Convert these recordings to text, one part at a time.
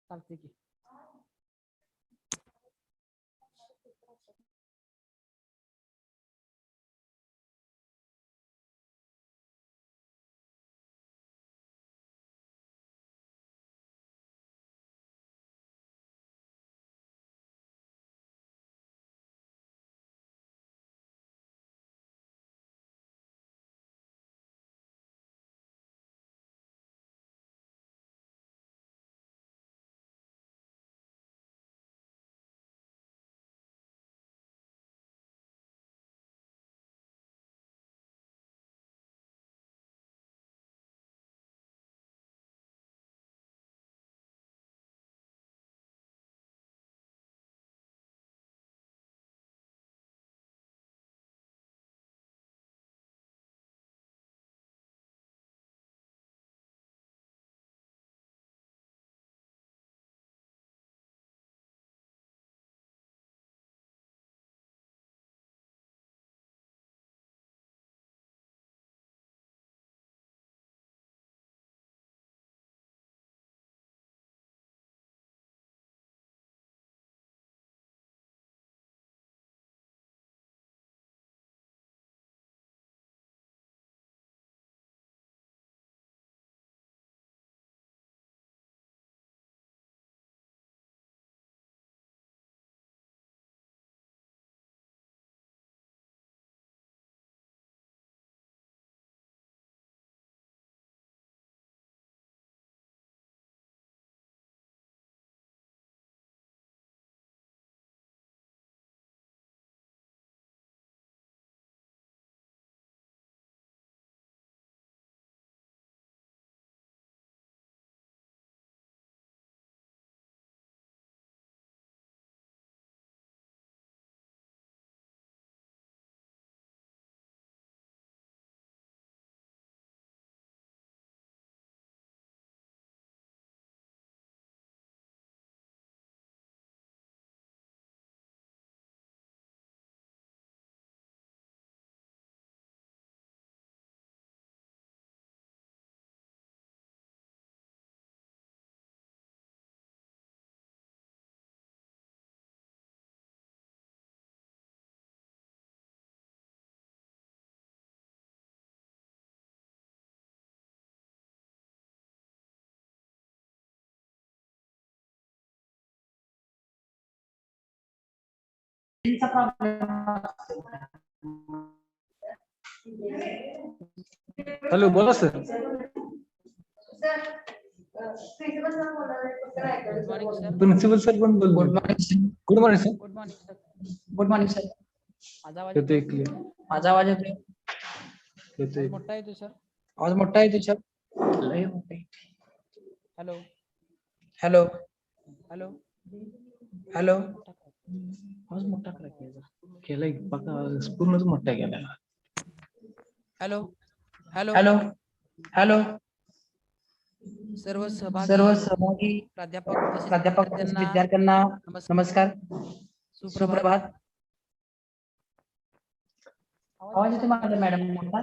चालते की. हॅलो, बोला sir. Good morning sir. Principal sir पण बोल. Good morning. Good morning sir. Good morning sir. Good morning sir. माझा आवाज येतोय येतोय? क्लिअर. माझा आवाज येतोय? येतोय. मोठा येतोय सर. आवाज मोठा आहे तुझ्या? लय मोठा आहे. Hello hello hello hello. मोठा करा. आवाज मोठा करायचा. केलाय पूर्णच मोठा केलाय. Hello hello. Hello hello. सर्व सहभागी प्राध्यापक तसेच प्राध्यापक तसेच विद्यार्थ्यांना विद्यार्थ्यांना नमस्कार. नमस्कार. सुप्रभात. सुप्रभात. आवाज येतोय माझा मॅडम मोठा?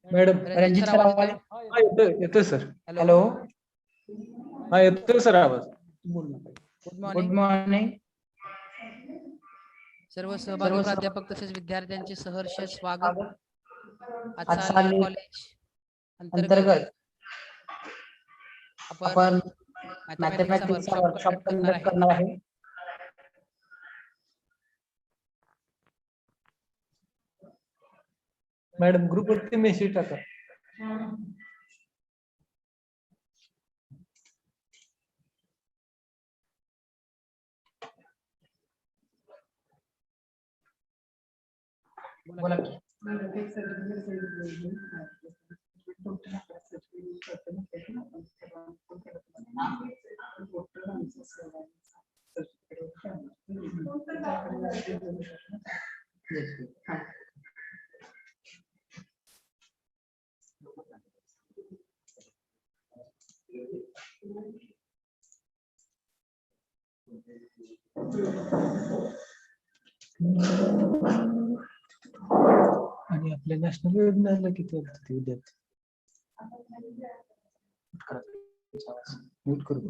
मॅडम रणजित सर आवाज येतोय? हा येतोय येतोय सर. हॅलो. हा येतोय सर आवाज. Good good morning. मॉर्निंग. सर्व सहभागी प्राध्यापक तसेच विद्यार्थ्यांचे सहर्ष स्वागत. आजचा आजचा लीड कॉलेज अंतर्गत अंतर्गत आपण आपण मॅथमॅटिक्सचा मॅथमॅटिक्सचा वर्कशॉप वर्कशॉप करणार कंडक्ट आहे. करणार आहे. मॅडम ग्रुप वरती मेसेज टाका. बोला की. आणि आपल्या नॅशनल योजनेला किती विद्यार्थी? म्यूट करू.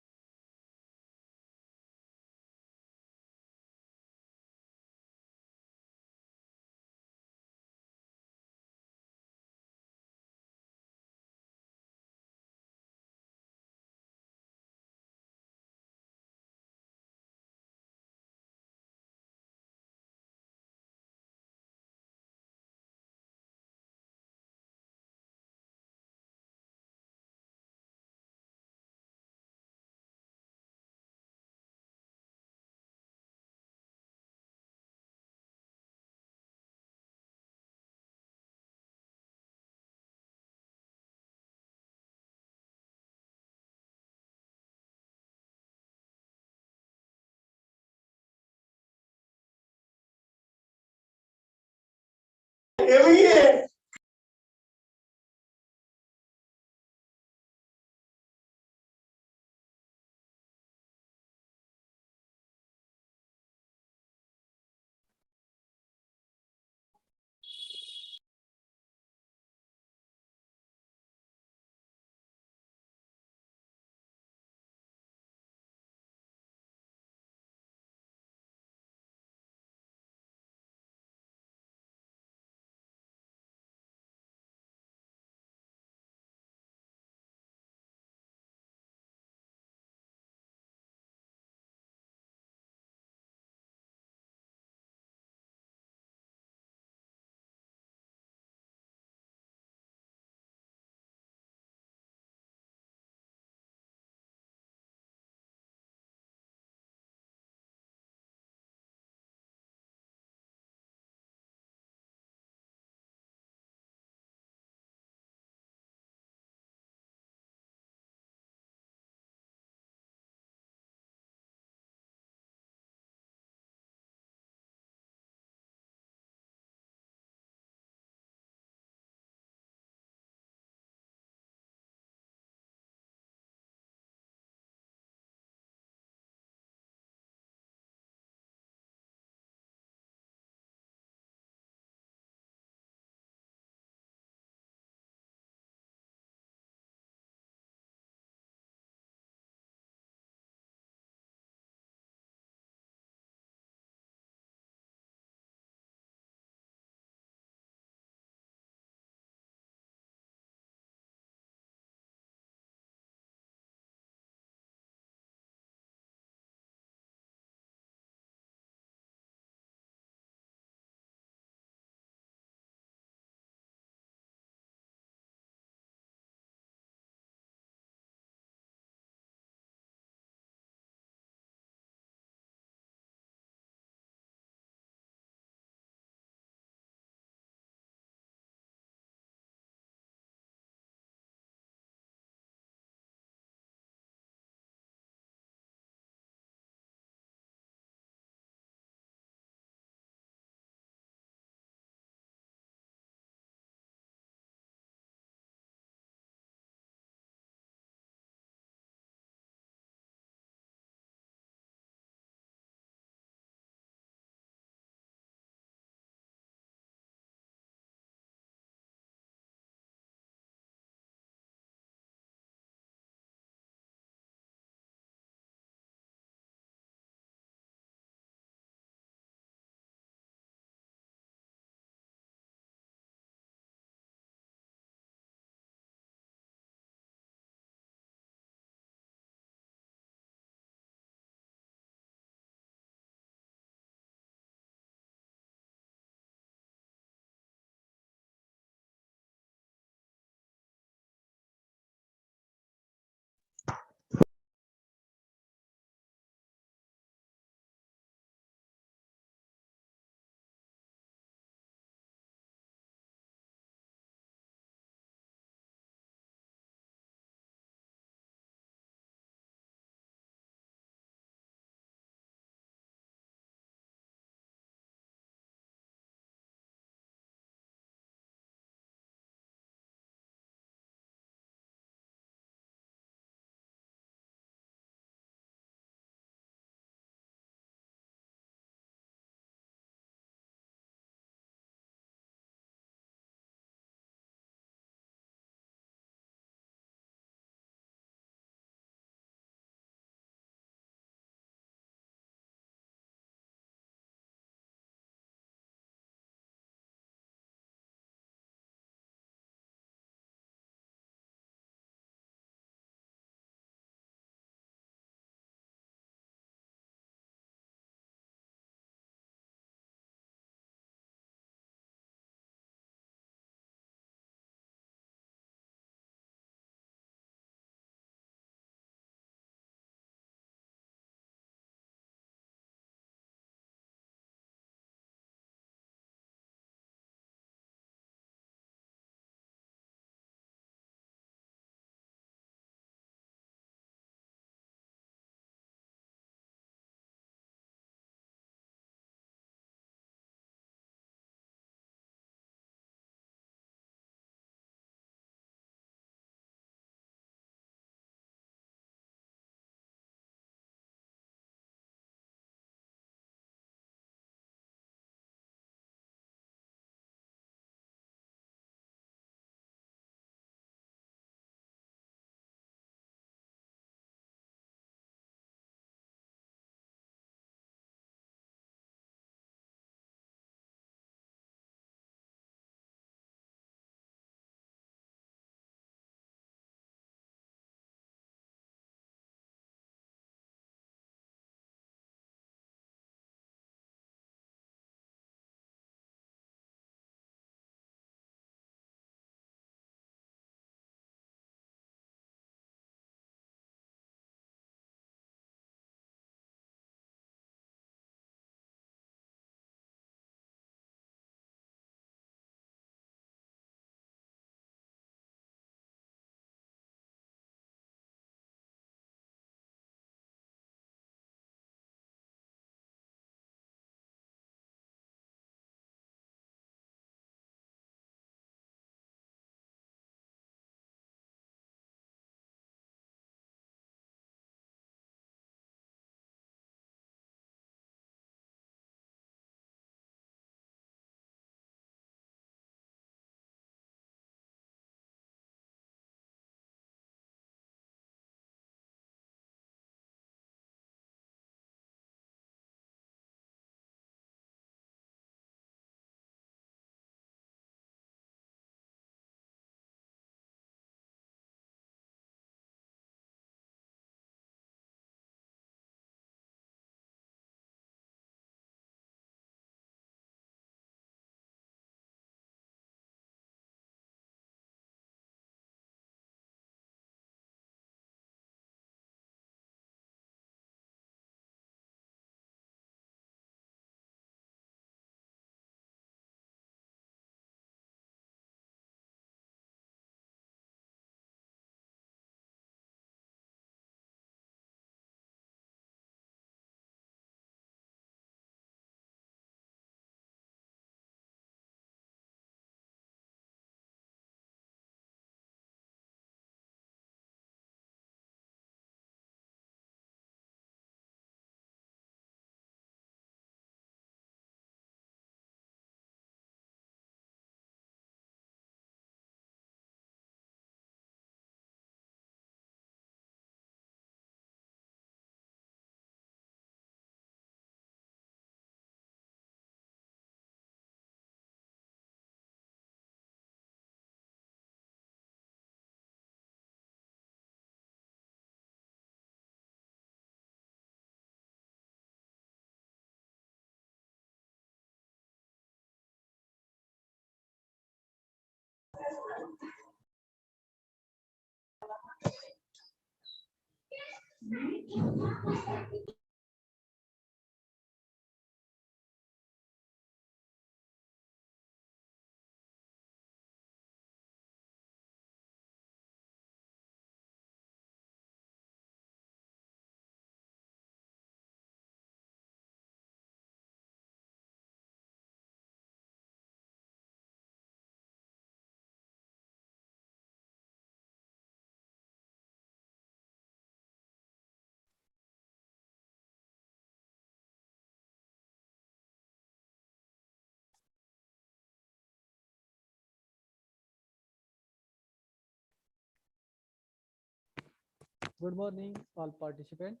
Good morning, all participants.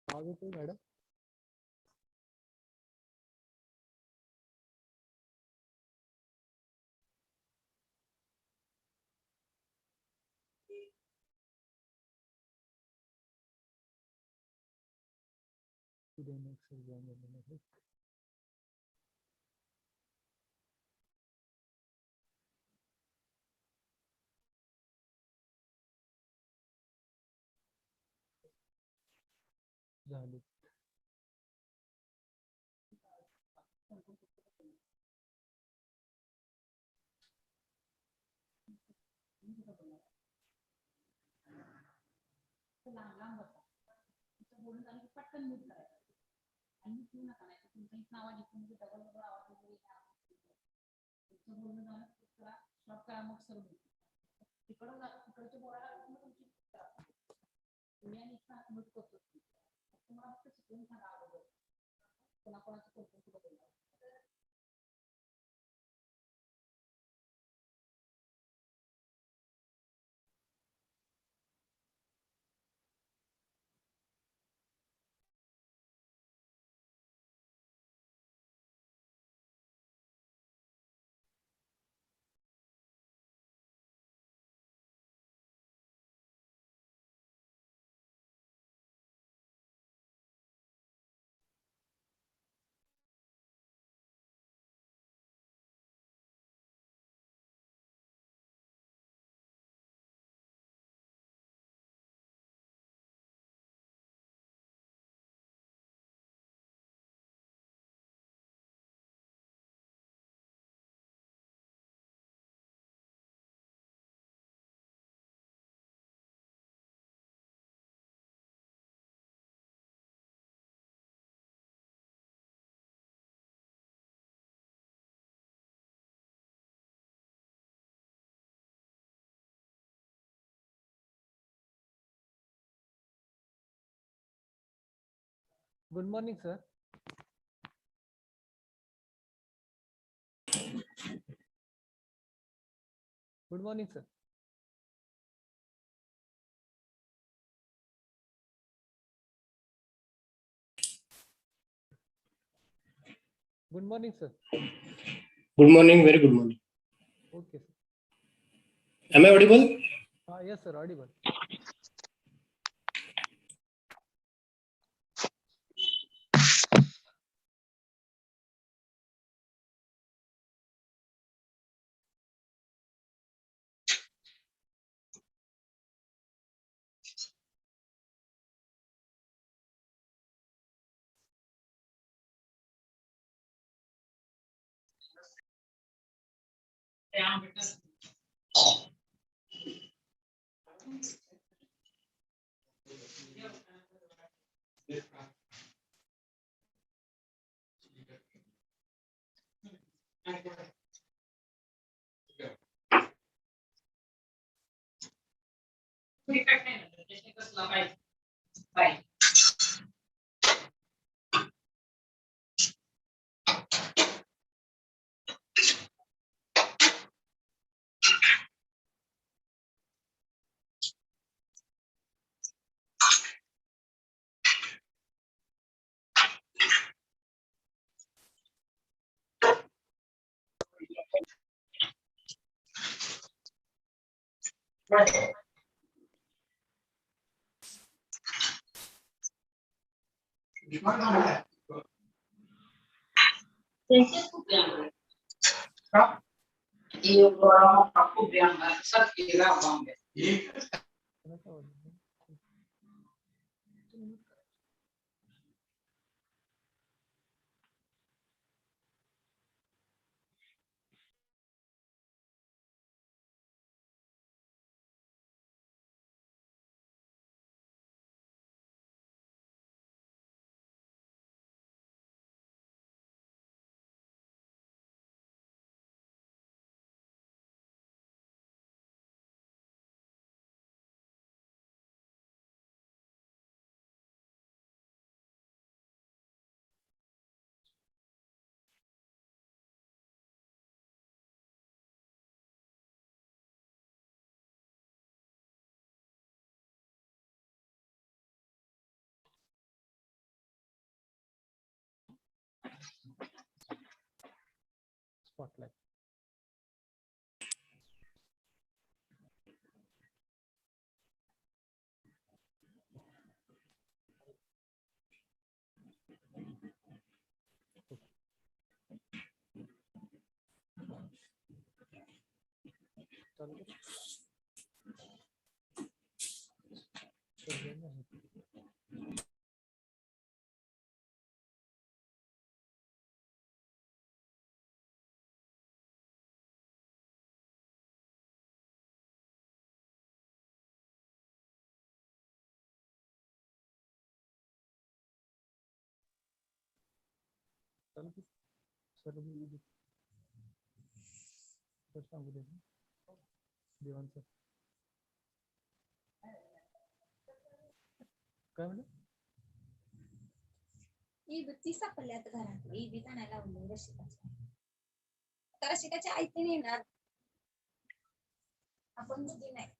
आवाज येतोय मॅडम? झाली. Good morning, sir. Good morning, sir. Good morning, sir. Good morning, very good morning. Okay, sir. Am I audible? Yes, sir. Audible. E o programa está cobrindo, né? Sabe que gravando. Spotlight. काय म्हणलं? ही ती सापडल्यात घरात ही बी आणायला लावली रशिकाची तर रशिकाची आयती नाही येणार आपण मुली नाही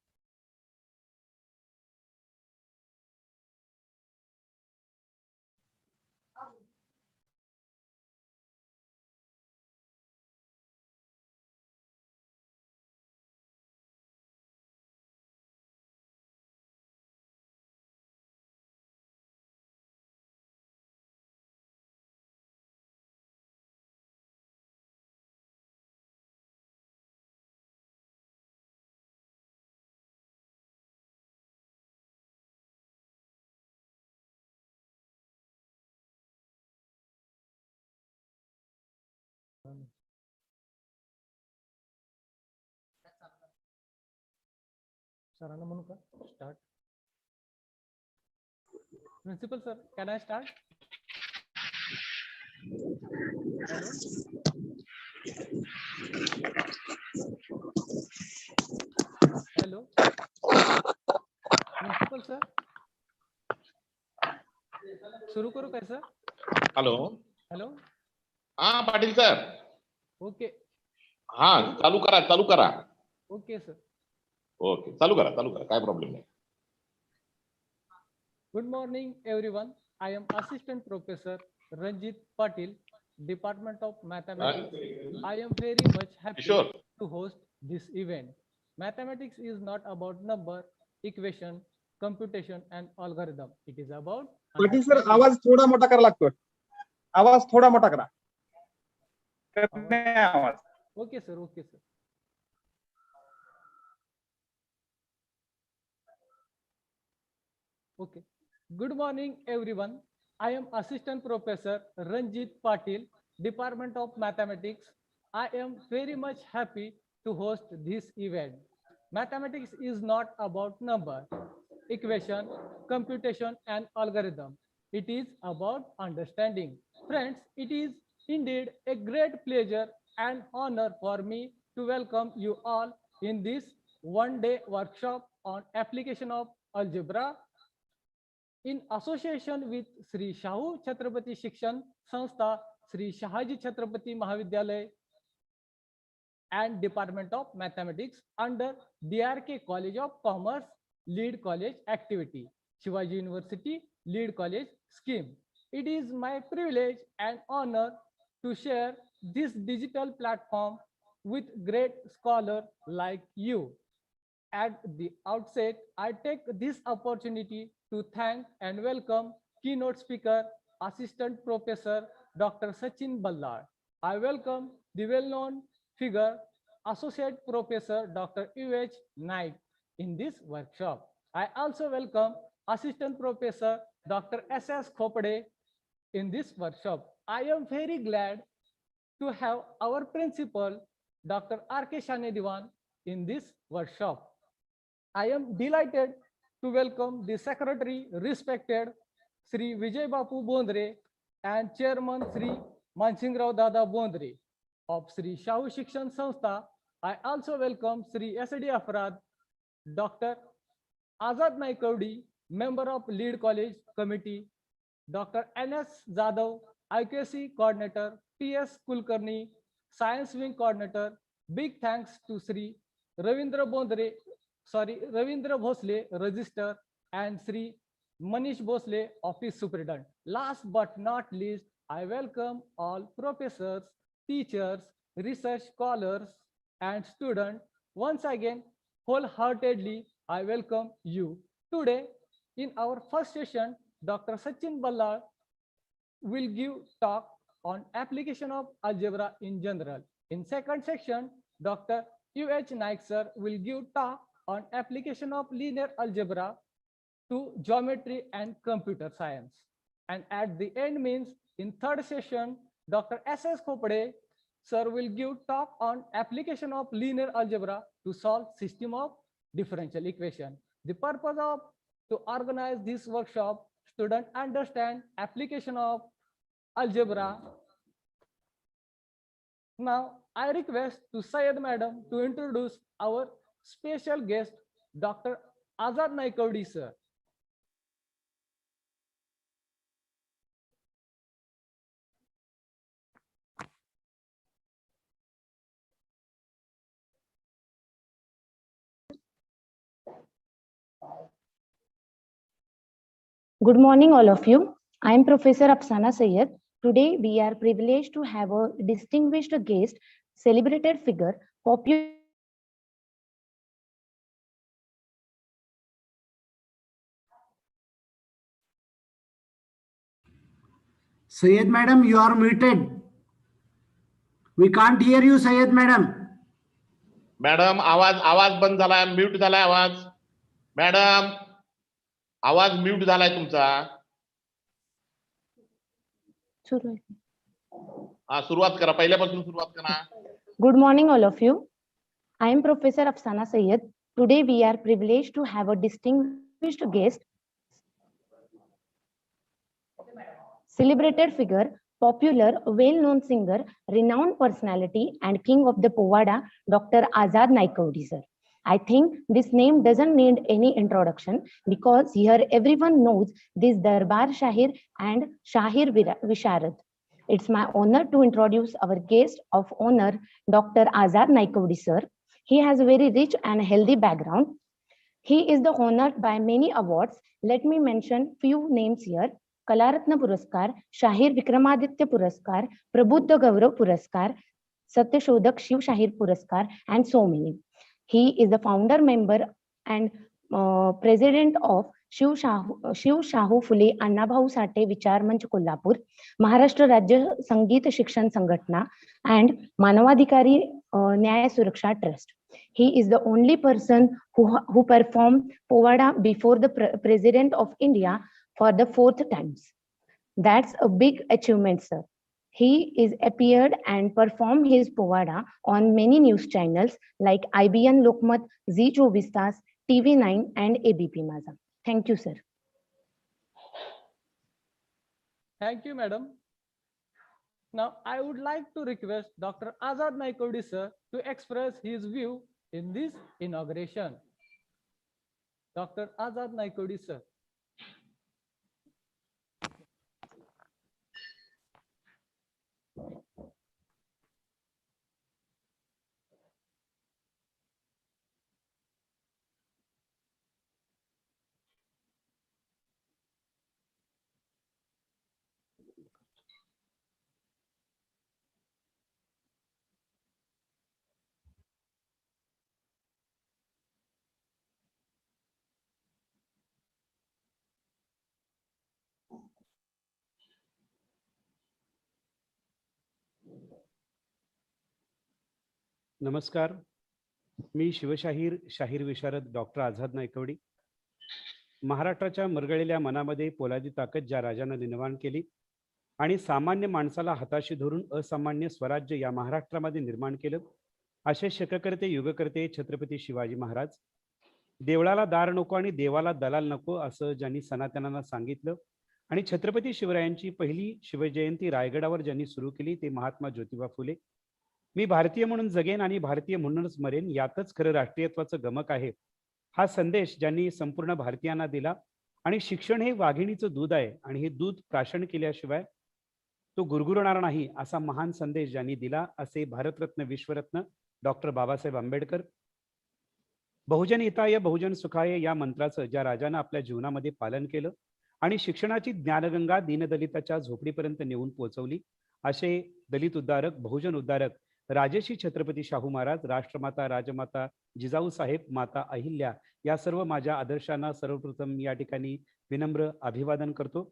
सरांना म्हणू का start? Principal sir, can I start? Hello, hello principal sir, सुरू करू काय सर? हॅलो. हॅलो. हा पाटील सर. ओके. हा चालू करा. Okay sir. ओके, चालू करा काय प्रॉब्लेम नाही. Good morning, everyone. I am Assistant Professor Ranjit Patil, Department of Mathematics. I am very much happy Sure. to host this event. Mathematics is not about number, equation, computation, and algorithm. It is about Patil sir, आवाज थोडा मोठा करा लागतो. आवाज थोडा मोठा करा. आवाज. Okay sir, okay sir. Okay. Good morning, everyone. I am Assistant Professor Ranjit Patil, Department of Mathematics. I am very much happy to host this event. Mathematics is not about number, equation, computation, and algorithm. It is about understanding. Friends, it is indeed a great pleasure and honor for me to welcome you all in this one-day workshop on application of algebra in association with Sri Shahu Chhatrapati Shikshan Sanstha, Sri Shahaji Chhatrapati Mahavidyalaya and Department of Mathematics under DRK College of Commerce Lead College Activity, Shivaji University Lead College Scheme. It is my privilege and honor to share this digital platform with great scholar like you. At the outset, I take this opportunity to thank and welcome keynote speaker, Assistant Professor Dr. Sachin Ballar. I welcome the well-known figure, Associate Professor Dr. U.H. Naik in this workshop. I also welcome Assistant Professor Dr. S.S. Khopade in this workshop. I am very glad to have our principal, Dr. R.K. Shane Diwan, in this workshop. I am delighted to welcome the Secretary, respected Sri Vijay Bapu Bondre, and Chairman Sri Mansingrao Dada Bondre of Sri Shahu Shikshan Sanstha. I also welcome Sri S.D. Afrad, Dr. Azad Naikowdi, member of Lead College Committee, Dr. N.S. Jadhav, IQAC Coordinator, P.S. Kulkarni, Science Wing Coordinator. Big thanks to Sri Ravindra Bhosle, Register, and Sri Manish Bhosle, Office Superintendent. Last but not least, I welcome all professors, teachers, research scholars, and students. Once again, wholeheartedly, I welcome you. Today, in our first session, Dr. Sachin Ballal will give talk on application of algebra in general. In second section, Dr. U.H. Naik sir will give talk on application of linear algebra to geometry and computer science. And at the end means in third session, Dr. S.S. Khopade sir will give talk on application of linear algebra to solve system of differential equation. The purpose of to organize this workshop, students understand application of algebra. Now, I request to Syed Madam to introduce our special guest, Dr. Azad Naikowdi sir. Good morning, all of you. I am Professor Afsana Sayyed. Today, we are privileged to have a distinguished guest, celebrated figure, popular. Sayed madam, you are muted. We can't hear you, Sayed madam. Madam आवाज बंद झालाय, mute झालाय आवाज. Madam आवाज mute झालाय तुमचा. सुरुवात करा, पहिल्यापासून सुरुवात करा. Good morning, all of you. I am Professor Afsana Sayyed. Today, we are privileged to have a distinguished guest, celebrated figure, popular, well-known singer, renowned personality, and king of the Povada, Dr. Azad Naikowdi sir. I think this name doesn't need any introduction because here everyone knows this Darbar Shahir and Shahir Visharad. It's my honor to introduce our guest of honor, Dr. Azad Naikowdi sir. He has a very rich and healthy background. He is the honored by many awards. Let me mention few names here. Kalaratna Puraskar, Shahir Vikramaditya Puraskar, Prabuddha Gaurav Puraskar, Satyashodhak Shiv Shahir Puraskar, and so many. He is the founder member and president of Shiv Shahu Phule Annabhau Sate Vichar Manch Kolhapur, Maharashtra Rajya Sangeet Shikshan Sangatna, and Manavadhikari Nyaya Suraksha Trust. He is the only person who performed Povada before the President of India for the 4th times. That's a big achievement, sir. He is appeared and performed his Povada on many news channels like IBN Lokmat, Z24 Taas, TV9, and ABP Maza. Thank you, sir. Thank you, madam. Now, I would like to request Dr. Azad Naikowdi sir to express his view in this inauguration. Dr. Azad Naikowdi sir. नमस्कार. मी शिवशाहीर शाहीर विशारद doctor Azad Naikwadi. महाराष्ट्राच्या मरगळलेल्या मनामध्ये पोलादी ताकद ज्या राजानं निर्माण केली आणि सामान्य माणसाला हाताशी धरून असामान्य स्वराज्य या महाराष्ट्रामध्ये निर्माण केलं, असे शककर्ते युगकर्ते छत्रपती शिवाजी महाराज. देवळाला दार नको आणि देवाला दलाल नको असं ज्यांनी सनातनांना सांगितलं आणि छत्रपती शिवरायांची पहिली शिवजयंती रायगडावर ज्यांनी सुरू केली ते महात्मा ज्योतिबा फुले. मी भारतीय म्हणून जगेन आणि भारतीय म्हणूनच मरेन, यातच खरं राष्ट्रीयत्वाचं गमक आहे, हा संदेश ज्यांनी संपूर्ण भारतीयांना दिला. आणि शिक्षण हे वाघिणीचं दूध आहे आणि हे दूध प्राशन केल्याशिवाय तो गुरगुरणार नाही, असा महान संदेश ज्यांनी दिला असे भारतरत्न विश्वरत्न डॉक्टर बाबासाहेब आंबेडकर. बहुजन हिताय बहुजन सुखाय या मंत्राचं ज्या राजानं आपल्या जीवनामध्ये पालन केलं आणि शिक्षणाची ज्ञानगंगा दीनदलिताच्या झोपडीपर्यंत नेऊन पोहोचवली, असे दलित उद्धारक बहुजन उद्धारक राजर्षी छत्रपती शाहू महाराज, राष्ट्रमाता राजमाता जिजाऊ साहेब, माता अहिल्या या सर्व माझ्या आदर्शांना सर्वप्रथम या ठिकाणी विनम्र अभिवादन करतो.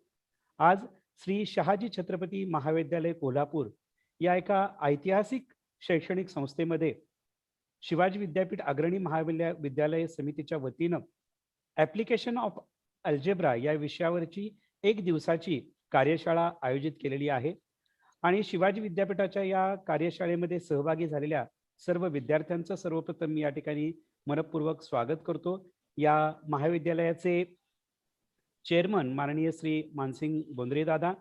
आज श्री शहाजी छत्रपती महाविद्यालय कोल्हापूर या एका ऐतिहासिक शैक्षणिक संस्थेमध्ये शिवाजी विद्यापीठ अग्रणी महाविद्यालय समितीच्या वतीनं ॲप्लिकेशन ऑफ अल्जेब्रा या विषयावरची एक दिवसाची कार्यशाळा आयोजित केलेली आहे. आणि शिवाजी विद्यापीठाच्या या कार्यशाळेमध्ये सहभागी झालेल्या सर्व विद्यार्थ्यांचं सर्वप्रथम मी या ठिकाणी मनपूर्वक स्वागत करतो. या महाविद्यालयाचे चेअरमन माननीय श्री मानसिंग बोंद्रे दादा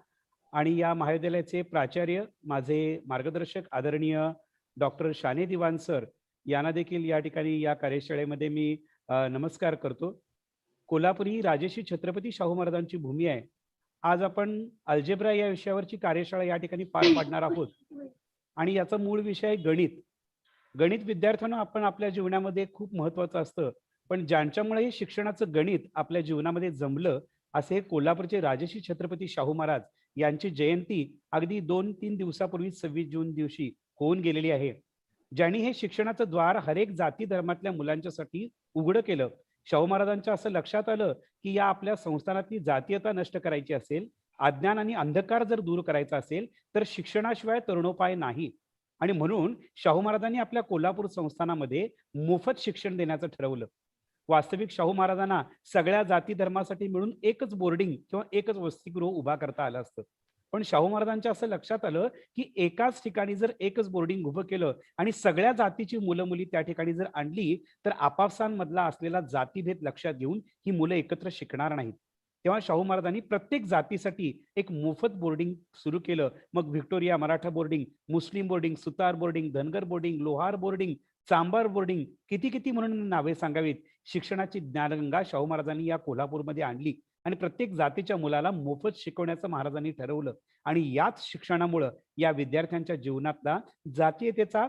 आणि या महाविद्यालयाचे प्राचार्य माझे मार्गदर्शक आदरणीय डॉक्टर शाने दिवान सर यांना देखील या ठिकाणी या कार्यशाळेमध्ये मी नमस्कार करतो. कोल्हापूर ही राजर्षी छत्रपती शाहू महाराजांची भूमी आहे. आज आपण अल्जेब्रा या विषयावरची कार्यशाळा या ठिकाणी पार पाडणार आहोत आणि याचा मूळ विषय आहे गणित. गणित विद्यार्थ्यांना आपण आपल्या जीवनामध्ये खूप महत्त्वाचं असतं, पण ज्यांच्यामुळे हे शिक्षणाचं गणित आपल्या जीवनामध्ये जमलं असे कोल्हापूरचे राजर्षी छत्रपती शाहू महाराज यांची जयंती अगदी 2-3 दिवसापूर्वी 26 जून दिवशी होऊन गेलेली आहे. ज्यांनी हे शिक्षणाचं द्वार हरेक जाती धर्मातल्या मुलांच्यासाठी उघडं केलं. शाहू महाराजांच्या असं लक्षात आलं की या आपल्या संस्थानातली जातीयता नष्ट करायची असेल, अज्ञान आणि अंधकार जर दूर करायचा असेल तर शिक्षणाशिवाय तरुणोपाय नाही. आणि म्हणून शाहू महाराजांनी आपल्या कोल्हापूर संस्थानामध्ये मोफत शिक्षण देण्याचं ठरवलं. वास्तविक शाहू महाराजांना सगळ्या जाती धर्मासाठी मिळून एकच बोर्डिंग किंवा एकच वसतिगृह उभा करता आलं असतं, पण शाहू महाराजांच्या असं लक्षात आलं की एकाच ठिकाणी जर एकच बोर्डिंग उभं केलं आणि सगळ्या जातीची मुलं मुली त्या ठिकाणी जर आणली तर आपापसांमधला असलेला जातीभेद लक्षात घेऊन ही मुलं एकत्र शिकणार नाहीत. तेव्हा शाहू महाराजांनी प्रत्येक जातीसाठी एक मोफत बोर्डिंग सुरू केलं. मग व्हिक्टोरिया मराठा बोर्डिंग, मुस्लिम बोर्डिंग, सुतार बोर्डिंग, धनगर बोर्डिंग, लोहार बोर्डिंग, चांबार बोर्डिंग, किती किती म्हणून नावे सांगावीत. शिक्षणाची ज्ञानगंगा शाहू महाराजांनी या कोल्हापूरमध्ये आणली आणि प्रत्येक जातीच्या मुलाला मोफत शिकवण्याचं महाराजांनी ठरवलं. आणि याच शिक्षणामुळं या विद्यार्थ्यांच्या जीवनातला जातीयतेचा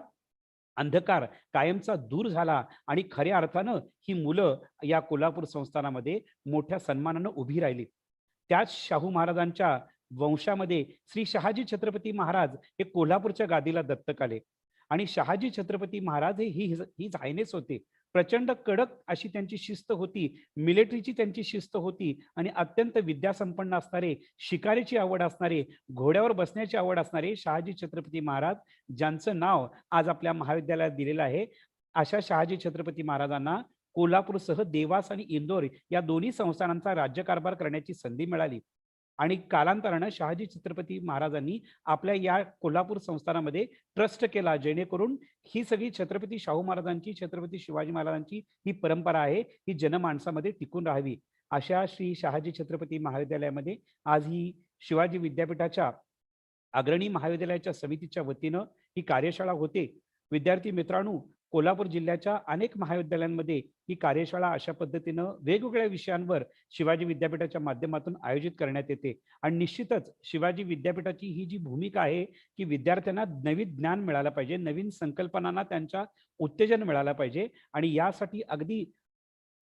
अंधकार कायमचा दूर झाला आणि खऱ्या अर्थानं ही मुलं या कोल्हापूर संस्थानामध्ये मोठ्या सन्मानानं उभी राहिली. त्याच शाहू महाराजांच्या वंशामध्ये श्री शहाजी छत्रपती महाराज हे कोल्हापूरच्या गादीला दत्तक आले आणि शहाजी छत्रपती महाराज हे ही हायनेस होते. प्रचंड कडक अशी त्यांची शिस्त होती, मिलिटरीची त्यांची शिस्त होती आणि अत्यंत विद्यासंपन्न असणारे, शिकारीची आवड असणारे, घोड्यावर बसण्याची आवड असणारे शहाजी छत्रपती महाराज, ज्यांचं नाव आज आपल्या महाविद्यालयात दिलेलं आहे. अशा शहाजी छत्रपती महाराजांना कोल्हापूरसह देवास आणि इंदोर या दोन्ही संस्थानांचा राज्यकारभार करण्याची संधी मिळाली. आणि कालांतरानं शहाजी छत्रपती महाराजांनी आपल्या या कोल्हापूर संस्थानामध्ये ट्रस्ट केला, जेणेकरून ही सगळी छत्रपती शाहू महाराजांची, छत्रपती शिवाजी महाराजांची ही परंपरा आहे ही जनमानसामध्ये टिकून राहावी. अशा श्री शहाजी छत्रपती महाविद्यालयामध्ये आज ही शिवाजी विद्यापीठाच्या अग्रणी महाविद्यालयाच्या समितीच्या वतीनं ही कार्यशाळा होते. विद्यार्थी मित्रांनो, कोल्हापूर जिल्ह्याच्या अनेक महाविद्यालयांमध्ये ही कार्यशाळा अशा पद्धतीनं वेगवेगळ्या विषयांवर शिवाजी विद्यापीठाच्या माध्यमातून आयोजित करण्यात येते. आणि निश्चितच शिवाजी विद्यापीठाची ही जी भूमिका आहे की विद्यार्थ्यांना नवीन ज्ञान मिळालं पाहिजे, नवीन संकल्पनांना त्यांच्या उत्तेजन मिळालं पाहिजे आणि यासाठी अगदी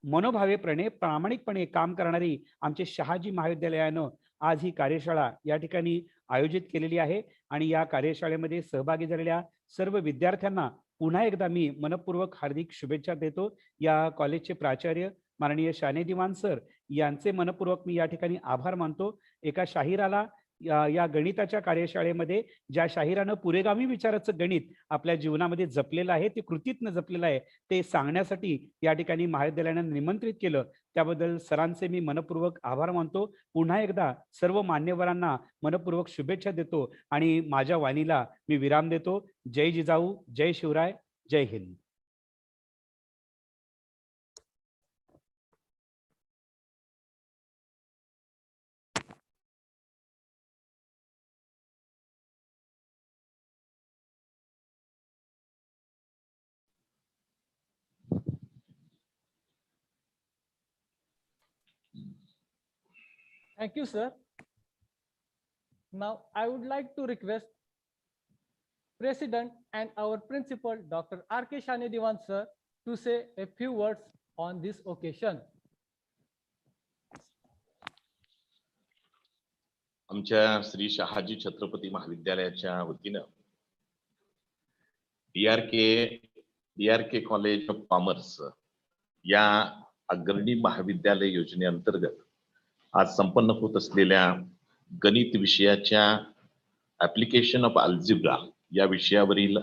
मनोभावेपणे प्रामाणिकपणे काम करणारी आमचे शहाजी महाविद्यालयानं आज ही कार्यशाळा या ठिकाणी आयोजित केलेली आहे. आणि या कार्यशाळेमध्ये सहभागी झालेल्या सर्व विद्यार्थ्यांना पुन्हा एकदा मी मनपूर्वक हार्दिक शुभेच्छा देतो. या कॉलेजचे प्राचार्य माननीय शाने दिवान सर यांचे मनपूर्वक मी या ठिकाणी आभार मानतो. एका शाहिराला या गणिताच्या कार्यशाळेमध्ये ज्या शाहिरानं पुरेगामी विचाराचं गणित आपल्या जीवनामध्ये जपलेलं आहे, ते कृतीतनं जपलेलं आहे, ते सांगण्यासाठी या ठिकाणी महाविद्यालयानं निमंत्रित केलं. त्याबद्दल सरांचे मी मनपूर्वक आभार मानतो. पुन्हा एकदा सर्व मान्यवरांना मनपूर्वक शुभेच्छा देतो आणि माझ्या वाणीला मी विराम देतो. जय जिजाऊ, जय शिवराय, जय Hind. Thank you, sir. Now, I would like to request President and our Principal, Dr. R.K. Shane Diwan, sir, to say a few words on this occasion. आमच्या श्री शहाजी छत्रपती महाविद्यालयाच्या वतीनं डीआरके कॉलेज ऑफ कॉमर्स या अग्रणी महाविद्यालय योजनेअंतर्गत आज संपन्न होत असलेल्या गणित विषयाच्या ऍप्लिकेशन ऑफ अल्जिब्रा या विषयावरील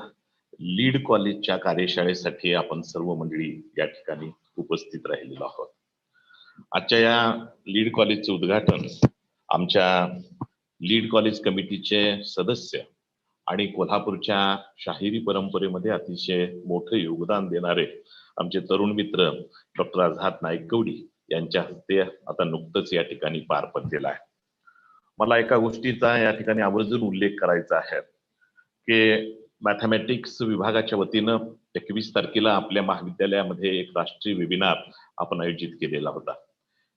लीड कॉलेजच्या कार्यशाळेसाठी आपण सर्व मंडळी या ठिकाणी उपस्थित राहिलेलो आहोत. आजच्या या लीड कॉलेजचे उद्घाटन आमच्या लीड कॉलेज कमिटीचे सदस्य आणि कोल्हापूरच्या शाहिरी परंपरेमध्ये अतिशय मोठे योगदान देणारे आमचे तरुण मित्र डॉक्टर आझाद नाईकवडी यांच्या हस्ते आता नुकतंच या ठिकाणी पार पडलेला आहे. मला एका गोष्टीचा या ठिकाणी आवर्जून उल्लेख करायचा आहे की मॅथमॅटिक्स विभागाच्या वतीनं 21 तारखेला आपल्या महाविद्यालयामध्ये एक राष्ट्रीय वेबिनार आपण आयोजित केलेला होता.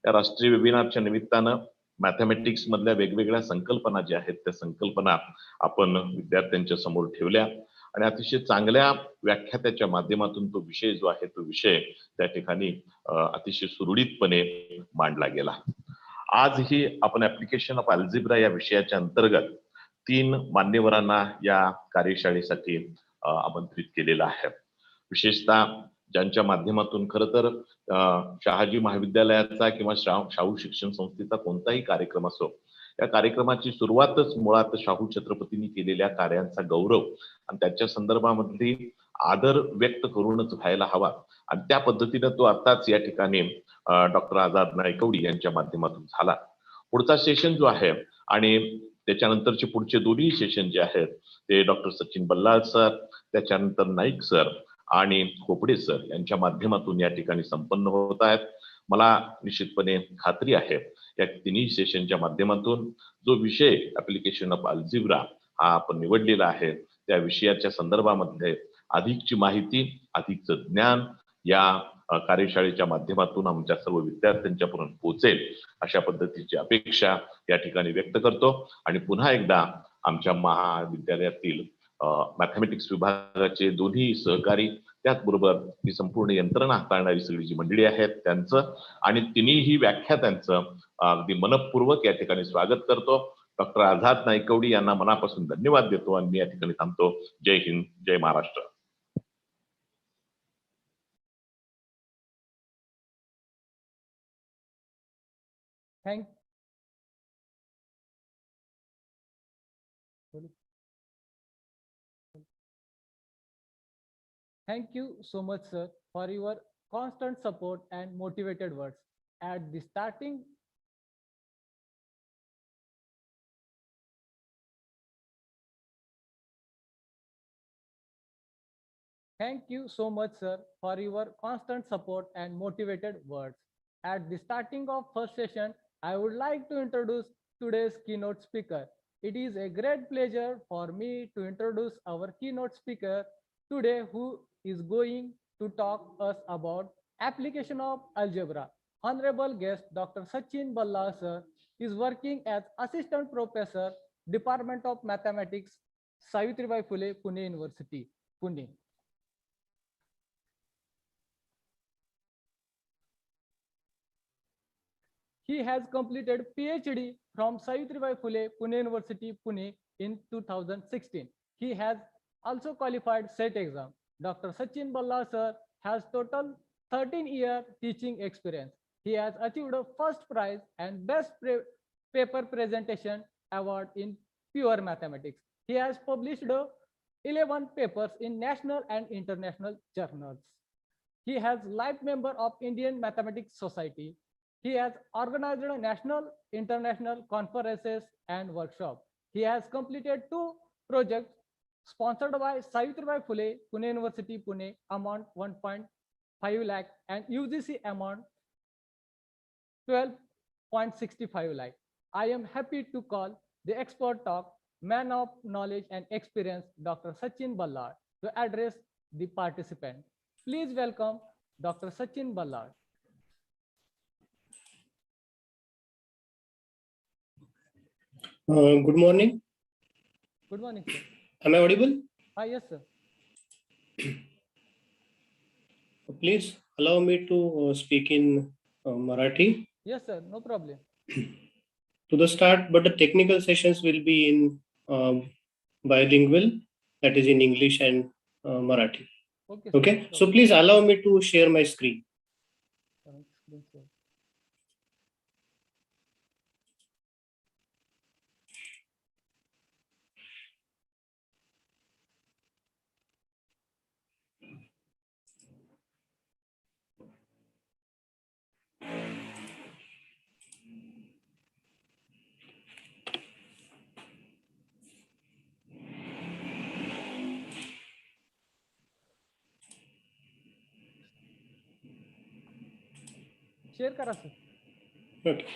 या राष्ट्रीय वेबिनारच्या निमित्तानं मॅथमॅटिक्स मधल्या वेगवेगळ्या संकल्पना ज्या आहेत त्या संकल्पना आपण विद्यार्थ्यांच्या समोर ठेवल्या आणि अतिशय चांगल्या व्याख्यात्याच्या माध्यमातून तो विषय जो आहे तो विषय त्या ठिकाणी अतिशय सुरळीतपणे मांडला गेला. आजही आपण ऍप्लिकेशन ऑफ अल्जिब्रा या विषयाच्या अंतर्गत 3 मान्यवरांना या कार्यशाळेसाठी आमंत्रित केलेलं आहे. विशेषतः ज्यांच्या माध्यमातून खरं तर शहाजी महाविद्यालयाचा किंवा शाहू शिक्षण संस्थेचा कोणताही कार्यक्रम असो, या कार्यक्रमाची सुरुवातच मुळात शाहू छत्रपतींनी केलेल्या कार्यांचा गौरव आणि त्याच्या संदर्भामधली आदर व्यक्त करूनच व्हायला हवा आणि त्या पद्धतीनं तो आताच या ठिकाणी डॉक्टर आझाद नाईकवडी यांच्या माध्यमातून झाला. पुढचा सेशन जो आहे आणि त्याच्यानंतरचे पुढचे दोन्ही सेशन जे आहेत ते डॉक्टर सचिन बल्लाळ सर, त्याच्यानंतर नाईक सर आणि खोपडे सर यांच्या माध्यमातून या ठिकाणी संपन्न होत आहेत. मला निश्चितपणे खात्री आहे या तिन्ही सेशनच्या माध्यमातून जो विषय ऍप्लिकेशन ऑफ अल्जिब्रा हा आपण निवडलेला आहे त्या विषयाच्या संदर्भामध्ये अधिकची माहिती, अधिकचं ज्ञान या कार्यशाळेच्या माध्यमातून आमच्या सर्व विद्यार्थ्यांच्या पर्यंत पोहोचेल अशा पद्धतीची अपेक्षा या ठिकाणी व्यक्त करतो आणि पुन्हा एकदा आमच्या महाविद्यालयातील मॅथमॅटिक्स विभागाचे दोन्ही सहकारी त्याचबरोबर ही संपूर्ण यंत्रणा हाताळणारी सगळी जी मंडळी आहेत त्यांचं आणि तिन्हीही व्याख्यात्यांचं अगदी मनपूर्वक या ठिकाणी स्वागत करतो. डॉक्टर आझाद नाईकवडी यांना मनापासून धन्यवाद देतो आणि मी या ठिकाणी थांबतो. जय हिंद, जय Maharashtra. Thank you so much, sir, for your constant support and motivated words. At the starting, thank you so much, sir, for your constant support and motivated words. At the starting of first session, I would like to introduce today's keynote speaker. It is a great pleasure for me to introduce our keynote speaker today, who is going to talk us about application of algebra. Honorable guest Dr. Sachin Balla sir is working as assistant professor, Department of Mathematics, Savitribai Phule, Pune University, Pune. He has completed PhD from Savitribai Phule, Pune University, Pune in 2016. He has also qualified SET exam. Dr. Sachin Balla sir has total 13-year teaching experience. He has achieved a first prize and best paper presentation Award in pure mathematics. He has published 11 papers in national and international journals. He has life member of Indian Mathematics Society. He has organized national, international conferences and workshops. He has completed 2 projects sponsored by Savitribai Phule, Pune University, Pune, amount 1.5 lakh and UGC amount 12.65 lakh. I am happy to call the expert talk, man of knowledge and experience, Dr. Sachin Ballard, to address the participant. Please welcome Dr. Sachin Ballard. Good morning. Good morning, sir. Am I audible? Yes, sir. Please allow me to speak in Marathi Yes, sir. No problem. to the start, but the technical sessions will be in bilingual, that is in English and Marathi. Okay. Okay. So please allow me to share my screen. Share करा sir. Okay.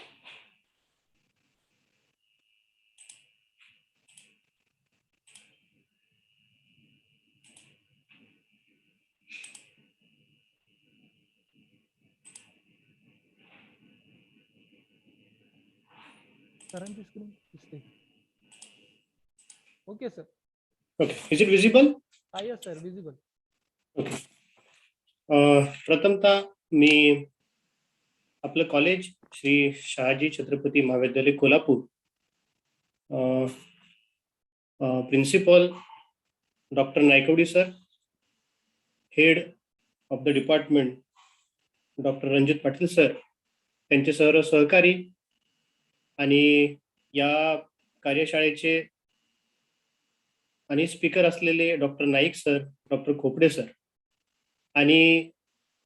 Current screen. Okay, sir. Okay. Is it visible? Yes, sir. Visible. Okay. प्रथमतः मी आपलं college Shri Shahaji Chhatrapati महाविद्यालय Kolhapur principal doctor Naikwadi sir, head of the department doctor Ranjit Patil sir, त्यांचे सर्व सहकारी आणि या कार्यशाळेचे आणि स्पीकर असलेले doctor Naik sir, doctor Khopde sir आणि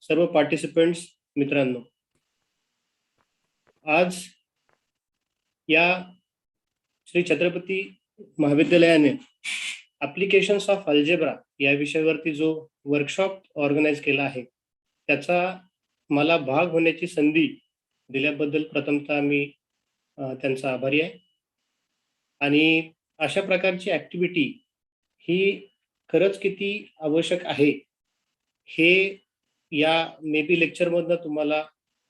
सर्व पार्टिसिपेंट्स मित्रांनो, आज या श्री छत्रपती महाविद्यालयाने ऍप्लिकेशन्स ऑफ अल्जेब्रा या विषयावरती जो वर्कशॉप ऑर्गनाइज केला आहे त्याचा मला भाग होण्याची संधी दिल्याबद्दल प्रथमतः मी त्यांचा आभारी आहे. आणि अशा प्रकारची ऍक्टिव्हिटी ही खरंच किती आवश्यक आहे हे या मे बी लेक्चरमधनं तुम्हाला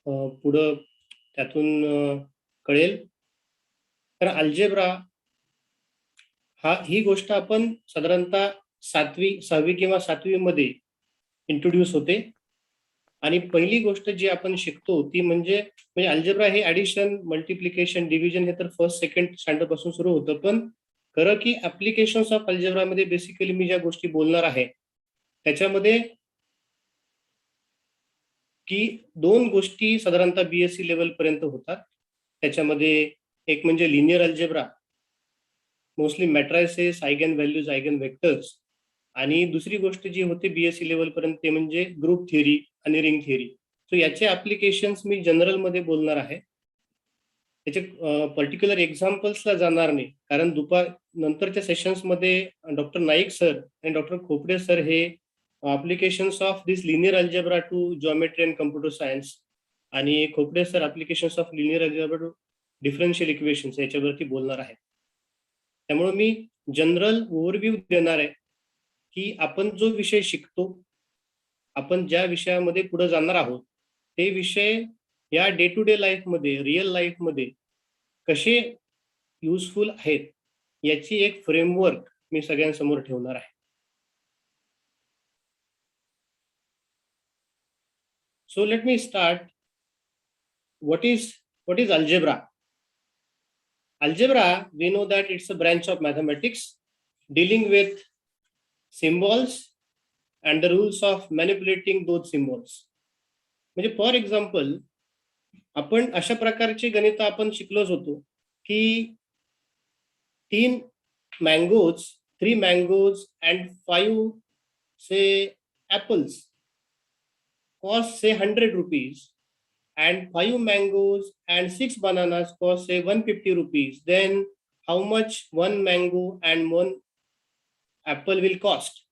पुढं त्यातून कळेल. तर अल्जेब्रा ही गोष्ट आपण साधारणतः 6वी किंवा 7वी मध्ये इंट्रोड्यूस होते आणि पहिली गोष्ट जी आपण शिकतो ती म्हणजे अल्जेब्रा हे ऍडिशन, मल्टिप्लिकेशन, डिव्हिजन हे तर फर्स्ट सेकंड स्टँडर्ड पासून सुरू होतं. पण खरं की ऍप्लिकेशन्स ऑफ अल्जेब्रा मध्ये बेसिकली मी ज्या गोष्टी बोलणार आहे त्याच्यामध्ये की 2 गोष्टी साधारणतः BSc लेवल पर्यंत होतात. त्याच्यामध्ये एक म्हणजे linear algebra, mostly matrices, eigen values, eigen vectors, आणि दुसरी गोष्ट जी होते BSc लेवल पर्यंत ते म्हणजे ग्रुप थिअरी आणि रिंग थिअरी. सो याचे ऍप्लिकेशन्स मी जनरल मध्ये बोलणार आहे. त्याचे पर्टिक्युलर एक्झाम्पल्सला जाणार नाही कारण नंतरच्या सेशन्स मध्ये डॉक्टर नाईक सर आणि डॉक्टर खोपडे सर हे applications of this linear algebra to geometry and computer science आणि Khopde sir applications of linear algebra to differential equations याच्यावरती बोलणार आहे. त्यामुळे मी जनरल ओव्हरव्ह्यू देणार आहे की आपण जो विषय शिकतो, आपण ज्या विषयामध्ये पुढे जाणार आहोत ते विषय या डे टू डे लाईफ मध्ये, रिअल लाईफ मध्ये कसे युजफुल आहेत याची एक फ्रेमवर्क मी सगळ्यांसमोर ठेवणार आहे. So let me start. What is algebra? Algebra, we know that it's a branch of mathematics dealing with symbols and the rules of manipulating those symbols. म्हणजे फॉर एक्झाम्पल आपण अशा प्रकारचे गणित आपण शिकलोच होतो की 3 mangoes and 5 say apples cost say 100 rupees, and 5 mangoes and 6 bananas cost say 150 rupees, then how much 1 mango and 1 apple will cost?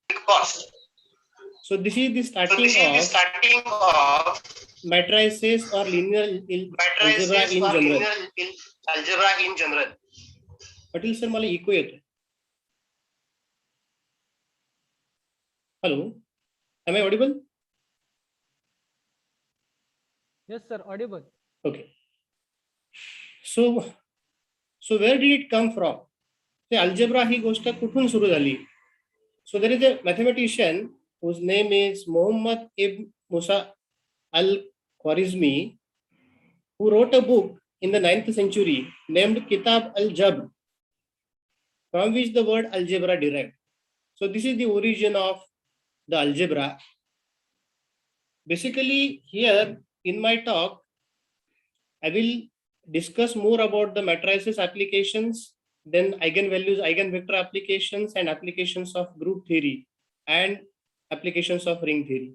So this is the starting of matrices or linear algebra in general. Patil sir, मला eco येतोय. Hello, am I audible? Yes, sir, audible. Okay. So where did it come from? The algebra ही गोष्ट कुठून सुरू झाली? So there is a mathematician whose name is Muhammad ibn Musa al-Khwarizmi, who wrote a book in the 9th century named Kitab al-Jabr, from which the word algebra derived. So this is the origin of the algebra. Basically, here in my talk, I will discuss more about the matrices applications, then eigenvalues, eigenvector applications, and applications of group theory and applications of ring theory.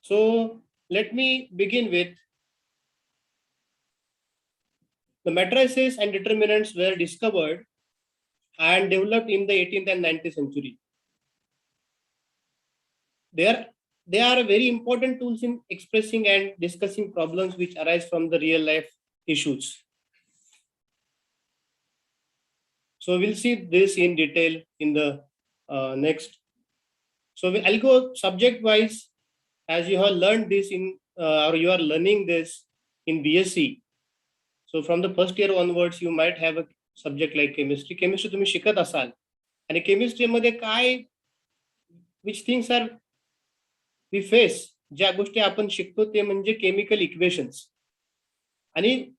So let me begin with the matrices and determinants were discovered and developed in the 18th and 19th century. They are very important tools in expressing and discussing problems which arise from the real life issues. So we'll see this in detail in the next. So I'll go subject wise, as you have learned this in or you are learning this in BSc. So from the first year onwards, you might have a subject like chemistry. Chemistry तुम्ही शिकत असाल, आणि chemistry मध्ये काय, which things are we face, ज्या गोष्टी आपण शिकतो ते म्हणजे केमिकल इक्वेशन्स. आणि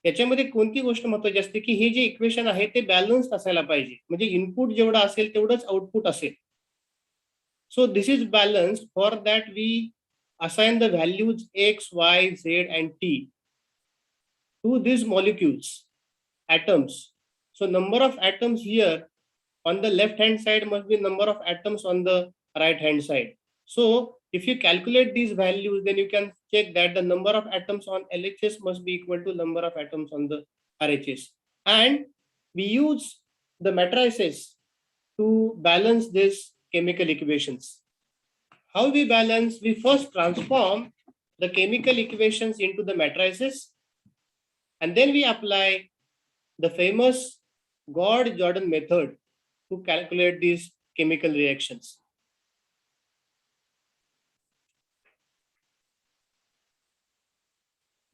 याच्यामध्ये कोणती गोष्ट महत्त्वाची असते की हे जे इक्वेशन आहे ते बॅलन्स्ड असायला पाहिजे, म्हणजे इनपुट जेवढं असेल तेवढंच आउटपुट असेल. So this is balanced. For that we assign the values x, y, z and t to these molecules, atoms. So number of atoms here on the left hand side must be number of atoms on the right hand side. So if you calculate these values, then you can check that the number of atoms on LHS must be equal to number of atoms on the RHS. And we use the matrices to balance these chemical equations. How we balance? We first transform the chemical equations into the matrices, and then we apply the famous Gauss-Jordan method to calculate these chemical reactions.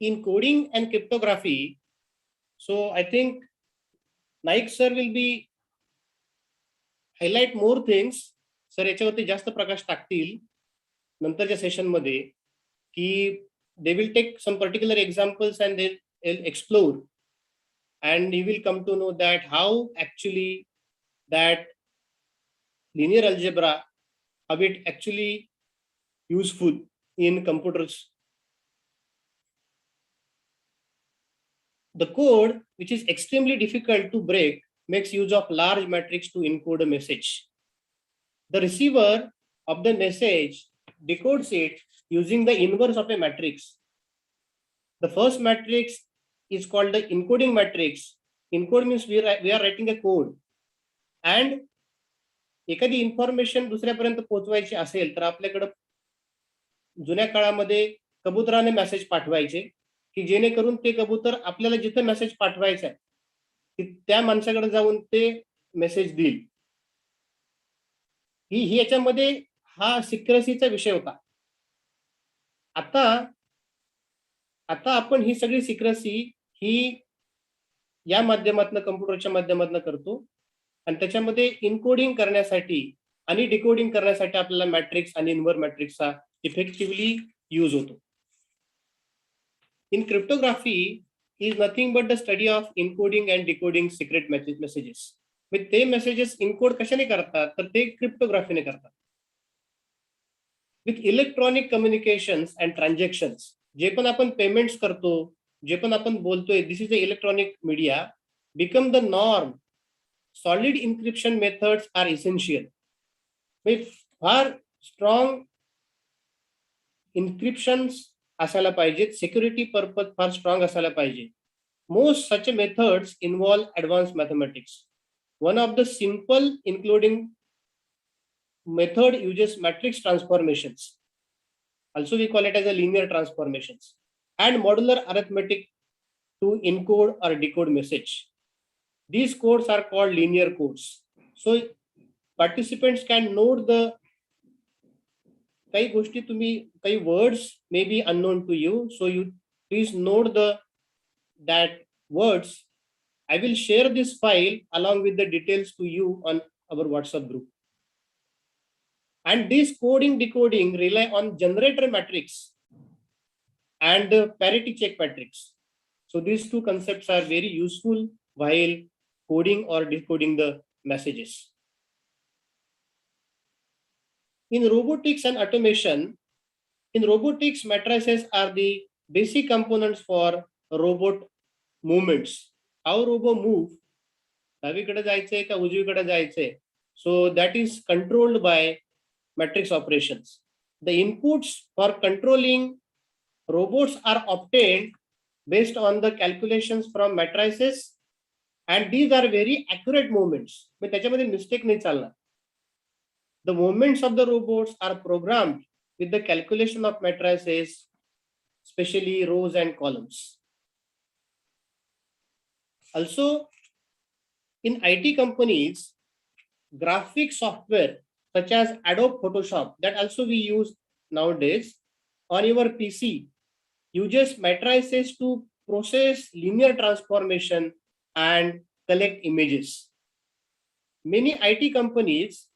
In coding and cryptography, so I think Naik sir will be highlight more things. Sir याच्यावरती जास्त प्रकाश टाकतील नंतरच्या session मध्ये, की they will take some particular examples and they'll explore, and you will come to know that how actually that linear algebra, how it actually useful in computers. The code, which is extremely difficult to break, makes use of large matrix to encode a message. The receiver of the message decodes it using the inverse of a matrix. The first matrix is called the encoding matrix. Encode means we are writing a code, and एखादी information दुसऱ्यापर्यंत पोहोचवायची असेल तर आपल्याकडे जुन्या काळामध्ये कबुतराने message पाठवायचे, की जेणेकरून ते कबूतर आपल्याला जिथे मेसेज पाठवायचा आहे त्या माणसाकडे जाऊन ते मेसेज देईल. ही याच्यामध्ये हा सिक्रेसीचा विषय होता. आता आपण ही सगळी सिक्रेसी ही या माध्यमातून, कम्प्युटरच्या माध्यमातून करतो, आणि त्याच्यामध्ये इनकोडिंग करण्यासाठी आणि डिकोडिंग करण्यासाठी आपल्याला मॅट्रिक्स आणि इन्व्हर्स मॅट्रिक्सचा इफेक्टिव्हली यूज होतो. In cryptography is nothing but the study of encoding and decoding secret messages. With ते messages encode कशाने करतात तर ते क्रिप्टोग्राफीने करतात. With electronic communications and transactions, जे पण आपण पेमेंट्स करतो, जे पण आपण बोलतोय, this is a electronic media. become the norm, solid encryption methods are essential. With फार strong encryptions असायला पाहिजेत, security purpose फार strong असायला पाहिजे. Most such methods involve advanced mathematics. One of the simple including method uses matrix transformations. Also we call it as a linear transformations and modular arithmetic to encode or decode message. These codes are called linear codes. So participants can note the काही गोष्टी तुम्ही काही words may be unknown to you, so you please note that words. I will share this file along with the details to you on our WhatsApp group. And this coding decoding rely on generator matrix and parity check matrix. So these two concepts are very useful while coding or decoding the messages. In robotics and automation, in robotics, matrices are the basic components for robot movements. How robot move? डावीकडे जायचंय का उजवीकडे जायचंय? So that is controlled by matrix operations. The inputs for controlling robots are obtained based on the calculations from matrices, and these are very accurate movements. पण त्याच्यामध्ये mistake नाही चालणार. The movements of the robots are programmed with the calculation of matrices, especially rows and columns. Also, in IT companies, graphic software such as Adobe Photoshop that also we use nowadays on your PC uses matrices to process linear transformation and collect images. Many IT companies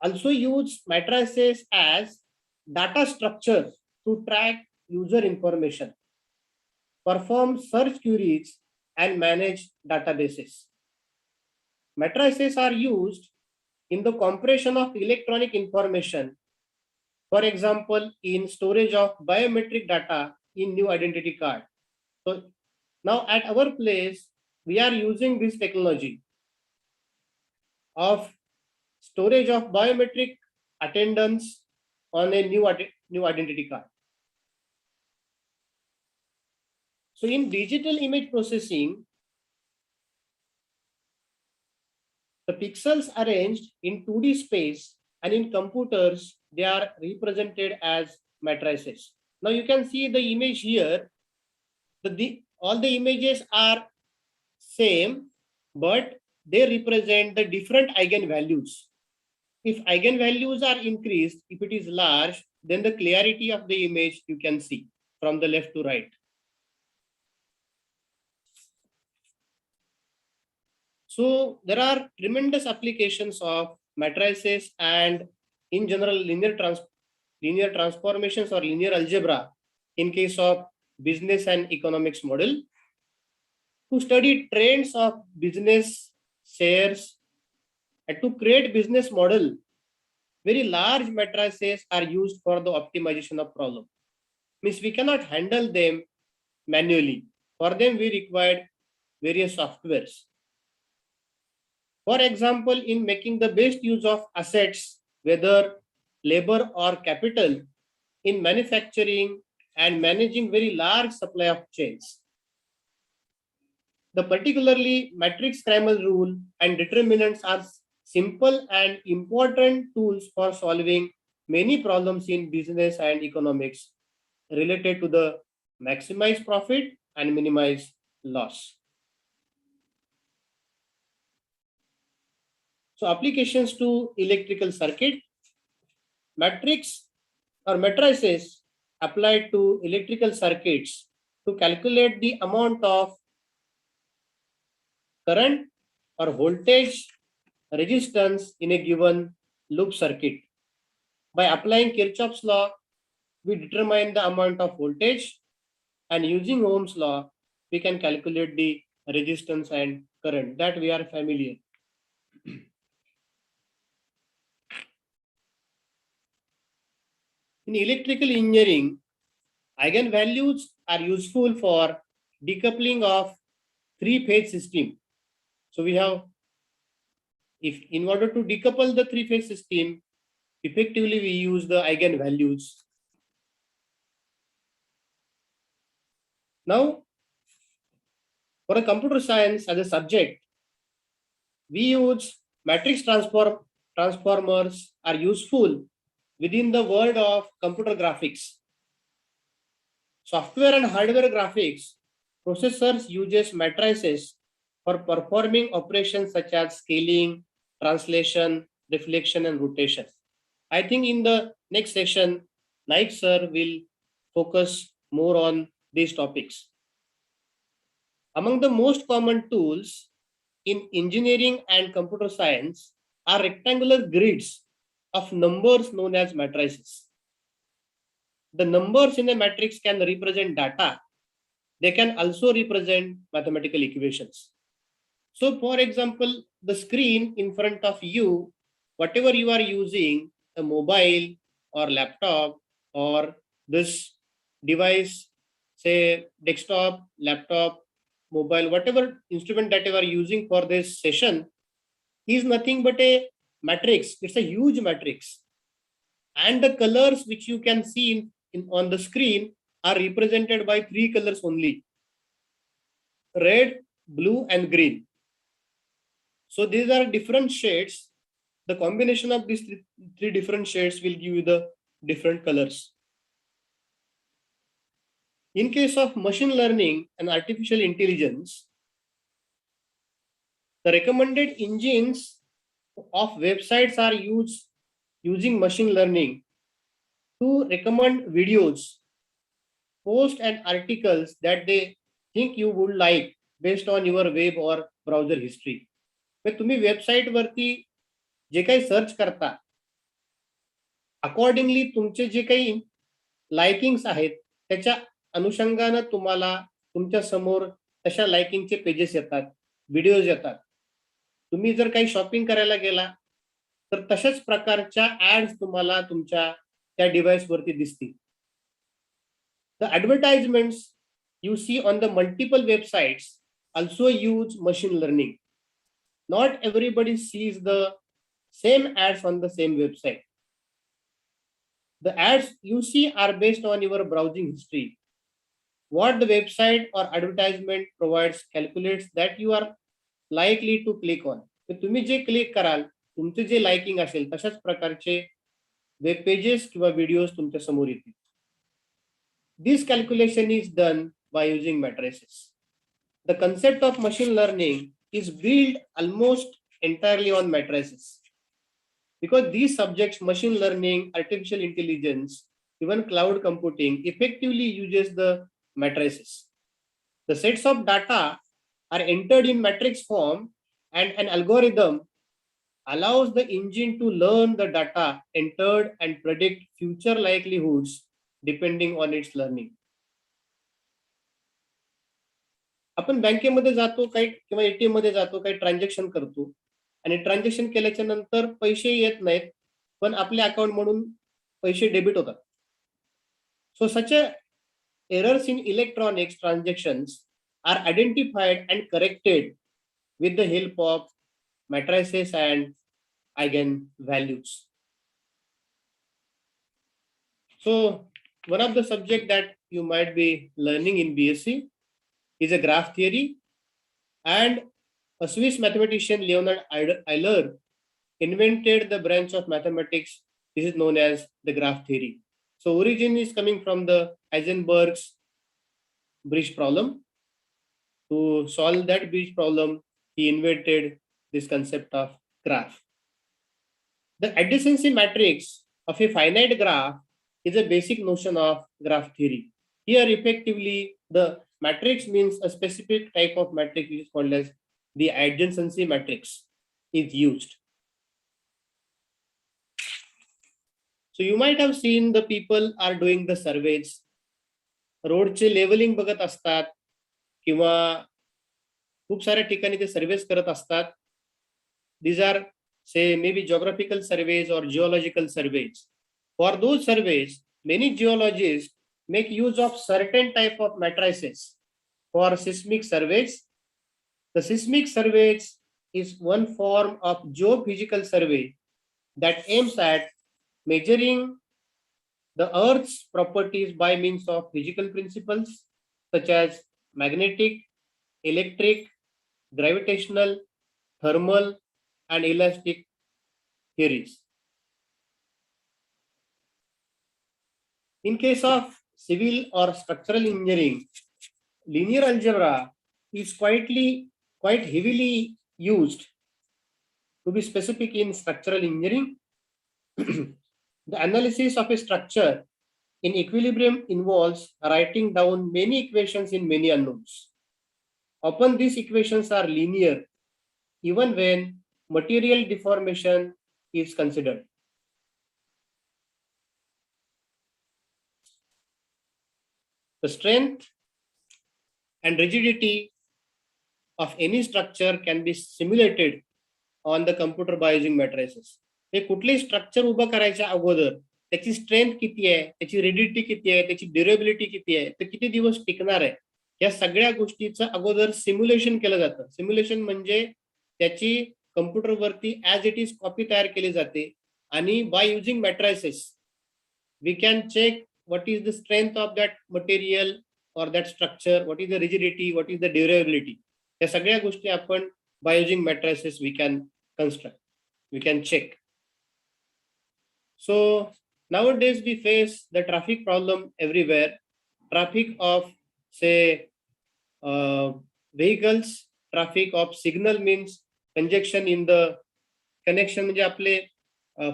also use matrices as data structures to track user information, perform search queries, and manage databases. Matrices are used in the compression of electronic information, for example, in storage of biometric data in new identity card. So now at our place, we are using this technology of storage of biometric attendance on a new identity card. So in digital image processing, the pixels arranged in 2D space and in computers, they are represented as matrices. Now you can see the image here. All the images are same, but they represent the different eigenvalues. If eigenvalues are increased, if it is large, then the clarity of the image you can see from the left to right. So there are tremendous applications of matrices and in general linear transformations or linear algebra in case of business and economics model to study trends of business shares and to create business model. Very large matrices are used for the optimization of problem. Means we cannot handle them manually. For them we required various softwares. For example, in making the best use of assets, whether labor or capital, in manufacturing and managing very large supply of chains. The particularly matrix Cramer rule and determinants are simple and important tools for solving many problems in business and economics related to the maximize profit and minimize loss. So applications to electrical circuit, matrix or matrices applied to electrical circuits to calculate the amount of current or voltage resistance in a given loop circuit. By applying Kirchhoff's law, we determine the amount of voltage, and using Ohm's law, we can calculate the resistance and current that we are familiar. In electrical engineering, eigenvalues are useful for decoupling of three-phase system. So we have, if in order to decouple the three-phase system, effectively we use the eigenvalues. Now, for a computer science as a subject, we use matrix transformers are useful within the world of computer graphics. Software and hardware graphics, processors uses matrices for performing operations such as scaling, translation, reflection, and rotation. I think in the next session, Naik sir will focus more on these topics. Among the most common tools in engineering and computer science are rectangular grids of numbers known as matrices. The numbers in a matrix can represent data. They can also represent mathematical equations. So for example, the screen in front of you, whatever you are using, a mobile or laptop or this device, say desktop, laptop, mobile, whatever instrument that you are using for this session is nothing but a matrix. It's a huge matrix. And the colors which you can see on the screen are represented by three colors only: red, blue, and green. So these are different shades. The combination of these three different shades will give you the different colors. In case of machine learning and artificial intelligence, the recommended engines of websites are using machine learning to recommend videos, posts, and articles that they think you would like based on your web or browser history. मग तुम्ही website वरती जे काही search करता, accordingly तुमचे जे काही likings आहेत त्याच्या अनुषंगाने तुम्हाला तुमच्या समोर तशा लाइकिंगचे पेजेस येतात, व्हिडिओज येतात. तुम्ही जर काही शॉपिंग करायला गेला तर तशाच प्रकारच्या ऍड्स तुम्हाला तुमच्या त्या डिव्हाइस वरती दिसतील. The advertisements you see on the multiple websites also use machine learning. Not everybody sees the same ads on the same website. The ads you see are based on your browsing history. What the website or advertisement provides calculates that you are likely to click on. तर तुम्ही जे click कराल, तुमचे जे liking असेल तशाच प्रकारचे web pages किंवा व्हिडिओज तुमच्या समोर येतील. This calculation is done by using matrices. The concept of machine learning is built almost entirely on matrices. Because these subjects, machine learning, artificial intelligence, even cloud computing, effectively uses the matrices. The sets of data are entered in matrix form, and an algorithm allows the engine to learn the data entered and predict future likelihoods depending on its learning. आपण बँकेमध्ये जातो काही किंवा ATM मध्ये जातो, काही transaction करतो आणि ट्रान्झॅक्शन केल्याच्या नंतर पैसे येत नाहीत पण आपल्या अकाउंट म्हणून पैसे डेबिट होतात. So such errors in electronics transactions are identified and corrected with the help of matrices and eigenvalues. So one of the subject that you might be learning in BSc is a graph theory, and a Swiss mathematician Leonhard Euler invented the branch of mathematics. This is known as the graph theory. So origin is coming from the Heisenberg's bridge problem. To solve that bridge problem, he invented this concept of graph. The adjacency matrix of a finite graph is a basic notion of graph theory. Here effectively the matrix means a specific type of matrix which is called as the adjacency matrix is used. So you might have seen the people are doing the surveys. रोडचे levelling बघत असतात किंवा खूप साऱ्या ठिकाणी ते सर्वेस करत असतात. These are, say, maybe geographical surveys or geological surveys. For those surveys, many geologists make use of certain type of matrices for seismic surveys The seismic surveys is one form of geophysical survey that aims at measuring the Earth's properties by means of physical principles such as magnetic, electric, gravitational, thermal, and elastic theories. In case of civil or structural engineering, linear algebra is quite heavily used. To be specific, in structural engineering, the analysis of a structure in equilibrium involves writing down many equations in many unknowns. Often these equations are linear, even when material deformation is considered. The strength and rigidity of any structure can be simulated on the computer by using matrices. हे कुठलेही structure उभं करायच्या अगोदर त्याची strength किती आहे, त्याची rigidity किती आहे, त्याची ड्युरेबिलिटी किती आहे, ते किती दिवस टिकणार आहे, या सगळ्या गोष्टीचं अगोदर सिम्युलेशन केलं जातं. सिम्युलेशन म्हणजे त्याची कम्प्युटरवरती ॲज इट इज कॉपी तयार केली जाते आणि by using matrices we can check what is the strength of that material or that structure, what is the rigidity, what is the durability. या सगळ्या गोष्टी आपण by using matrices we can construct, we can check. So nowadays we face the traffic problem everywhere. Traffic of say vehicles, traffic of signal means congestion in the connection, म्हणजे आपले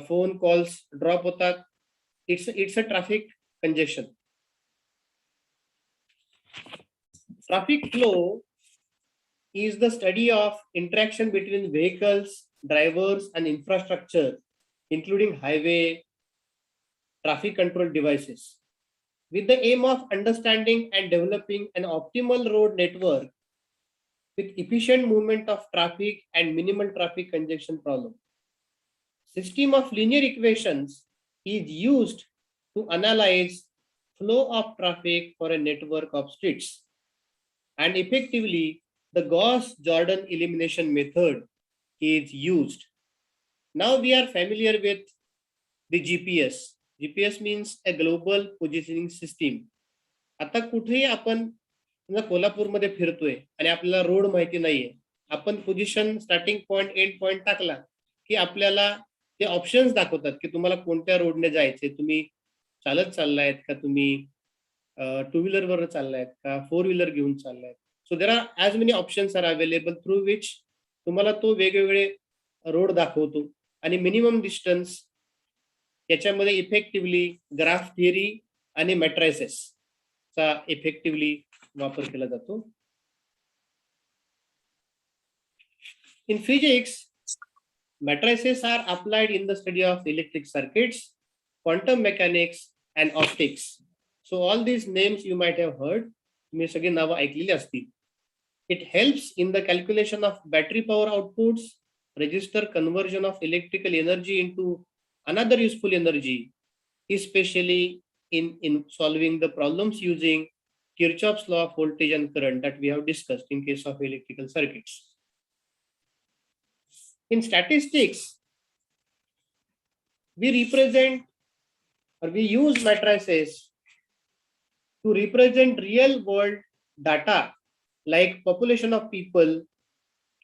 phone calls drop होतात. It's a traffic congestion. Traffic flow is the study of interaction between vehicles, drivers, and infrastructure, including highway, traffic control devices, with the aim of understanding and developing an optimal road network with efficient movement of traffic and minimal traffic congestion problem. System of linear equations is used to analyze flow of traffic for a network of streets, and effectively the Gauss-Jordan elimination method is used. Now we are familiar with the GPS. GPS means a global positioning system. आता कुठेही आपण कोल्हापूरमध्ये फिरतोय आणि आपल्याला road माहिती नाहीये, आपण position starting point end point टाकला की आपल्याला ते ऑप्शन्स दाखवतात की तुम्हाला कोणत्या रोडने जायचे, तुम्ही चालत चाललायत का, तुम्ही टू व्हीलरवर चाललायत का, फोर व्हीलर घेऊन चाललायत. So there are as many options are available through which तुम्हाला तो वेगवेगळे रोड दाखवतो. आणि मिनिमम डिस्टन्स याच्यामध्ये इफेक्टिव्हली ग्राफ थिअरी आणि मॅट्रायसेस चा इफेक्टिव्हली वापर केला जातो. In physics, matrices are applied in the study of electric circuits, quantum mechanics, and optics. So all these names you might have heard. तुम्ही सगळी नावं ऐकलेली असतील. It helps in the calculation of battery power outputs, register conversion of electrical energy into another useful energy, especially in solving the problems using Kirchhoff's law of voltage and current that we have discussed in case of electrical circuits. In statistics, we represent or we use matrices to represent real world data like population of people,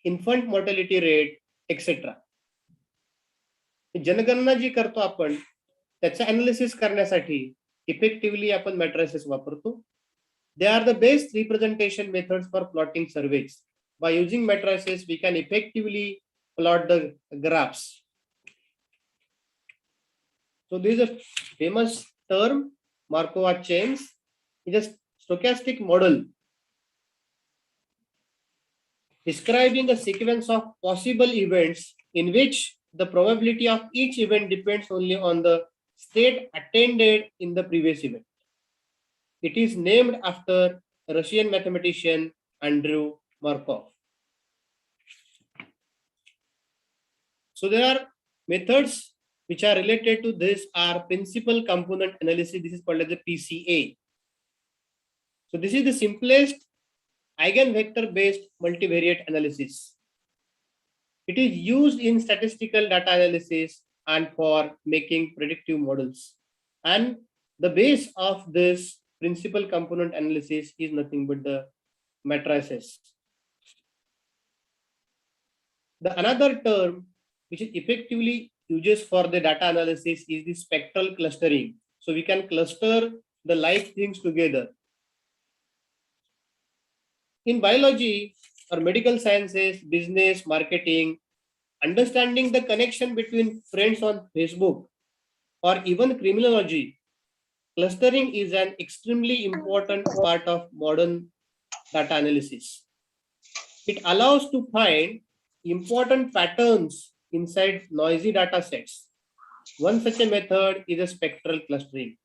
infant mortality rate, etc. जनगणना जी करतो आपण त्याचा analysis करण्यासाठी effectively आपण matrices वापरतो. They are the best representation methods for plotting surveys. By using matrices, we can effectively plot the graphs. So this is a famous term, Markova chains. It is a stochastic model describing a sequence of possible events in which the probability of each event depends only on the state attended in the previous event. It is named after Russian mathematician Andrew Markov. So there are methods which are related to this are principal component analysis. This is called as the PCA. So this is the simplest eigenvector-based multivariate analysis. It is used in statistical data analysis and for making predictive models. And the base of this principal component analysis is nothing but the matrices. The another term which is effectively used for the data analysis is the spectral clustering. So we can cluster the like things together. In biology or medical sciences, business, marketing, understanding the connection between friends on Facebook or even criminology, clustering is an extremely important part of modern data analysis. It allows to find important patterns inside noisy data sets. One such a method is a spectral clustering,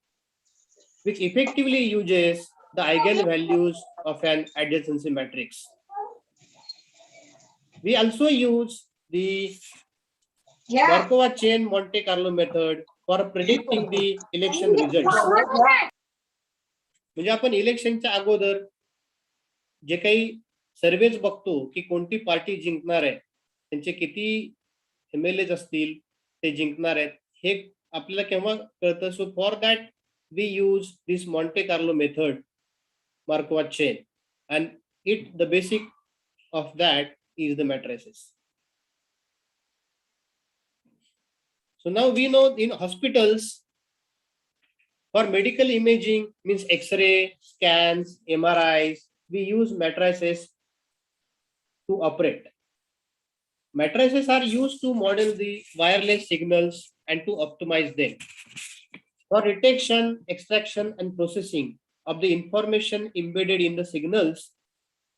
which effectively uses the eigenvalues of an adjacency matrix. We also use the Markova chain Monte Carlo method for predicting the election results. म्हणजे आपण इलेक्शनच्या अगोदर जे काही surveys बघतो की कोणती party जिंकणार आहे, त्यांचे किती MLAs असतील, ते जिंकणार आहेत, हे आपल्याला केव्हा कळतं. So for that we use this Monte Carlo method, Markov chain, and the basic of that is the matrices. So now we know in hospitals for medical imaging, means X-ray, scans, MRIs, we use matrices to operate. Matrices are used to model the wireless signals and to optimize them. For detection, extraction, and processing of the information embedded in the signals,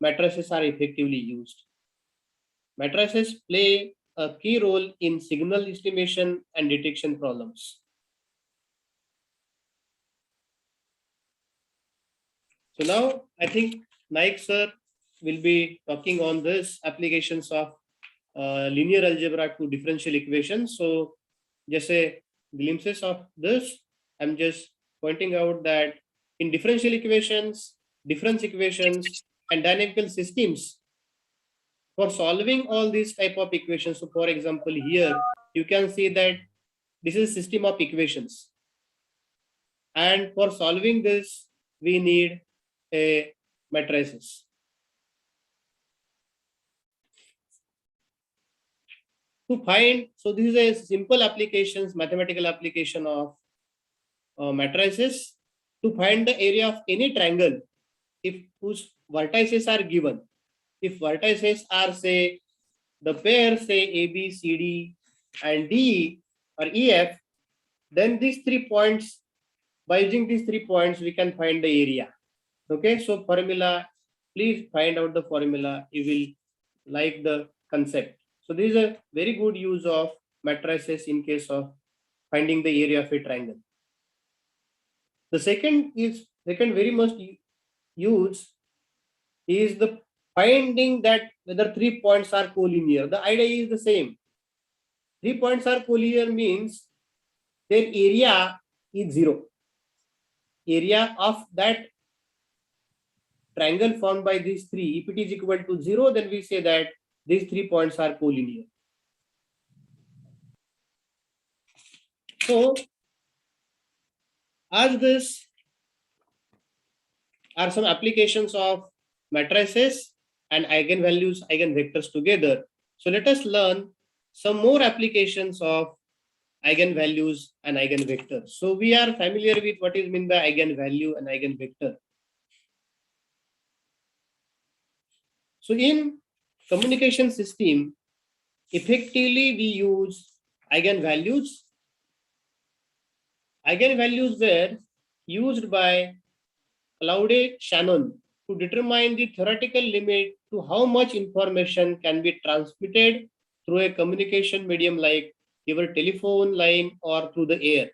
matrices are effectively used. Matrices play a key role in signal estimation and detection problems. So now I think Naik sir will be talking on this applications of linear algebra to differential equations. So just a glimpses of this. I'm just pointing out that in differential equations, difference equations, and dynamical systems, for solving all these type of equations, so for example here you can see that this is a system of equations, and for solving this we need a matrices. To find, so this is a simple applications, mathematical application of matrices to find the area of any triangle if whose vertices are given. If vertices are, say, the pair, say A, B, C, D, and D or E, F, then these 3 points, by using these 3 points, we can find the area. Okay, so formula, please find out the formula. You will like the concept. So this is a very good use of matrices in case of finding the area of a triangle. The second very much use is the finding that whether 3 points are collinear. The idea is the same. 3 points are collinear means their area is 0. Area of that triangle formed by these 3, if it is equal to 0, then we say that these 3 points are collinear. So as this are some applications of matrices and eigenvalues, eigenvectors together. So let us learn some more applications of eigenvalues and eigenvectors. So we are familiar with what is meant by eigenvalue and eigenvector. So in communication system, effectively we use eigenvalues. Eigenvalues were used by Claude Shannon to determine the theoretical limit to how much information can be transmitted through a communication medium like your telephone line or through the air.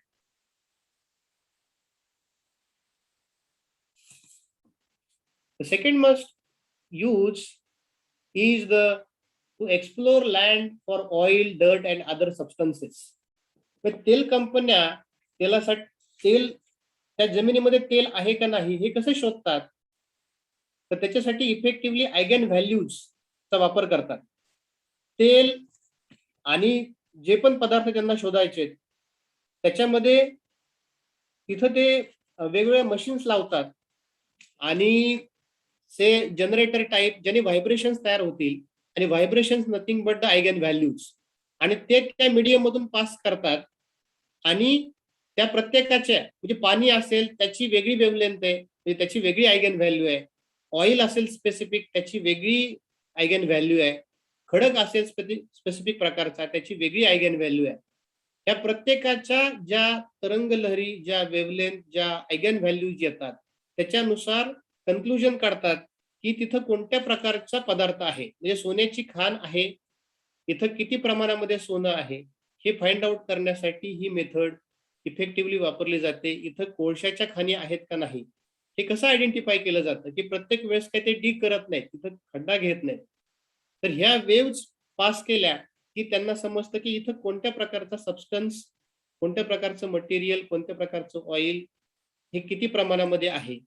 The second must use is to explore land for oil, dirt, and other substances. But तेल कंपन्या तेलासाठी तेल त्या जमिनीमध्ये तेल आहे का नाही हे कसे शोधतात. तर त्याच्यासाठी इफेक्टिव्हली आयगन व्हॅल्यूजचा वापर करतात. तेल आणि जे पण पदार्थ त्यांना शोधायचे त्याच्यामध्ये तिथं ते वेगवेगळ्या मशीन्स लावतात आणि से जनरेटर टाईप ज्याने व्हायब्रेशन्स तयार होतील आणि vibrations nothing but the eigen values आणि ते त्या मीडियम मधून पास करतात आणि त्या प्रत्येकाच्या म्हणजे पाणी असेल त्याची वेगळी वेव्हलेंथ आहे म्हणजे त्याची वेगळी आयगन व्हॅल्यू आहे. ऑइल असेल स्पेसिफिक त्याची वेगळी आयगन व्हॅल्यू आहे. खडक असेल स्पेसिफिक प्रकारचा त्याची वेगळी आयगन व्हॅल्यू आहे. या प्रत्येकाच्या ज्या तरंग लहरी ज्या वेव्हलेंथ ज्या आयगन व्हॅल्यूज येतात त्याच्यानुसार कन्क्लुजन काढतात की तिथं कोणत्या प्रकारचा पदार्थ आहे. म्हणजे सोन्याची खाण आहे इथं किती प्रमाणामध्ये सोनं आहे हे फाइंड आउट करण्यासाठी ही मेथड इफेक्टिव्हली वापरली जाते. इथं कोळशाच्या खाणी आहेत का नाही हे कसं आयडेंटिफाय केलं जातं की प्रत्येक वेळेस काही ते डिग करत नाहीत तिथं खड्डा घेत नाहीत. तर ह्या वेव्स पास केल्या की त्यांना समजतं की इथं कोणत्या प्रकारचा सबस्टन्स कोणत्या प्रकारचं मटेरियल कोणत्या प्रकारचं ऑइल हे किती प्रमाणामध्ये आहे.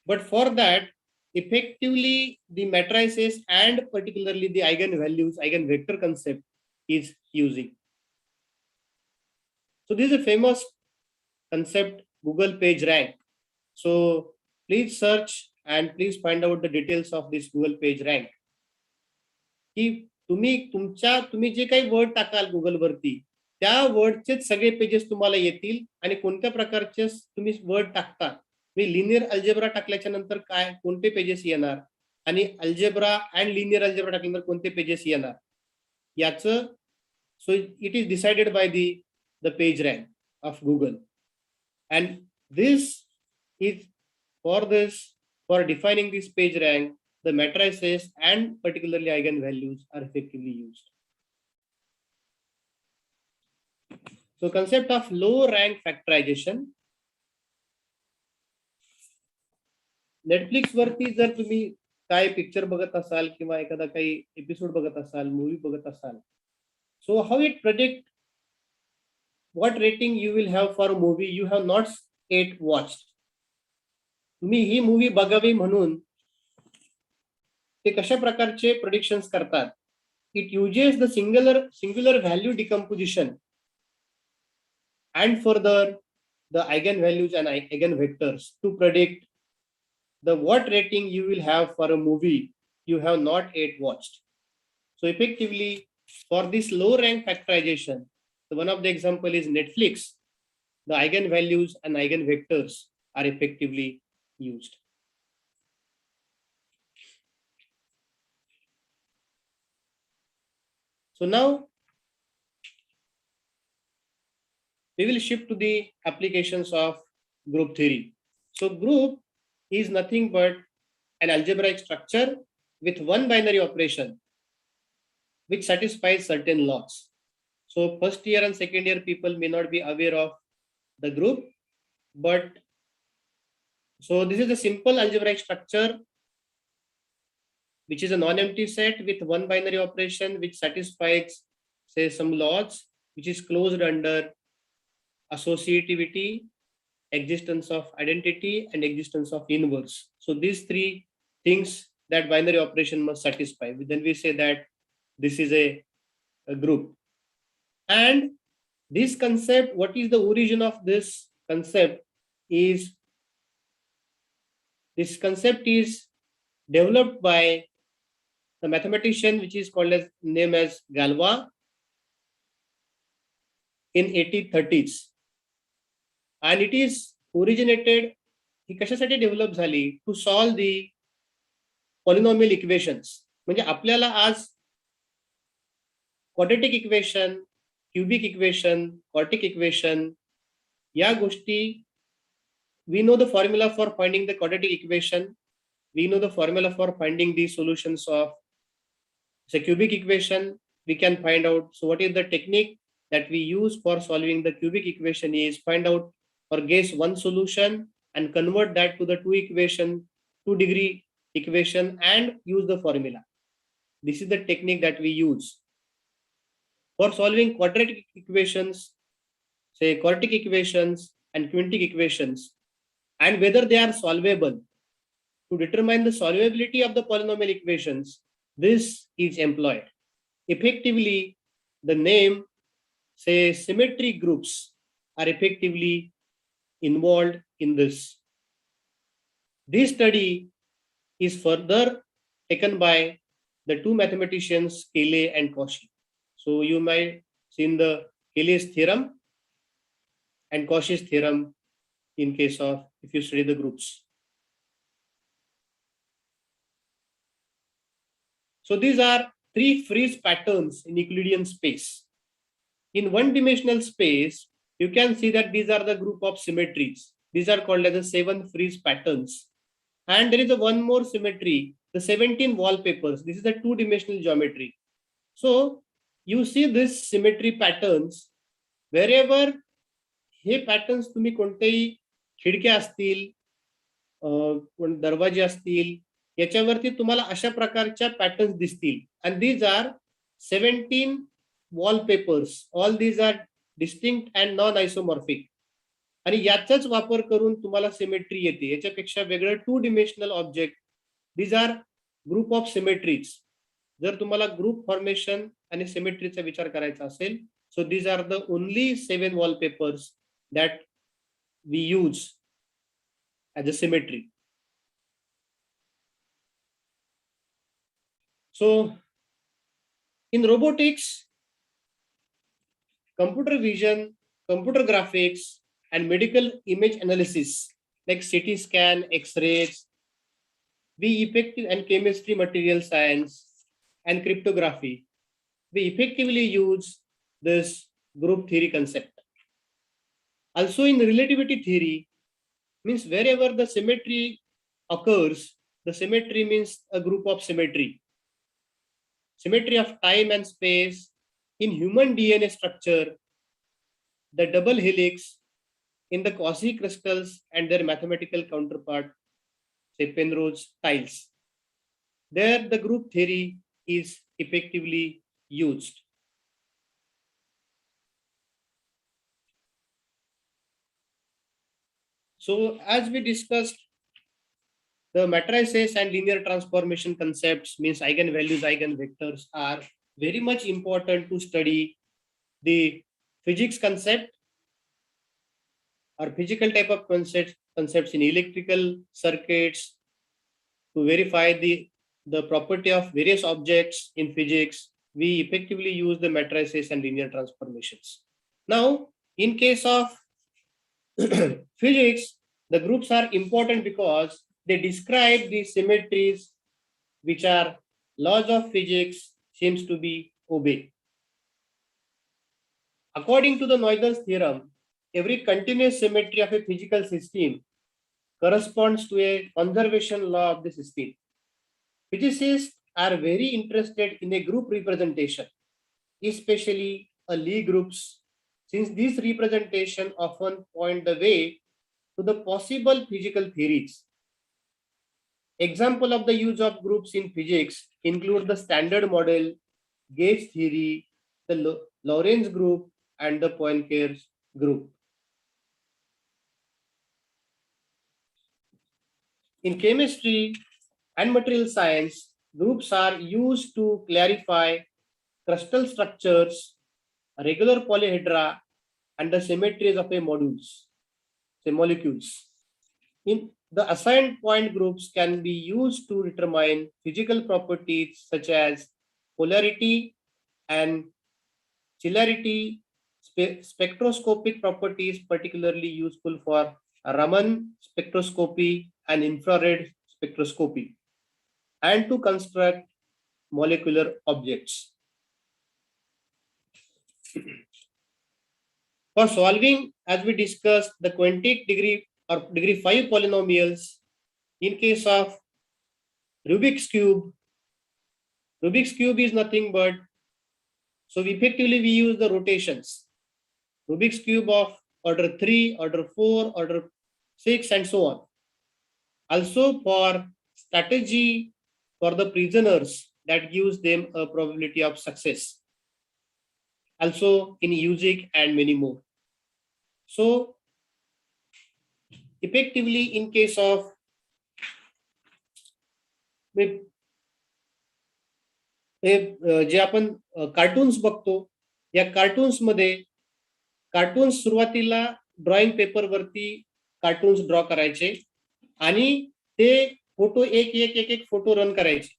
But for that effectively the matrices and particularly the eigenvalues eigenvector concept is using. So this is a famous concept, Google page rank. So please search and please find out the details of this Google page rank. की तुम्ही जे काही word टाकाल Google वरती त्या वर्डचेच सगळे pages तुम्हाला येतील आणि कोणत्या प्रकारचे तुम्ही वर्ड टाकता मी लिनियर अल्जेब्रा टाकल्याच्या नंतर काय कोणते पेजेस येणार आणि अल्जेब्रा अँड लिनियर अल्जेब्रा टाकल्यानंतर कोणते पेजेस येणार याचं so it is decided by the page rank of Google and this is for defining this page rank the matrices and particularly eigenvalues are effectively used. So concept of low rank factorization. Netflix वरती जर तुम्ही काय picture बघत असाल किंवा एखादा काही episode बघत असाल मूवी बघत असाल so how it predict what rating you will have for a movie you have not yet watched. तुम्ही ही मूवी बघावी म्हणून ते कशा प्रकारचे प्रेडिक्शन्स करतात. It uses the singular value decomposition and further the eigen values and eigen vectors to predict the what rating you will have for a movie you have not yet watched. So effectively for this low rank factorization, so one of the example is Netflix. The eigenvalues and eigenvectors are effectively used. So now we will shift to the applications of group theory. So group is nothing but an algebraic structure with one binary operation which satisfies certain laws. So first year and second year people may not be aware of the group, but so this is a simple algebraic structure which is a non-empty set with one binary operation which satisfies say some laws which is closed under associativity, existence of identity and existence of inverse. So these three things that binary operation must satisfy. Then we say that this is a group. And this concept, what is the origin of this concept is this concept is developed by the mathematician which is called as name as Galois in 1830s. And it is originated ही कशासाठी develop झाली to solve the polynomial equations. म्हणजे आपल्याला आज quadratic equation cubic equation quartic equation या गोष्टी we know the formula for finding the quadratic equation, we know the formula for finding the solutions of say cubic equation we can find out. So what is the technique that we use for solving the cubic equation is find out or guess one solution and convert that to the two degree equation and use the formula. This is the technique that we use for solving quadratic equations, say quartic equations and quintic equations, and whether they are solvable. to determine the solvability of the polynomial equations, this is employed. Effectively, the name, say, symmetry groups are effectively involved in this. This study is further taken by the two mathematicians Cayley and Cauchy. So you might seen the Cayley's theorem and Cauchy's theorem in case of if you study the groups. So these are three Friese patterns in Euclidean space. In one-dimensional space, you can see that these are the group of symmetries. These are called as the 7 Friese patterns. And there is a one more symmetry, the 17 wallpapers. This is the two-dimensional geometry. So you see this symmetry patterns wherever हे patterns तुम्ही कोणतेही खिडक्या असतील, दरवाजे असतील, याच्यावरती तुम्हाला अशा प्रकारच्या पॅटर्न्स दिसतील. And these are 17 wallpapers. All these are distinct and non-isomorphic. आणि याचाच वापर करून तुम्हाला सिमेट्री येते. याच्यापेक्षा वेगळं two dimensional object. These are group of symmetries. जर तुम्हाला ग्रुप फॉर्मेशन आणि सिमेट्रीचा विचार करायचा असेल, so these are the only 7 wallpapers that we use as a symmetry. So in robotics, computer vision, computer graphics, and medical image analysis like CT scan, X-rays, and chemistry, material science, and cryptography, we effectively use this group theory concept. Also in relativity theory, means wherever the symmetry occurs, the symmetry means a group of symmetry. Symmetry of time and space. In human DNA structure, the double helix in the quasi-crystals and their mathematical counterpart, say Penrose tiles. There the group theory is effectively used. So as we discussed, the matrices and linear transformation concepts, means eigenvalues, eigenvectors, are very much important to study the physics concept or physical type of concepts in electrical circuits, to verify the property of various objects in physics. We effectively use the matrices and linear transformations. Now, in case of physics, the groups are important because they describe the symmetries which are laws of physics seems to be obeyed. According to the Noether's theorem, every continuous symmetry of a physical system corresponds to a conservation law of the system. Physicists are very interested in a group representation, especially a Lie groups, since these representation often point the way to the possible physical theories. Example of the use of groups in physics include the Standard Model, gauge theory, the Lorentz group, and the Poincare's group. In chemistry and material science, groups are used to clarify crystal structures, regular polyhedra, and the symmetries of a molecules. In the assigned point groups can be used to determine physical properties such as polarity and celerity, spectroscopic properties particularly useful for Raman spectroscopy and infrared spectroscopy, and to construct molecular objects. For solving, as we discussed, the quantic degree or degree 5 polynomials, in case of Rubik's cube is nothing but, so effectively we use the rotations. Rubik's cube of order 3, order 4, order 6, and so on. Also for strategy for the prisoners, that gives them a probability of success. Also in music and many more. So effectively in case of जे आपण cartoons बघतो, या cartoons मध्ये cartoons सुरुवातीला drawing paper वरती cartoons draw करायचे आणि ते फोटो एक एक एक एक फोटो रन करायचे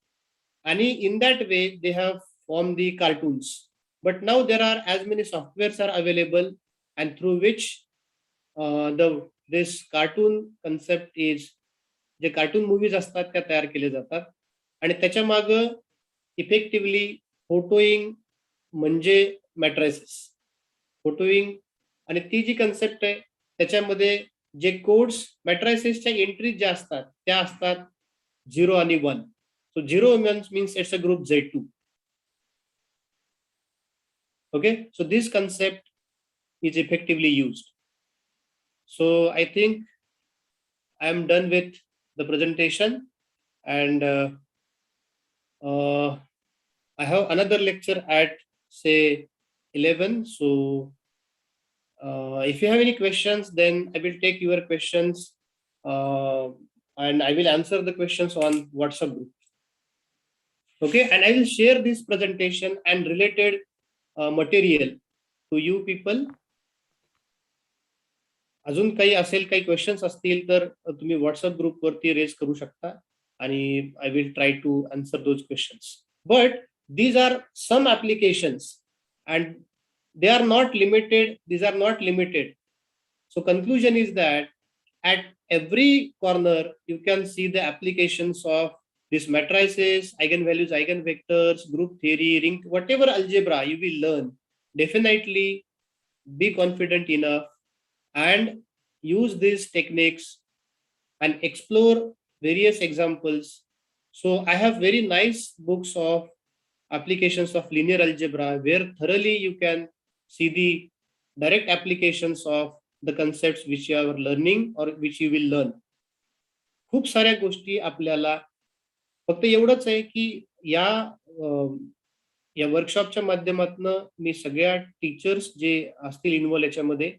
आणि in that way they have form the cartoons. But now there are as many softwares are available and through which this cartoon concept is, जे कार्टून मूवीज असतात त्या तयार केले जातात आणि त्याच्या माग इफेक्टिव्हली फोटोईंग म्हणजे मॅट्रायसिस. फोटोईंग आणि ती जी कन्सेप्ट आहे त्याच्यामध्ये जे कोड्स मॅट्रायसिसच्या एंट्रीज ज्या असतात त्या असतात 0 आणि 1. So 0 means it's a group Z2. Okay, so this concept is effectively used. So I think I am done with the presentation and I have another lecture at say 11. So if you have any questions, then I will take your questions and I will answer the questions on WhatsApp group. Okay, and I will share this presentation and related material to you people. अजून काही असेल, काही questions असतील तर तुम्ही WhatsApp group वरती raise करू शकता आणि I will try to answer those questions. But these are some applications and they are not limited, these are not limited. So conclusion is that at every corner you can see the applications of this matrices, eigenvalues, eigenvectors, group theory, ring, whatever algebra you will learn. Definitely be confident enough and use these techniques and explore various examples. So I have very nice books of applications of linear algebra where thoroughly you can see the direct applications of the concepts which you are learning or which you will learn. खूप साऱ्या गोष्टी आपल्याला, फक्त एवढंच आहे की या वर्कशॉपच्या माध्यमातून मी सगळ्या टीचर्स जे असतील इन्व्हॉल्व याच्यामध्ये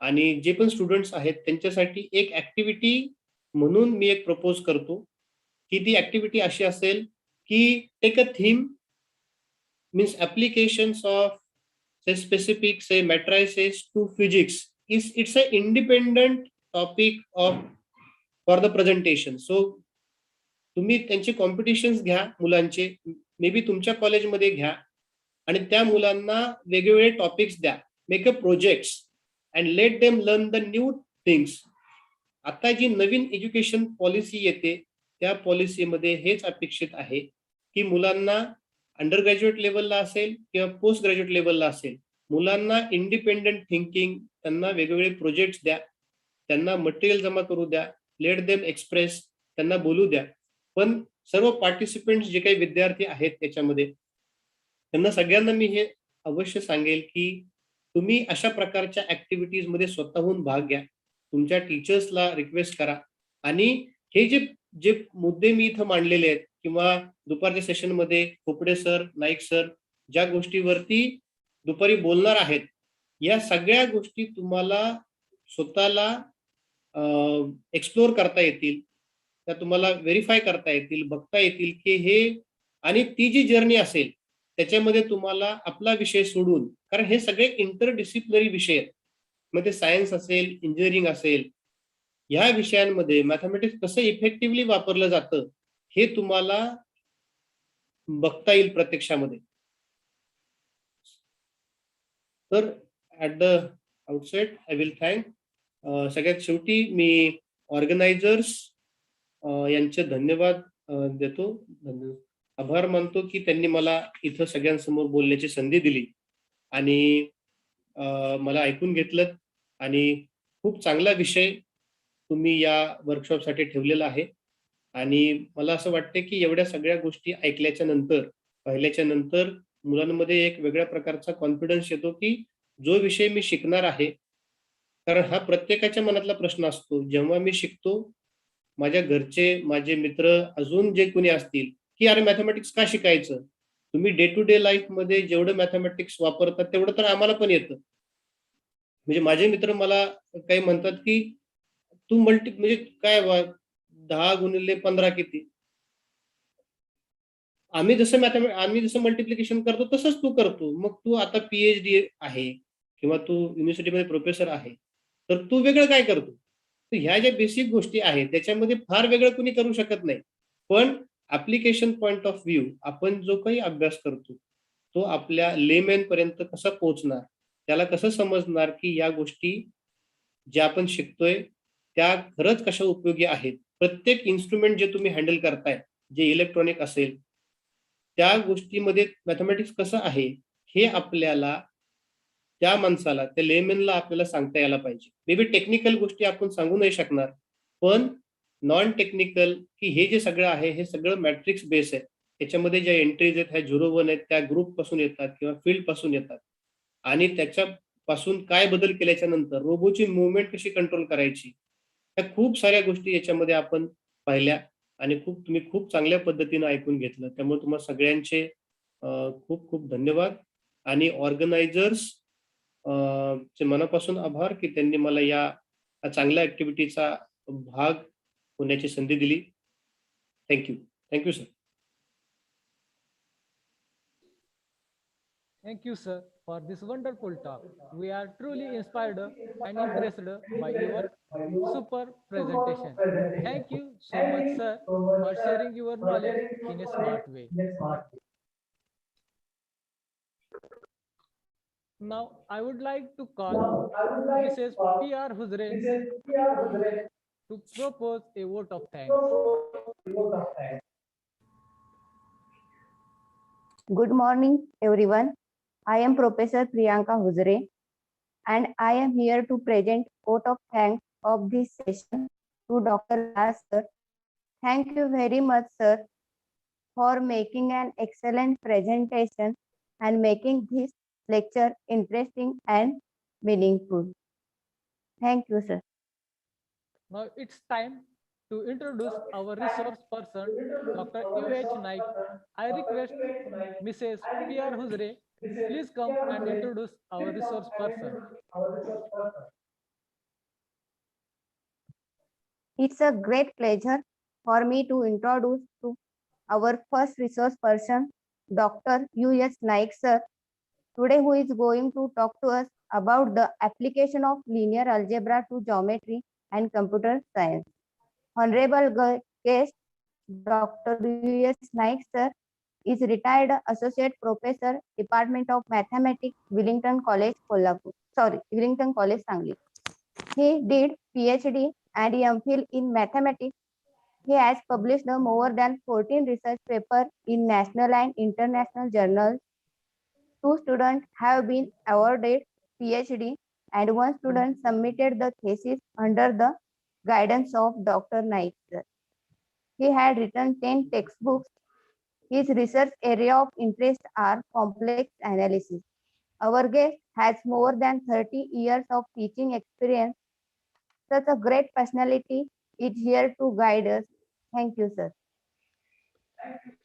आणि जे पण स्टुडंट्स आहेत त्यांच्यासाठी एक ऍक्टिव्हिटी म्हणून मी एक प्रपोज करतो की ती ऍक्टिव्हिटी अशी असेल की take a theme, means applications of say specific say matrices to physics is it's a independent topic of for the presentation. So तुम्ही त्यांचे कॉम्पिटिशन्स घ्या मुलांचे, मे बी तुमच्या कॉलेजमध्ये घ्या आणि त्या मुलांना वेगवेगळे टॉपिक्स द्या, make a projects and let them learn the new things. आता जी नवीन एज्युकेशन पॉलिसी येते त्या पॉलिसीमध्ये हेच अपेक्षित आहे की मुलांना अंडर ग्रॅज्युएट लेवलला असेल किंवा पोस्ट ग्रॅज्युएट लेवलला असेल, मुलांना इंडिपेंडंट थिंकिंग, त्यांना वेगवेगळे प्रोजेक्ट्स द्या, त्यांना मटेरियल जमा करू द्या, लेट देम एक्सप्रेस, त्यांना बोलू द्या. पण सर्व पार्टिसिपेंट्स जे काही विद्यार्थी आहेत त्याच्यामध्ये त्यांना सगळ्यांना मी हे अवश्य सांगेल की तुम्ही अशा प्रकारच्या ऍक्टिव्हिटीज मध्ये स्वतःहून भाग घ्या, तुमच्या टीचर्सला रिक्वेस्ट करा आणि हे जे मुद्दे मी इथं मांडलेले आहेत किंवा दुपारच्या सेशन मध्ये खोपडे सर, नाईक सर ज्या गोष्टीवरती दुपारी बोलणार आहेत, या सगळ्या गोष्टी तुम्हाला स्वतःला एक्सप्लोर करता येतील, त्या तुम्हाला व्हेरीफाय करता येतील, बघता येतील की हे, आणि ती जी जर्नी असेल त्याच्यामध्ये तुम्हाला आपला विषय सोडून, कारण हे सगळे इंटरडिसिप्लिनरी विषय आहेत, मग ते सायन्स असेल, इंजिनिअरिंग असेल, ह्या विषयांमध्ये मॅथमॅटिक्स कसं इफेक्टिव्हली वापरलं जातं हे तुम्हाला बघता येईल प्रत्यक्षामध्ये. तर at the outset I will thank, सगळ्यात शेवटी मी ऑर्गनायझर्स यांचे धन्यवाद देतो, आभार मानतो की त्यांनी मला इथं सगळ्यांसमोर बोलण्याची संधी दिली आणि मला ऐकून घेतलं आणि खूप चांगला विषय तुम्ही या वर्कशॉपसाठी ठेवलेला आहे. आणि मला असं वाटतं की एवढ्या सगळ्या गोष्टी ऐकल्याच्या नंतर, पाहिल्याच्या नंतर मुलांमध्ये एक वेगळ्या प्रकारचा कॉन्फिडन्स येतो की जो विषय मी शिकणार आहे, कारण हा प्रत्येकाच्या मनातला प्रश्न असतो जेव्हा मी शिकतो, माझ्या घरचे, माझे मित्र, अजून जे कोणी असतील की अरे मॅथमॅटिक्स का शिकायचं, तुम्ही डे टू डे लाईफ मध्ये जेवढं मॅथमॅटिक्स वापरतात तेवढं तर आम्हाला पण येतं. म्हणजे माझे मित्र मला काही म्हणतात की तू म्हणजे काय 10 गुणिले 15 किती, आम्ही जसं मल्टिप्लिकेशन करतो तसंच तू करतो. मग तू आता PhD आहे किंवा तू युनिव्हर्सिटीमध्ये प्रोफेसर आहे, तर तू वेगळं काय करतो? तर ह्या ज्या बेसिक गोष्टी आहेत त्याच्यामध्ये फार वेगळं कुणी करू शकत नाही. पण ऍप्लिकेशन पॉइंट ऑफ व्ह्यू आपण जो काही अभ्यास करतो तो आपल्या लेमॅन पर्यंत कसा पोहोचणार, त्याला कसं समजणार की या गोष्टी ज्या आपण शिकतोय त्या खरंच कशा उपयोगी आहेत. प्रत्येक इन्स्ट्रुमेंट जे तुम्ही हँडल करताय, जे इलेक्ट्रॉनिक असेल, त्या गोष्टीमध्ये मॅथमॅटिक्स कसं आहे हे आपल्याला त्या माणसाला, त्या लेमनला आपल्याला सांगता यायला पाहिजे. मे बी टेक्निकल गोष्टी आपण सांगू नाही शकणार, पण नॉन टेक्निकल की हे जे सगळं आहे हे सगळं मॅट्रिक्स बेस आहे. त्याच्यामध्ये ज्या एंट्रीज आहेत ह्या 0-1 आहेत त्या ग्रुप पासून येतात किंवा फील्ड पासून येतात आणि त्याच्यापासून काय बदल केल्याच्या नंतर रोबोची मुवमेंट कशी कंट्रोल करायची, त्या खूप साऱ्या गोष्टी याच्यामध्ये आपण पाहिल्या आणि तुम्ही खूप चांगल्या पद्धतीने ऐकून घेतलं. त्यामुळे तुम्हाला सगळ्यांचे खूप खूप धन्यवाद आणि ऑर्गनायझर्स चे मनापासून आभार की त्यांनी मला या चांगल्या ऍक्टिव्हिटीचा भाग होण्याची संधी दिली. Thank you sir. Thank you, sir, for this wonderful talk. We are truly inspired and impressed by your super presentation. Thank you so much, sir, for sharing your knowledge in a smart way. Now, I would like to call Mrs. P.R. Huzre to propose a vote of thanks. Good morning, everyone. I am Professor Priyanka Huzre, and I am here to present vote of thanks of this session to Dr. Raj sir. Thank you very much, sir, for making an excellent presentation and making this lecture interesting and meaningful. Thank you, sir. Now it's time to introduce our resource person, Dr. U.H. Naik. I request Mrs. P.R. Huzre, please come and introduce our resource person. It's a great pleasure for me to introduce to our first resource person, Dr. U.S. Naik sir, today who is going to talk to us about the application of linear algebra to geometry and computer science. Honorable guest, Dr. U.S. Naik sir is retired Associate Professor, Department of Mathematics, Wellington College, Sangli. He did PhD and MPhil in Mathematics. He has published more than 14 research papers in national and international journals. 2 students have been awarded PhD and 1 student submitted the thesis under the guidance of Dr. Naik. He had written 10 textbooks. His research area of interest are complex analysis. Our guest has more than 30 years of teaching experience. Such a great personality is here to guide us. Thank you, sir.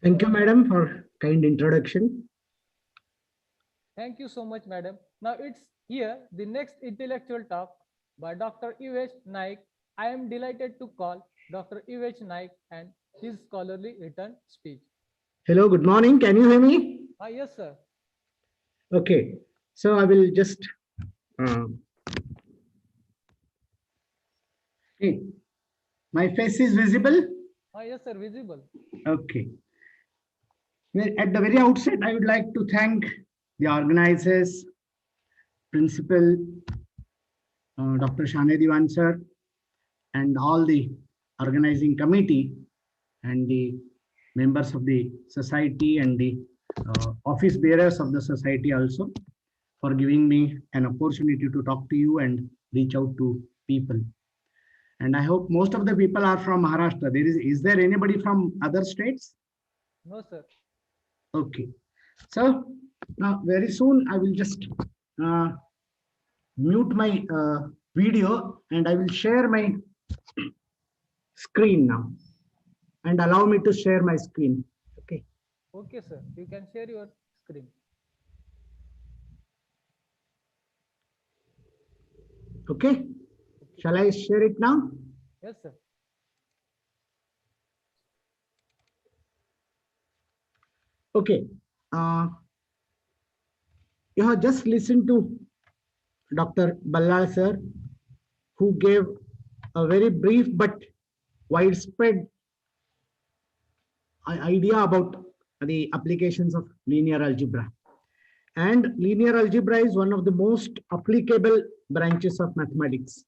Thank you, madam, for kind introduction. Thank you so much, madam. Now it's here the next intellectual talk by Dr. U.H. Naik. I am delighted to call Dr. U.H. Naik and his scholarly written speech. Hello, good morning. Can you hear me? Yes, sir. Okay, so I will just hey, my face is visible? Yes, sir, visible. Okay. Well, at the very outset, I would like to thank the organizers, Principal Dr. Shane Diwan sir, and all the organizing committee and the members of the society and the office bearers of the society also for giving me an opportunity to talk to you and reach out to people. And I hope most of the people are from Maharashtra. Is there anybody from other states? No, sir. Okay. So now very soon I will just mute my video and I will share my screen now. And allow me to share my screen. Okay. Okay, sir. You can share your screen. Okay. Shall I share it now? Yes, sir. Okay. You have just listened to Dr. Ballal sir, who gave a very brief but widespread idea about the applications of linear algebra. And linear algebra is one of the most applicable branches of mathematics.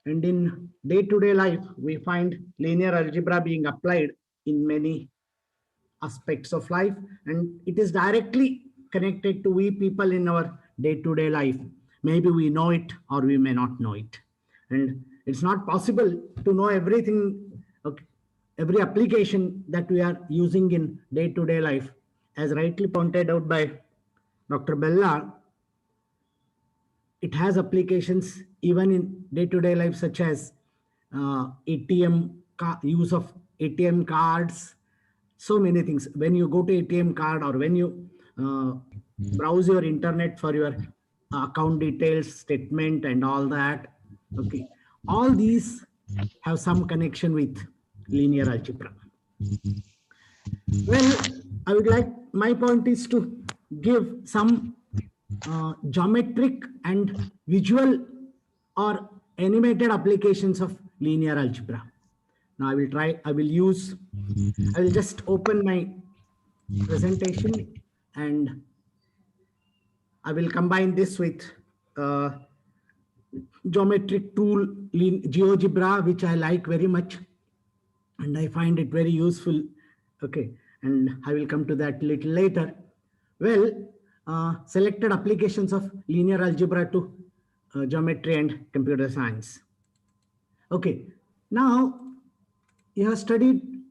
And in day-to-day life, we find linear algebra being applied in many aspects of life, and it is directly connected to we people in our day-to-day life. Maybe we know it or we may not know it. And it's not possible to know everything, okay, every application that we are using in day-to-day life. As rightly pointed out by Dr. Bella, it has applications even in day-to-day life, such as use of ATM cards, so many things. When you go to ATM card, or when you browse your internet for your account details, statement and all that, okay, all these have some connection with linear algebra. Well, I would like, my point is to give some geometric and visual or animated applications of linear algebra. Now I will just open my presentation, and I will combine this with geometric tool GeoGebra, which I like very much and I find it very useful. Okay, and I will come to that a little later. Well, selected applications of linear algebra to geometry and computer science. Okay, now you have studied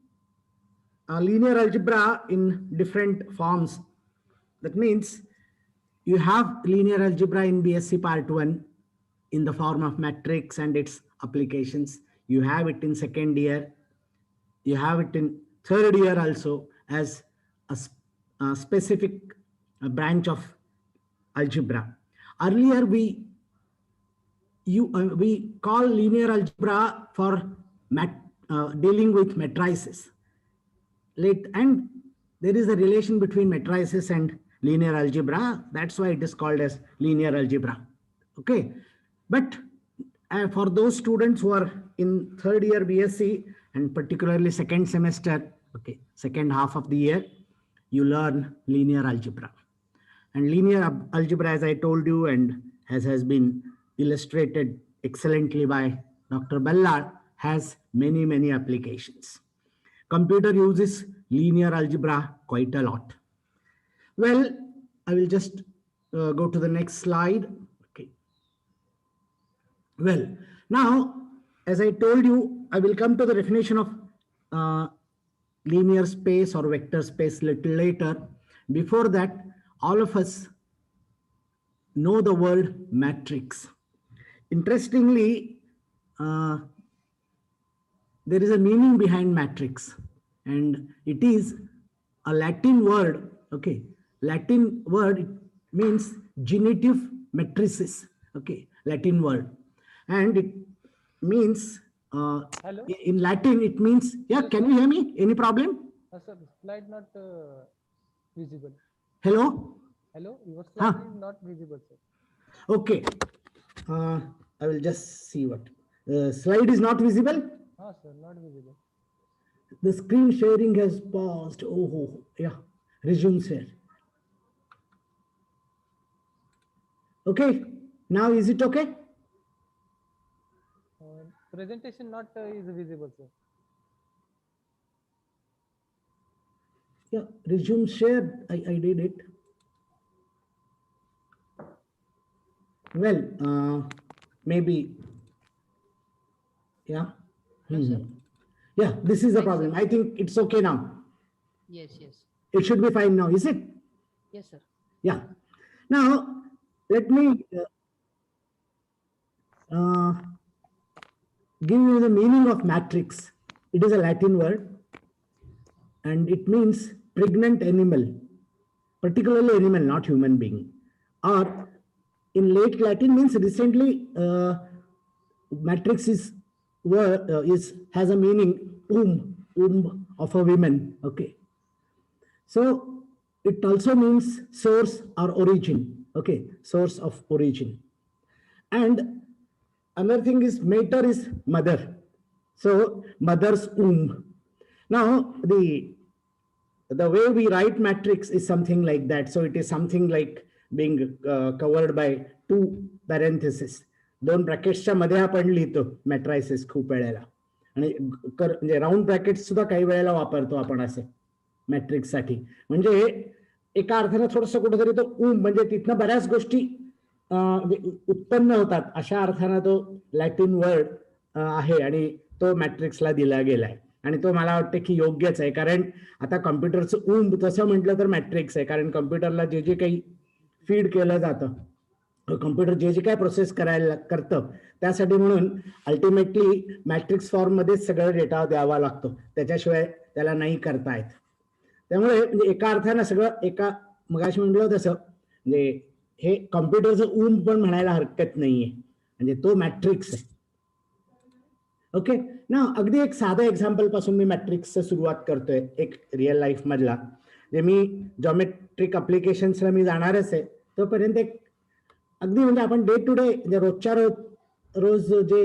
linear algebra in different forms. That means you have linear algebra in BSc Part 1 in the form of matrix and its applications. You have it in second year. You have it in third year also as a specific branch of algebra. Earlier, we call linear algebra for dealing with matrices. And there is a relation between matrices and linear algebra. That's why it is called as linear algebra. Okay, but for those students who are in third year BSc and particularly second semester, okay, second half of the year, you learn linear algebra. And linear algebra, as I told you, and as has been illustrated excellently by Dr. Ballard, has many, many applications. Computer uses linear algebra quite a lot. Well, I will just go to the next slide. Okay. Well, now, as I told you, I will come to the definition of linear space or vector space little later. Before that, all of us know the word matrix. Interestingly, there is a meaning behind matrix, and it is a Latin word. Okay, Latin word, it means genitive matrices. Okay, Latin word, and it means in Latin it means, yeah. Can you hear me? Any problem? Sir, slide not visible. Hello. Hello, your slide is not visible, sir. Okay, I will just see what slide is not visible. Sir, not visible. The screen sharing has paused. Oh, yeah. Resume share. Okay. Now is it okay? Presentation not is visible, sir. Yeah. Resume share. I did it. Well, maybe. Yeah. Yeah, this is the problem. I think it's okay now. Yes. It should be fine now, is it? Yes, sir. Yeah. Now, let me give you the meaning of matrix. It is a Latin word, and it means pregnant animal, particularly animal, not human being. Or in late Latin means recently, matrix has a meaning womb of a woman. Okay, so it also means source or origin. Okay, source of origin. And another thing is mater is mother. So mother's womb. Now the way we write matrix is something like that. So it is something like being covered by two parentheses. दोन ब्रॅकेट्सच्या मध्ये आपण लिहितो मॅट्रायसिस खूप वेळेला, आणि म्हणजे round brackets सुद्धा काही वेळेला वापरतो आपण असे मॅट्रिक्स साठी. म्हणजे एका अर्थानं थोडंसं कुठेतरी तो म्हणजे तिथनं बऱ्याच गोष्टी उत्पन्न होतात अशा अर्थानं तो लॅटिन वर्ड आहे आणि तो मॅट्रिक्सला दिला गेलाय. आणि तो मला वाटतं की योग्यच आहे, कारण आता कम्प्युटरचं तसं म्हटलं तर मॅट्रिक्स आहे, कारण कम्प्युटरला जे जे काही फीड केलं जातं, कम्प्युटर जे जे काय प्रोसेस करतं त्यासाठी म्हणून अल्टिमेटली मॅट्रिक्स फॉर्म मध्येच सगळं डेटा द्यावा लागतो, त्याच्याशिवाय त्याला नाही करता येत. त्यामुळे म्हणजे एका अर्थानं सगळं मगाशी म्हटलं तसं म्हणजे हे कम्प्युटरचं पण म्हणायला हरकत नाहीये, म्हणजे तो मॅट्रिक्स आहे. ओके ना, अगदी एक साधं एक्झाम्पल पासून मी मॅट्रिक्सचं सुरुवात करतोय, एक रिअल लाईफ मधला. जे मी जॉमेट्रिक अप्लिकेशन्सला मी जाणारच आहे, तोपर्यंत एक अगदी म्हणजे आपण डे टू डे म्हणजे रोजच्या रोज जे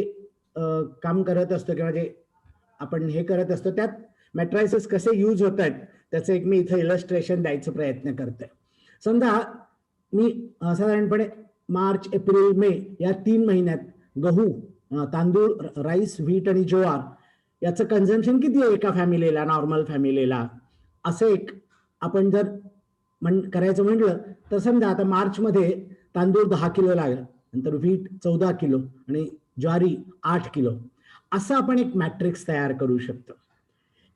काम करत असतो किंवा जे आपण हे करत असतो त्यात मॅट्रायसेस कसे यूज होत आहेत त्याचं एक मी इथं इलस्ट्रेशन द्यायचा प्रयत्न करतोय. समजा मी साधारणपणे मार्च, एप्रिल, मे या 3 महिन्यात गहू, तांदूळ, राईस, व्हीट आणि ज्वार याचं कन्झम्पशन किती आहे एका फॅमिलीला, नॉर्मल फॅमिलीला, असं एक आपण जर करायचं म्हटलं तर समजा आता मार्च मध्ये तांदूळ 10 किलो लागला, नंतर व्हीट 14 किलो आणि ज्वारी 8 किलो, असं आपण एक मॅट्रिक्स तयार करू शकतो.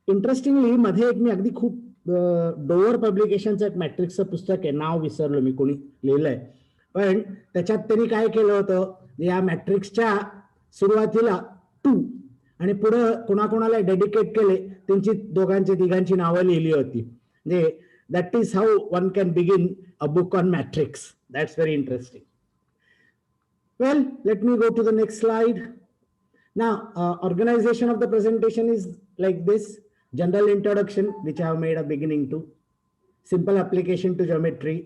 इंटरेस्टिंगली मध्ये एक मी अगदी खूप डोवर पब्लिकेशनचं एक मॅट्रिक्सचं पुस्तक आहे, नाव विसरलो मी कोणी लिहिलंय, पण त्याच्यात त्यांनी काय केलं होतं, या मॅट्रिक्सच्या सुरुवातीला 2 आणि पुढं कोणाकोणाला डेडिकेट केले त्यांची तिघांची नावं लिहिली होती. म्हणजे that is how one can begin a book on matrix. That's very interesting. Well, let me go to the next slide. Now, organization of the presentation is like this. General introduction, which I have made a beginning to. Simple application to geometry.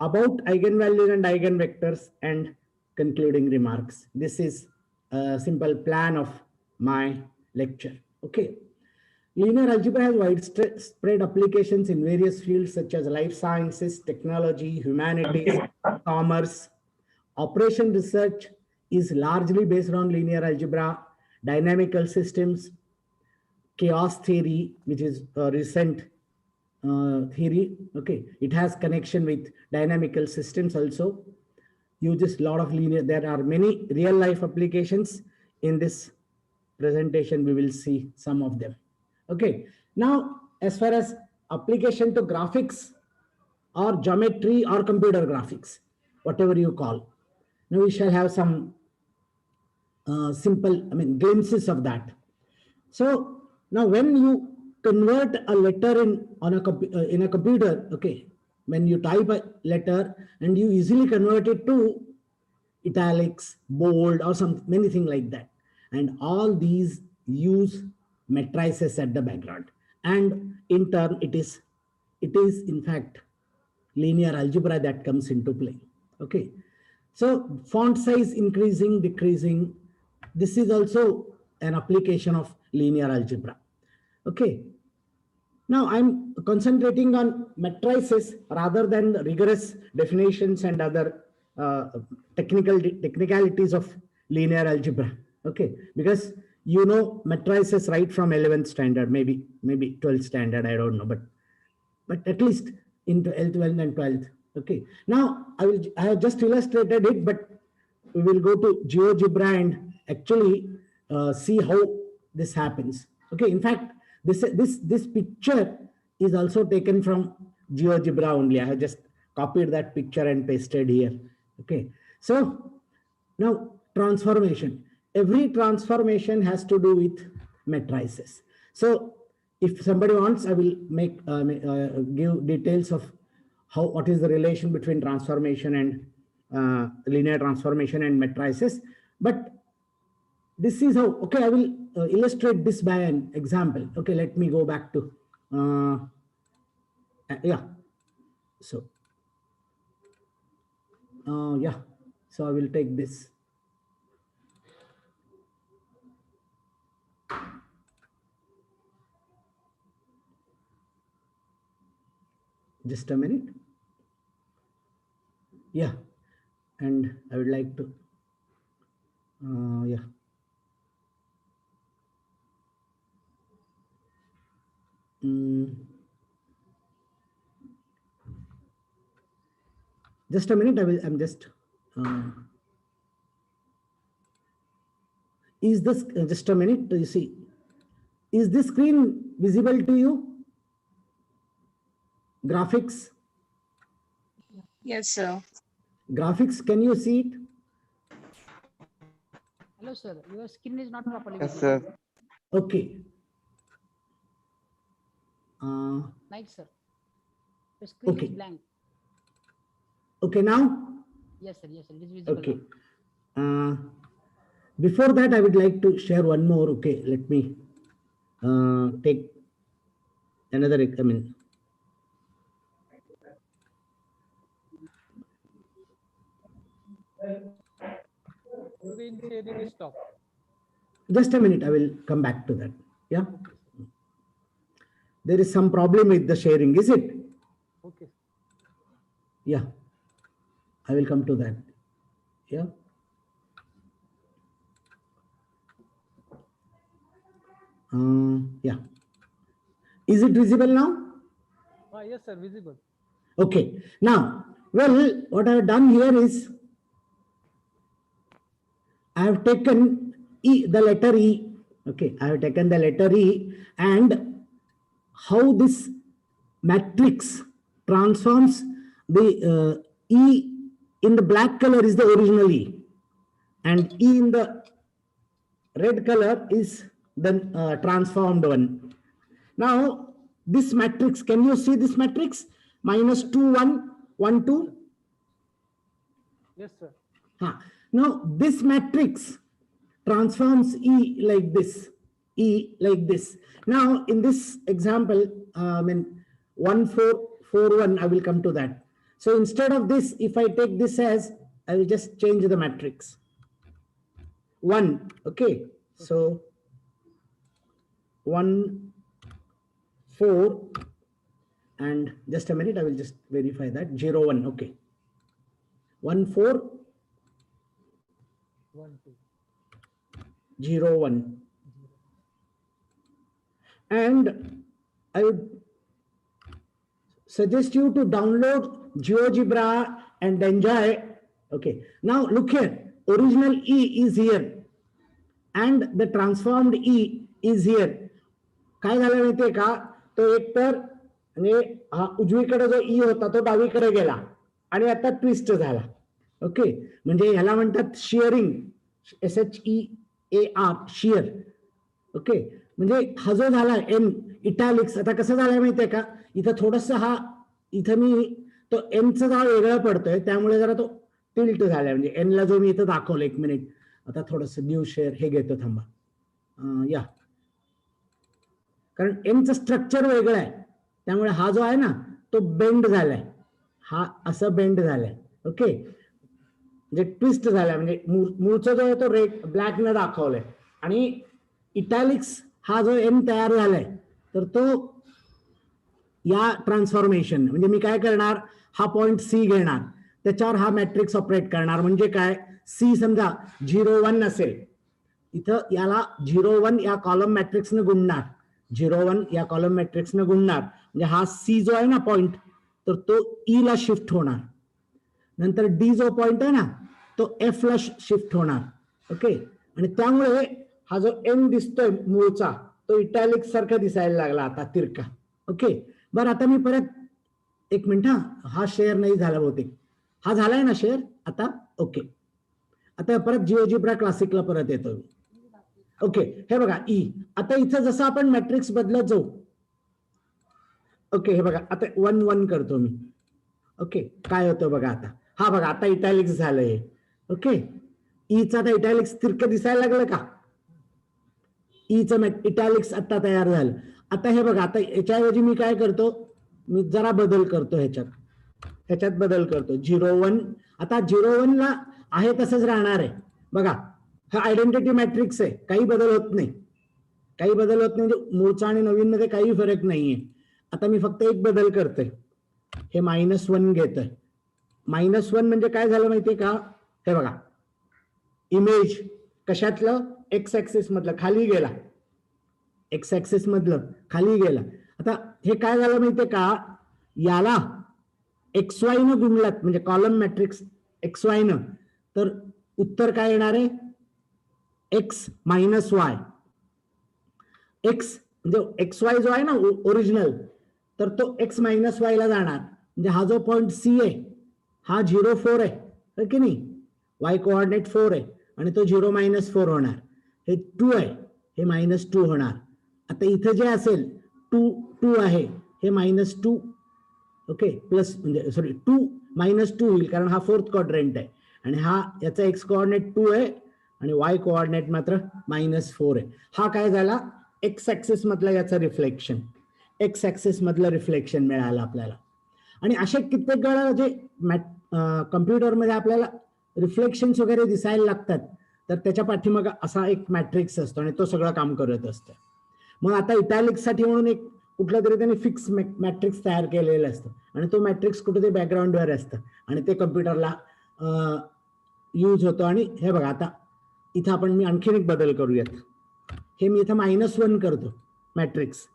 About eigenvalues and eigenvectors, and concluding remarks. This is a simple plan of my lecture. Okay. Linear algebra has widespread applications in various fields such as life sciences, technology, humanities, commerce. Operation research is largely based on linear algebra, dynamical systems, chaos theory, which is a recent theory. Okay, it has connection with dynamical systems also. Uses a lot of linear. There are many real life applications in this presentation. We will see some of them. Okay, now as far as application to graphics or geometry or computer graphics, whatever you call, now we shall have some simple, glimpses of that. So now when you convert a letter in a computer, okay, when you type a letter and you easily convert it to italics, bold, or many things like that, and all these use matrices at the background, and in turn it is in fact linear algebra that comes into play. Okay, so font size increasing, decreasing, this is also an application of linear algebra. Okay, now I'm concentrating on matrices rather than rigorous definitions and other technicalities of linear algebra. Okay, because you know matrices right from 11th standard, maybe 12th standard, I don't know, but at least in 11th and 12th. Okay, now I have just illustrated it, but we will go to GeoGebra and actually see how this happens. Okay, in fact this picture is also taken from GeoGebra only. I have just copied that picture and pasted here. Okay, so now transformation. Every transformation has to do with matrices. So if somebody wants, I will give details of what is the relation between transformation and linear transformation and matrices. But this is how, okay, I will illustrate this by an example. Okay, let me go back to, yeah. So yeah, so I will take this. Just a minute. Yeah, and I would like to yeah. Just a minute, I'm just is this just a minute, you see, is this screen visible to you? Graphics? Yes, sir. Graphics, can you see it? Hello, sir. Your screen is not properly Yes, visible. sir. Okay. Right, sir. The screen Okay. is blank. Okay, now? Yes, sir. Yes, sir. It is visible. Okay. now. Before that, I would like to share one more. Okay, let me take another, I mean, Screen sharing is stopped. just a minute, I will come back to that. Yeah. There is some problem with the sharing, is it? Okay. Yeah. I will come to that. Yeah. Yeah. Is it visible now? Yes, sir, visible. Okay. Now, well, what I have done here is I have taken E, the letter E. Okay, I have taken the letter E, and how this matrix transforms the E in the black color is the original E, and E in the red color is the transformed one. Now, this matrix, can you see this matrix? Minus 2, 1, 1, 2. Yes, sir. Now, this matrix transforms E like this. E like this. Now, in this example, I mean, 1, 4, 4, 1, I will come to that. So instead of this, if I take this as, I will just change the matrix. 1, okay. So 1, 4, and just a minute, I will just verify that. 0, 1, okay. 1, 4, 1, 2. 0, 1. And I would suggest you to download GeoGebra and enjoy. Okay, now look here, original E is here and the transformed E is here. काय झालं माहितीये का, तो एक तर म्हणजे उजवीकडे जो ई होता तो डावीकडे गेला आणि आता ट्विस्ट झाला. ओके, म्हणजे ह्याला म्हणतात शिअरिंग, SHEAR, शिअर. ओके, म्हणजे हा जो झाला एन इटॅलिक्स, आता कसं झालंय माहितीये का, इथं थोडस इथं मी तो एनचा जाळ वेगळा पडतोय त्यामुळे जरा तो टिल्ट झालाय, म्हणजे एनला जो मी इथं दाखवलं. एक मिनिट, आता थोडस न्यू शेअर हे घेतो, थांबा. या, कारण एनचं स्ट्रक्चर वेगळं आहे त्यामुळे हा जो आहे ना तो बेंड झालाय, हा असं बेंड झालाय. ओके, म्हणजे ट्विस्ट झालाय, म्हणजे मूळचा जो आहे तो रेड ब्लॅक न दाखवलाय आणि इटॅलिक्स हा जो एन तयार झालाय तर तो या ट्रान्सफॉर्मेशन, म्हणजे मी काय करणार, हा पॉइंट सी घेणार, त्याच्यावर हा मॅट्रिक्स ऑपरेट करणार. म्हणजे काय, सी समजा 0, 1 असेल, इथं याला 0, 1 या कॉलम मॅट्रिक्सने गुणणार, 0, 1 या कॉलम मॅट्रिक्सने गुणणार, म्हणजे हा सी जो आहे ना पॉइंट, तर तो ई ला शिफ्ट होणार. नंतर डी जो पॉइंट आहे ना तो एफ ला शिफ्ट होणार. ओके, आणि त्यामुळे हा जो एन दिसतोय मूळचा तो इटॅलिक्स सारखा दिसायला लागला आता तिरका. ओके, बरं, आता मी परत एक मिनिट, हा शेअर नाही झाला बहुतेक, हा झालाय ना शेअर आता. ओके, आता परत जिओजिब्रा क्लासिकला परत येतो. ओके, हे बघा ई, आता इथं जसं आपण मॅट्रिक्स बदलत जाऊ. ओके, हे बघा आता 1, 1 करतो मी. ओके, काय होतं बघा आता, हा बघा आता इटॅलिक्स झालंय. ओके, ईचा आता इटॅलिक्स तिरकं दिसायला लागलं का, ईचं इटॅलिक्स आता तयार झालं. आता हे बघा, आता याच्याऐवजी मी काय करतो, मी जरा बदल करतो ह्याच्यात. ह्याच्यात बदल करतो 0 1. आता 0 1 ला आहे तसंच राहणार आहे बघा. हा आयडेंटिटी मॅट्रिक्स आहे, काही बदल होत नाही, काही बदल होत नाही, म्हणजे मूळचा आणि नवीन मध्ये काही फरक नाहीये. आता मी फक्त एक बदल करतोय, हे -1 घेतोय. -1 म्हणजे काय झालं माहितीये का, हे बघा इमेज कशातलं, एक्स ऍक्सिस मधलं खाली गेला, एक्स ऍक्सिस मधलं खाली गेला. आता हे काय झालं माहितीये का, याला XY न गुणलात म्हणजे कॉलम मॅट्रिक्स XY न, तर उत्तर काय येणार आहे, x - y. x म्हणजे XY जो आहे ना ओरिजिनल, तर तो x - y ला जाणार. म्हणजे हा जो पॉइंट C आहे हा 0 4 आहे की नाही, y कोऑर्डिनेट 4 आहे आणि तो 0 - 4 होणार. हे 2 आहे, हे -2 होणार. आता इथे जे असेल 2 आहे, हे -2 ओके प्लस म्हणजे सॉरी 2 -2 होईल कारण हा 4th क्वाड्रंट आहे आणि हा याचा x कोऑर्डिनेट 2 आहे आणि y कोऑर्डिनेट मात्र -4 आहे. हा काय झाला, एक्स ऍक्सिस मधला याचा रिफ्लेक्शन, एक्स ऍक्सिस मधलं रिफ्लेक्शन मिळालं आपल्याला. आणि असे कित्येक वेळा जे कम्प्युटरमध्ये आपल्याला रिफ्लेक्शन्स वगैरे दिसायला लागतात, तर त्याच्या पाठीमागे असा एक मॅट्रिक्स असतो आणि तो सगळं काम करत असतं. मग आता इटॅलिक्स साठी म्हणून एक कुठलं तरी त्यांनी फिक्स मॅट्रिक्स तयार केलेलं असतं आणि तो मॅट्रिक्स कुठेतरी बॅकग्राऊंडवर असतं आणि ते कम्प्युटरला यूज होतो. आणि हे बघा आता इथं आपण मी आणखीन एक बदल करूयात, हे मी इथं -1 करतो मॅट्रिक्स,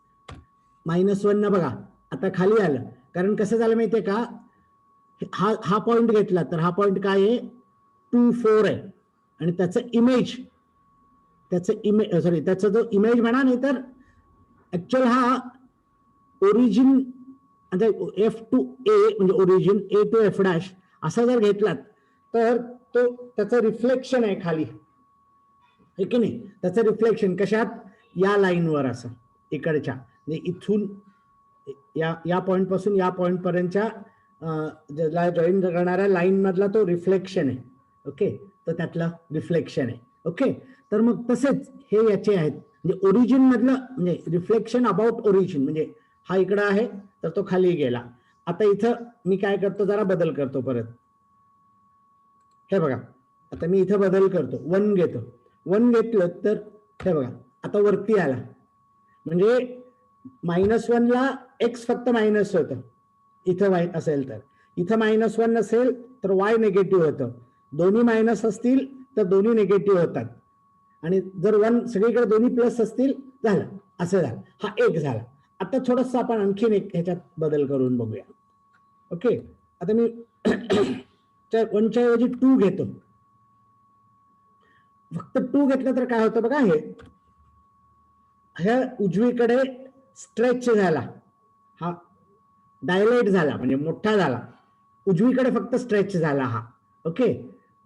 -1 न बघा आता खाली आलं. कारण कसं झालं माहितीये का, हा पॉइंट घेतला तर हा पॉइंट काय आहे 2 4 आहे आणि त्याचं इमेज त्याचा जो इमेज म्हणा, नाही तर ऍक्च्युअल हा ओरिजिन F to A म्हणजे ओरिजिन A to F' असा जर घेतलात तर तो त्याचं रिफ्लेक्शन आहे खाली, हे की नाही, त्याचं रिफ्लेक्शन कशात, या लाईनवर असं इकडच्या म्हणजे इथून या पॉइंट पासून या पॉइंट पर्यंतच्या जॉईन करणाऱ्या लाईन मधला तो रिफ्लेक्शन आहे. ओके, तर त्यातलं रिफ्लेक्शन आहे. ओके, तर मग तसेच हे याचे आहेत, म्हणजे ओरिजिन मधलं म्हणजे रिफ्लेक्शन अबाउट ओरिजिन, म्हणजे हा इकडं आहे तर तो खाली गेला. आता इथं मी काय करतो, जरा बदल करतो परत. हे बघा आता मी इथं बदल करतो, 1 घेतो. 1 घेतलं तर हे बघा आता वरती आला, म्हणजे -1 ला x फक्त मायनस होतं, इथं y असेल तर, इथं -1 असेल तर y निगेटिव्ह होतं, दोन्ही मायनस असतील तर दोन्ही निगेटिव्ह होतात आणि जर 1 सगळीकडे दोन्ही प्लस असतील झालं, असं झालं, हा 1 झाला. आता थोडंसं आपण आणखीन एक ह्याच्यात बदल करून बघूया. ओके, आता मी 1च्या ऐवजी 2 घेतो, फक्त 2 घेतलं तर काय होतं बघा, हे उजवीकडे स्ट्रेच झाला, हा डायलेट झाला म्हणजे मोठा झाला, उजवीकडे फक्त स्ट्रेच झाला हा. ओके,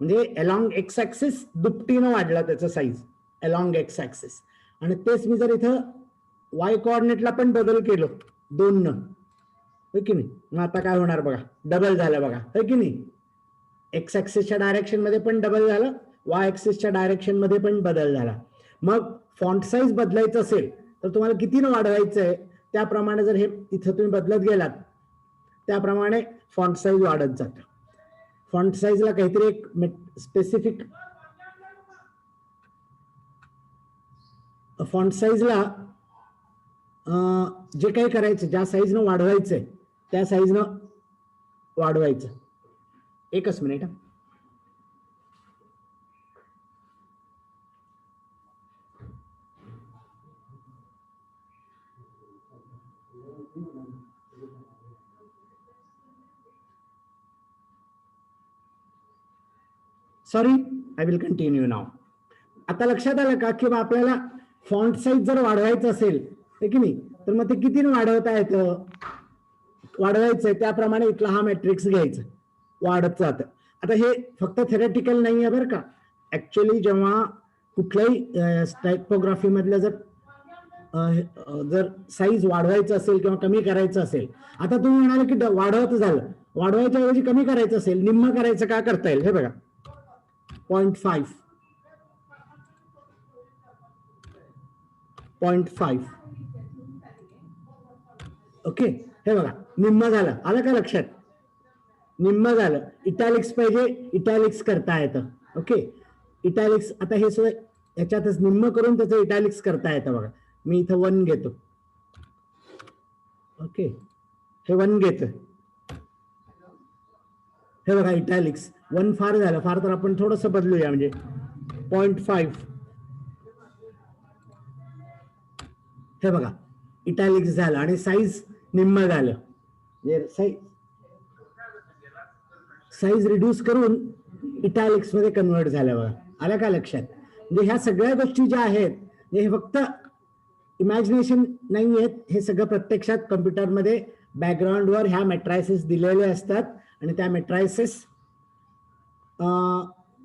म्हणजे अलॉंग एक्स ऍक्सिस दुपटीनं वाढला त्याचा साईज अलॉंग एक्स ऍक्सिस. आणि तेच मी जर इथं वाय कोऑर्डिनेटला पण बदल केलो 2 न, हो की नाही, मग आता काय होणार बघा, डबल झालं बघा, हो की नाही, एक्स ऍक्सिसच्या डायरेक्शन मध्ये पण डबल झालं, वाय ऍक्सिसच्या डायरेक्शन मध्ये पण बदल झाला. मग फॉन्ट साईज बदलायचं असेल तर तुम्हाला कितीनं वाढवायचं आहे त्याप्रमाणे जर हे इथं तुम्ही बदलत गेलात त्याप्रमाणे फॉन्ट साईज वाढत जातं. फॉन्ट साईजला काहीतरी एक स्पेसिफिक फॉन्ट साईजला जे काही करायचं, ज्या साईजनं वाढवायचंय त्या साईजनं वाढवायचं. एकच मिनिट. Sorry, I will continue now. आता लक्षात आलं का की आपल्याला फॉन्ट साईज जर वाढवायचं असेल की नाही, तर मग ते किती वाढवता येतं, वाढवायचंय त्याप्रमाणे इथला हा मॅट्रिक्स घ्यायचा, वाढत जातं. आता हे फक्त थेरॅटिकल नाही आहे बरं का, ऍक्च्युअली जेव्हा कुठल्याही टायपोग्राफी मधलं जर साईज वाढवायचं असेल किंवा कमी करायचं असेल, आता तुम्ही म्हणाले की वाढवत झालं, वाढवायच्या ऐवजी कमी करायचं असेल, निम्म करायचं का करता येईल, हे बघा 0.5 ओके, हे बघा निम्म झालं, आलं का लक्षात. निम्म झालं. इटॅलिक्स पाहिजे, इटॅलिक्स करता येतं. ओके, इटॅलिक्स आता हे सुद्धा ह्याच्यातच निम्म करून त्याचं इटॅलिक्स करता येतं बघा. मी इथं 1 घेतो. ओके, हे 1 घेतो. हे बघा इटॅलिक्स 1 फार झालं, फार तर आपण थोडंसं बदलूया म्हणजे 0.5. हे बघा इटॅलिक्स झालं आणि साईज निम्म झालं. साईज रिड्यूस करून इटॅलिक्स मध्ये कन्वर्ट झालं बघा. आलं का लक्षात? म्हणजे ह्या सगळ्या गोष्टी ज्या आहेत हे फक्त इमॅजिनेशन नाही आहेत, हे सगळं प्रत्यक्षात कम्प्युटरमध्ये बॅकग्राऊंडवर ह्या मेट्रायसेस दिलेले असतात आणि त्या मेट्रायसेस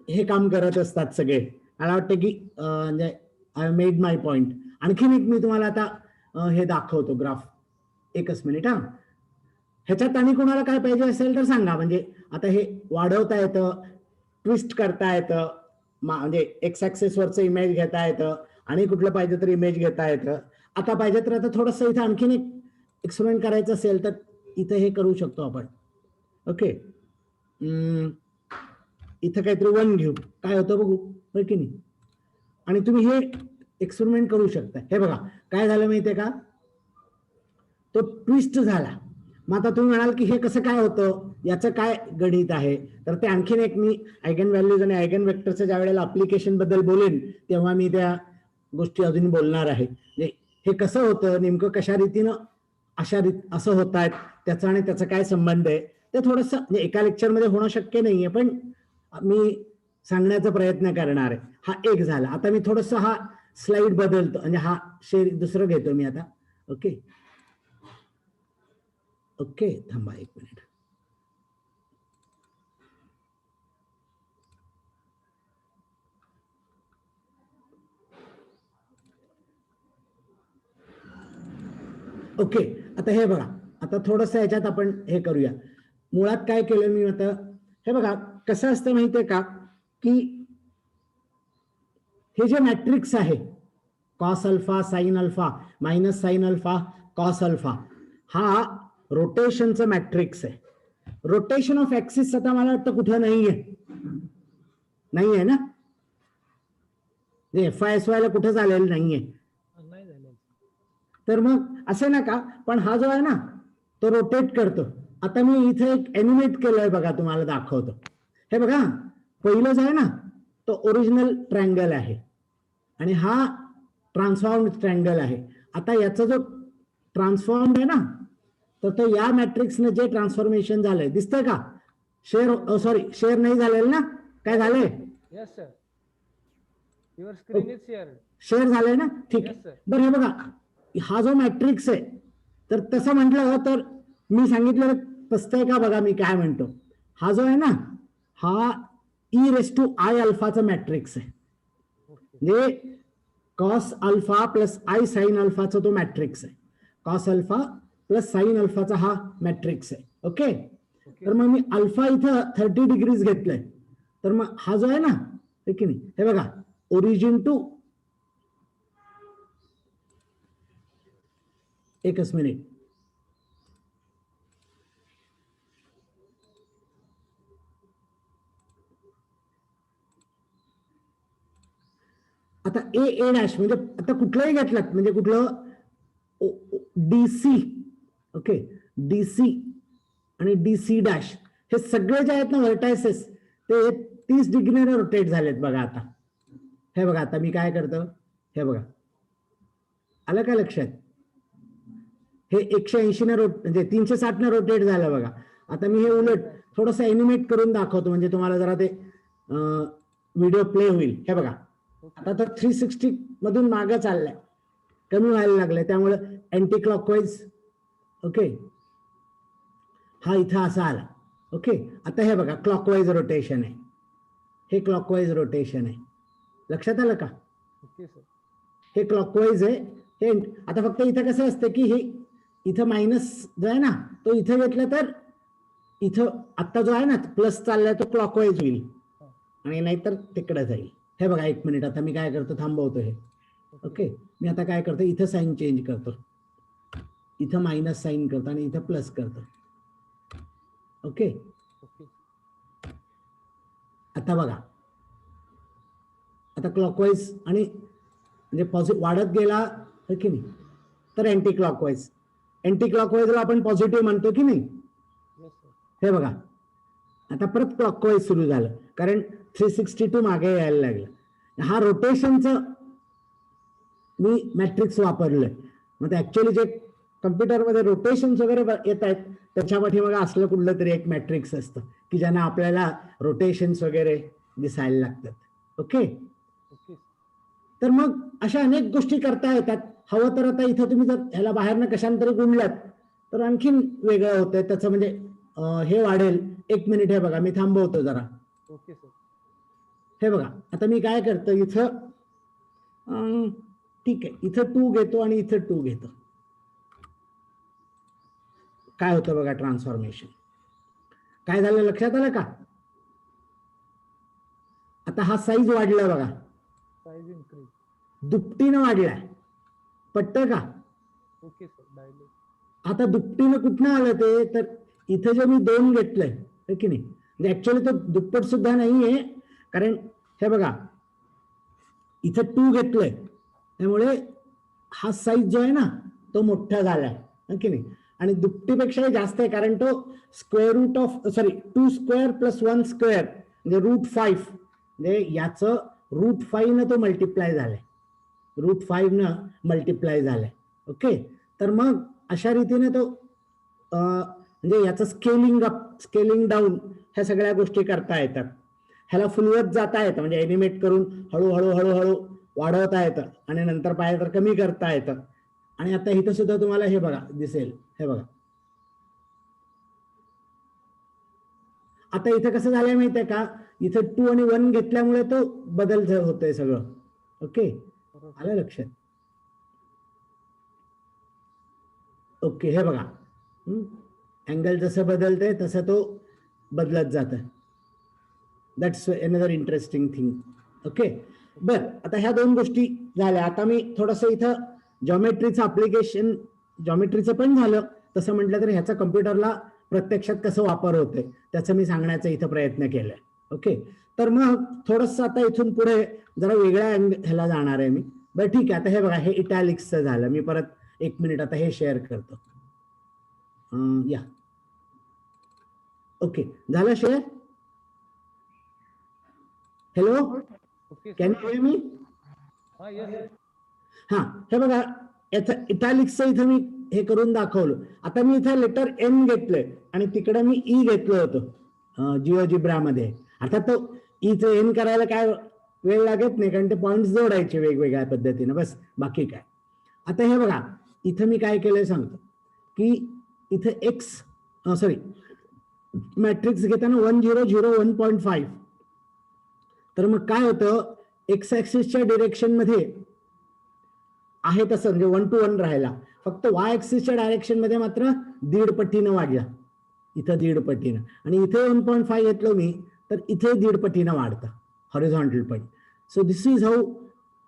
हे काम करत असतात सगळे. मला वाटतं की म्हणजे आय मेड माय पॉइंट. आणखीन एक मी तुम्हाला आता हे दाखवतो ग्राफ. एकच मिनिट हा. ह्याच्यात आणि कोणाला काय पाहिजे असेल तर सांगा. म्हणजे आता हे वाढवता येतं, ट्विस्ट करता येतं, म्हणजे एक्स ऍक्सेस वरचं इमेज घेता येतं आणि कुठलं पाहिजे तर इमेज घेता येतं. आता पाहिजे तर आता थोडंसं इथं आणखीन एक एक्सपेरिमेंट करायचं असेल तर इथं हे करू शकतो आपण. ओके, इथं काहीतरी 1 घेऊ, काय होतं बघू, होय की नाही. आणि तुम्ही हे एक्सपेरिमेंट करू शकता. हे बघा काय झालं माहितीये का, तो ट्विस्ट झाला. मग आता तुम्ही म्हणाल की हे कसं काय होतं, याचं काय गणित आहे, तर ते आणखीन एक मी आयगन व्हॅल्यूज आणि आयगन वेक्टरचं ज्या वेळेला अप्लिकेशन बद्दल बोलेन तेव्हा मी त्या गोष्टी अजून बोलणार आहे. हे कसं होतं नेमकं, कशा रीतीनं असं होत आहेत, त्याचा आणि त्याचा काय संबंध आहे ते थोडंसं म्हणजे एका लेक्चरमध्ये होणं शक्य नाहीये, पण मी सांगण्याचा प्रयत्न करणार आहे. हा एक झाला. आता मी थोडंसं हा स्लाइड बदलतो, म्हणजे हा शेअर दुसरं घेतो मी आता. ओके ओके, थांबा 1 मिनिट. ओके, आता हे बघा, आता थोडंसं याच्यात आपण हे करूया. मुळात काय केलं मी आता, हे बघा कसं असतं माहितीये का, की हे जे मॅट्रिक्स आहे cos alpha sine alpha minus sine alpha cos alpha, हा रोटेशनचं मॅट्रिक्स आहे. रोटेशन ऑफ ऍक्सिस आता मला वाटतं कुठं नाहीये ना, FISY ला कुठं झालेलं नाहीये. तर मग असे नका, पण हा जो आहे ना तो रोटेट करतो. आता मी इथे एक एनिमेट केलंय बघा, तुम्हाला दाखवतो. हे बघा, पहिलं जो आहे ना तो ओरिजिनल ट्रायंगल आहे आणि हा ट्रान्सफॉर्म्ड ट्रायंगल आहे. आता याचा जो ट्रान्सफॉर्म्ड आहे ना, तर तो या मॅट्रिक्सने जे ट्रान्सफॉर्मेशन झालंय दिसतंय का? शेअर नाही झालेलं ना, काय झालंय? Yes sir. Your screen is shared. Share झालंय ना, ठीक Yes, आहे. sir. बरं हे बघा, हा जो मॅट्रिक्स आहे तर तसं म्हटलं तर मी सांगितलं पसतंय का बघा मी काय म्हणतो. हा जो आहे ना हा e⁻⁻I अल्फाचा मॅट्रिक्स आहे. म्हणजे cos alpha plus i sine अल्फाचा तो मॅट्रिक्स आहे. कॉस अल्फा प्लस साइन अल्फाचा हा मॅट्रिक्स आहे. ओके, तर मग मी अल्फा इथं 30 डिग्रीज घेतलंय. तर मग हा जो आहे ना, हे की नाही, हे बघा ओरिजिन टू, एकच मिनिट, आता ए डॅश म्हणजे आता कुठलंही घेतलं म्हणजे कुठलं DC, ओके, DC आणि DC डॅश हे सगळे जे आहेत ना व्हर्टायसेस ते 30 डिग्रीने रोटेट झालेत बघा. आता हे बघा, आता मी काय करतो, हे बघा आलं का लक्षात? हे 180 ने म्हणजे 360 ने रोटेट झालं बघा. आता मी हे उलट थोडंसं एनिमेट करून दाखवतो म्हणजे तुम्हाला जरा ते व्हिडिओ प्ले होईल. हे बघा, आता तर 360 मधून मागं चाललंय, कमी व्हायला लागलंय, त्यामुळे अँटी क्लॉकवाईज. ओके, हा इथं असा आला. ओके, आता हे बघा क्लॉकवाईज रोटेशन आहे, हे क्लॉकवाईज रोटेशन आहे. लक्षात आलं का? हे क्लॉकवाईज आहे. हे आता फक्त इथं कसं असतं की हे इथं मायनस जो आहे ना तो इथं घेतलं तर इथं आता जो आहे ना प्लस चाललाय तो क्लॉकवाईज होईल आणि नाहीतर तिकडे जाईल. हे बघा 1 मिनिट, आता मी काय करतो, थांबवतो हे. ओके, मी आता काय करतो, इथं साईन चेंज करतो, इथं मायनस साईन करतो आणि इथं प्लस करतो. Okay, okay. आता बघा, आता क्लॉकवाईज आणि म्हणजे वाढत गेला है की नाही, तर अँटी क्लॉकवाईज. अँटी क्लॉकवाईजला आपण पॉझिटिव्ह म्हणतो की नाही. Yes sir. हे बघा, आता परत क्लॉकवाईज सुरू झालं, कारण 362 मागे यायला लागलं. हा रोटेशनचं मी मॅट्रिक्स वापरलंय. मग ऍक्च्युअली जे कम्प्युटरमध्ये रोटेशन वगैरे येत आहेत त्याच्या पाठीमागे असलं कुठलं तरी एक मॅट्रिक्स असतं की ज्यांना आपल्याला रोटेशन्स वगैरे दिसायला लागतात. ओके. ओके. तर मग अशा अनेक गोष्टी करता येतात. हवं तर आता इथं तुम्ही जर ह्याला बाहेरनं कशांतरी गुणलात तर आणखीन वेगळं होतंय त्याचं, म्हणजे हे वाढेल. 1 मिनिट, हे बघा मी थांबवतो जरा. Okay sir. हे बघा, आता मी काय करतो इथं, ठीक आहे, इथं 2 घेतो आणि इथं 2 घेतो. काय होतं बघा ट्रान्सफॉर्मेशन. काय झालं लक्षात आलं का. आता हा साईज वाढला बघा, साईज इन्क्रीज. दुपटीनं वाढलाय. पटतं का. Okay sir. डायलेट. आता दुपटीनं कुठनं आलं ते, तर इथं जे मी 2 घेतलंय है की नाही, म्हणजे ऍक्च्युअली तो दुप्पट सुद्धा नाहीये, कारण हे बघा इथं 2 घेतलंय त्यामुळे हा साईज जो आहे ना तो मोठा झालाय है की नाही. आणि दुपटीपेक्षाही जास्त आहे, कारण तो square root of 2 square plus 1 square म्हणजे √5, म्हणजे याचं √5 न तो मल्टिप्लाय झालाय, √5 न मल्टिप्लाय झालाय. ओके. तर मग अशा रीतीने तो म्हणजे याचं स्केलिंग अप स्केलिंग डाऊन ह्या सगळ्या गोष्टी करता येतात. ह्याला फुलवत जाता येतं, म्हणजे एनिमेट करून हळूहळू हळूहळू वाढवता येतं आणि नंतर पाहिजे तर कमी करता येतं. आणि आता इथं सुद्धा तुम्हाला हे बघा दिसेल, हे बघा. आता इथं कसं झालंय माहितीये का, इथं 2 आणि 1 घेतल्यामुळे तो बदल होतोय सगळं. ओके. आलं लक्षात. ओके. हे बघा, अँगल जसं बदलतंय तसं तो बदलत जात. That's another interesting thing. Okay. बर, आता ह्या 2 गोष्टी झाल्या. आता मी थोडस इथं जॉमेट्रीचं अप्लिकेशन, जॉमेट्रीचं पण झालं तसं म्हटलं तर ह्याचा कम्प्युटरला प्रत्यक्षात कसं वापर होतोय त्याचं मी सांगण्याचा इथं प्रयत्न केलाय. ओके. तर मग थोडस आता इथून पुढे जरा वेगळ्या ह्याला जाणार आहे मी. बरं ठीक आहे. आता हे बघा, हे इटॅलिक्सचं झालं. मी परत 1 मिनिट आता हे शेअर करतो. या. ओके, झालं share. Hello, can you hear me. हा, हे बघा याचं इटॅलिक्सचं इथं मी हे करून दाखवलं. आता मी इथं लेटर एन घेतलंय आणि तिकडे मी ई घेतलं होतं जिओजिब्रामध्ये. आता तो ईचं एन करायला काय वेळ लागत नाही, कारण ते पॉइंट जोडायचे वेगवेगळ्या पद्धतीने, बस बाकी काय. आता हे बघा, इथं मी काय केलंय सांगतो की इथं एक्स मॅट्रिक्स घेताना 1 0 0 1.5. तर मग काय होतं, एक्स ऍक्सिसच्या डिरेक्शन मध्ये आहे तसं म्हणजे 1 to 1 राहिला, फक्त वाय ऍक्सिसच्या डायरेक्शन मध्ये मात्र 1.5 पटीनं वाढला. इथं 1.5 पटीनं, आणि इथे 1.5 घेतलं मी तर इथे 1.5 पटीनं वाढतं horizontal point. So this is how,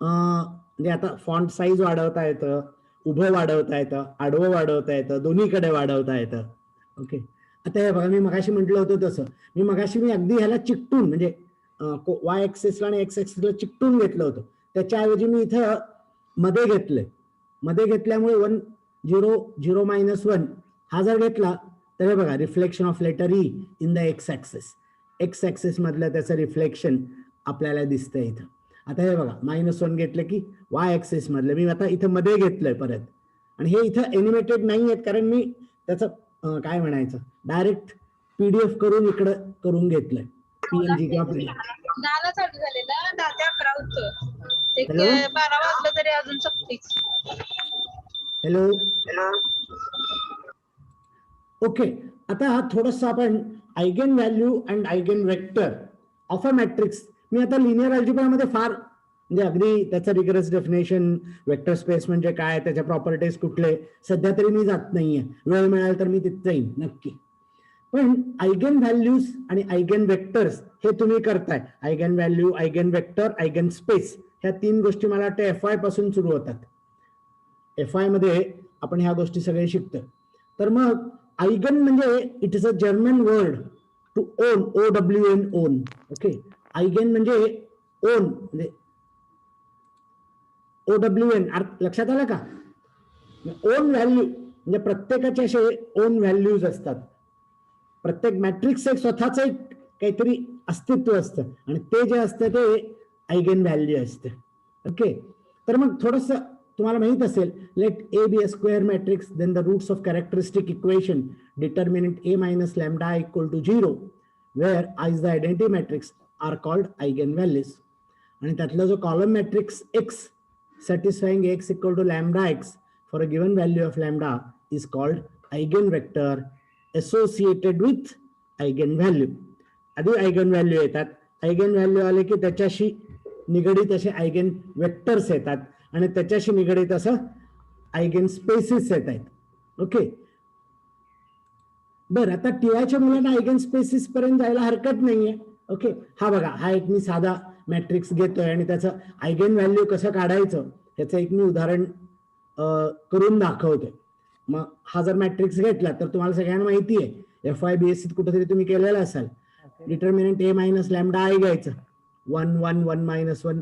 म्हणजे आता फॉन्ट साईज वाढवता येतं, उभं वाढवता येतं, आडवं वाढवता येतं, दोन्हीकडे वाढवता येतं. ओके. आता हे बघा, मी मगाशी म्हटलं होतं तसं मी अगदी ह्याला चिकटून, म्हणजे वाय ऍक्सिसला आणि एक्स ऍक्सिसला चिकटून घेतलं होतं. त्याच्याऐवजी मी इथं मध्ये घेतलंय. मध्ये घेतल्यामुळे 1 0 0 -1 हा जर घेतला तर हे बघा, reflection of letter E in the x axis. X axis मधलं त्याचं रिफ्लेक्शन आपल्याला दिसतंय इथं. आता हे बघा, -1 घेतलं की वाय ऍक्सिस मधलं मी आता इथं मध्ये घेतलंय परत. आणि हे इथं एनिमेटेड नाही आहेत, कारण मी त्याचं काय म्हणायचं, डायरेक्ट पीडीएफ करून इकडं करून घेतलंय, पीएनजी किंवा पीडीएफ. 10ला चालू झालेलं, 10 ते 11 होतं. ते हॅलो 12 वाजलं तरी अजून सक्तीच. हॅलो. ओके. आता थोडंसं आपण eigen value and eigen vector of a matrix, मी आता लिनियर अल्जेब्रामध्ये फार म्हणजे अगदी त्याचं रिगरस डेफिनेशन, वेक्टर स्पेस म्हणजे काय, त्याच्या प्रॉपर्टीज कुठले, सध्या तरी मी जात नाहीये. वेळ मिळाल तर मी तिथे जाईन नक्की. पण आयगेन व्हॅल्यूज आणि आयगेन वेक्टर्स हे तुम्ही करताय. Eigen value, eigen vector, eigen space, ह्या 3 गोष्टी मला वाटतं FI पासून सुरू होतात. FI मध्ये आपण ह्या गोष्टी सगळे शिकतो. तर मग आयगन म्हणजे it is a German word to own, OWN own. Okay, eigen म्हणजे ओन म्हणजे OWN, लक्षात आलं का? ओन व्हॅल्यू म्हणजे प्रत्येकाचे असे ओन व्हॅल्यूज असतात. प्रत्येक मॅट्रिक्स एक स्वतःच एक काहीतरी अस्तित्व असतं आणि ते जे असतं ते आयगेन व्हॅल्यू असते. ओके, तर मग थोडस तुम्हाला माहित असेल, late A be a square matrix, then the roots of characteristic equation determinant A minus lambda equal to 0, where I is the identity matrix, are called eigenvalues. आणि त्यातला जो column matrix X satisfying X equal to lambda X for a given value of lambda is called eigenvector associated with eigenvalue. आधी eigenvalue येतात, eigenvalue आले की त्याच्याशी निगडीत असे आयगेन वेक्टर्स येतात आणि त्याच्याशी निगडीत असं आयगेन स्पेसिस येत आहेत. ओके, बरं, आता टीवायच्या मुलांना आयगेन स्पेसिस पर्यंत जायला हरकत नाहीये. ओके, हा बघा, हा एक मी साधा मॅट्रिक्स घेतोय आणि त्याचं आयगेन व्हॅल्यू कसं काढायचं ह्याचं एक मी उदाहरण करून दाखवतोय. मग हा जर मॅट्रिक्स घेतला तर तुम्हाला सगळ्यांना माहिती आहे, FY BSc कुठेतरी तुम्ही केलेला असाल, determinant A minus lambda I घ्यायचं, 1 1 1 मायनस 1.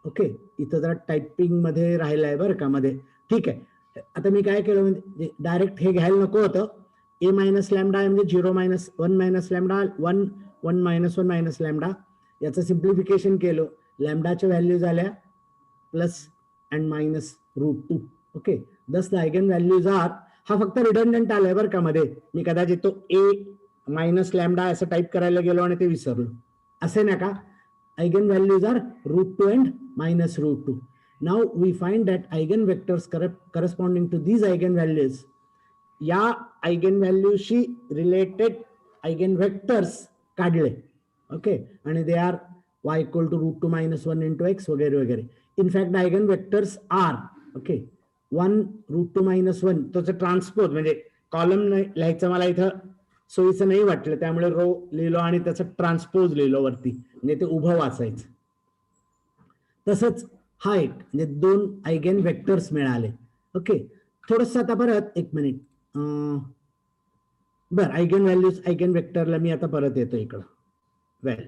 ओके, इथं जरा टायपिंग मध्ये राहिलाय बरं का मध्ये. ठीक आहे, आता मी काय केलं म्हणजे डायरेक्ट हे घ्यायला नको होतं. A मायनस लॅम्डा म्हणजे 0 minus 1 minus lambda 1 1 minus 1 minus lambda, याचं सिम्प्लिफिकेशन केलं, लॅम्डाच्या व्हॅल्यू झाल्या प्लस अँड मायनस √2. ओके, दस द आयगेन व्हॅल्यूज आर, हा फक्त रिडंडंट आलाय बरं का मध्ये, मी कदाचित तो A मायनस लॅम्डा असं टाईप करायला गेलो आणि ते विसरलो, असे नका. Eigenvalues are √2 and minus √2. Now we find that eigenvectors corresponding to these eigenvalues, या eigenvalueशी रिलेटेड eigenvectors काढले. ओके, आणि they are y equal to √2 minus 1 into x वगैरे वगैरे. In fact, eigenvectors are, okay, 1 √2 minus 1 तोच ट्रान्सपोज, म्हणजे column लिहायचं मला इथं सोयीचं नाही वाटलं, त्यामुळे रो लिहिलो आणि त्याचं ट्रान्सपोज लिहिलो वरती, म्हणजे ते उभं वाचायचं. तसंच हा एक म्हणजे 2 आयगेन वेक्टर्स मिळाले. ओके, थोडस आता परत एक मिनिट, बरं, आयगेन व्हॅल्यूज आयगेन वेक्टरला मी आता परत येतो इकडं. वेल,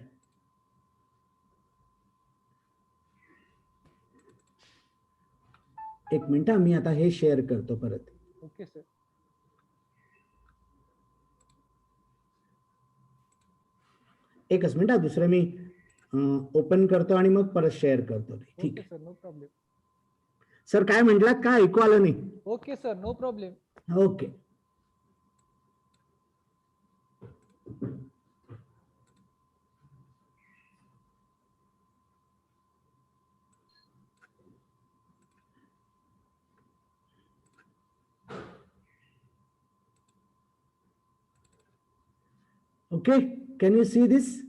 एक मिनिट, मी आता हे शेअर करतो परत. Okay sir. एकच मिनिट, दुसरं मी ओपन करतो आणि मग परत शेअर करतो. ठीक आहे सर, नो प्रॉब्लेम. सर, काय म्हटलात, का ऐकू आलं नाही? Okay sir, no problem. Okay, okay, can you see this?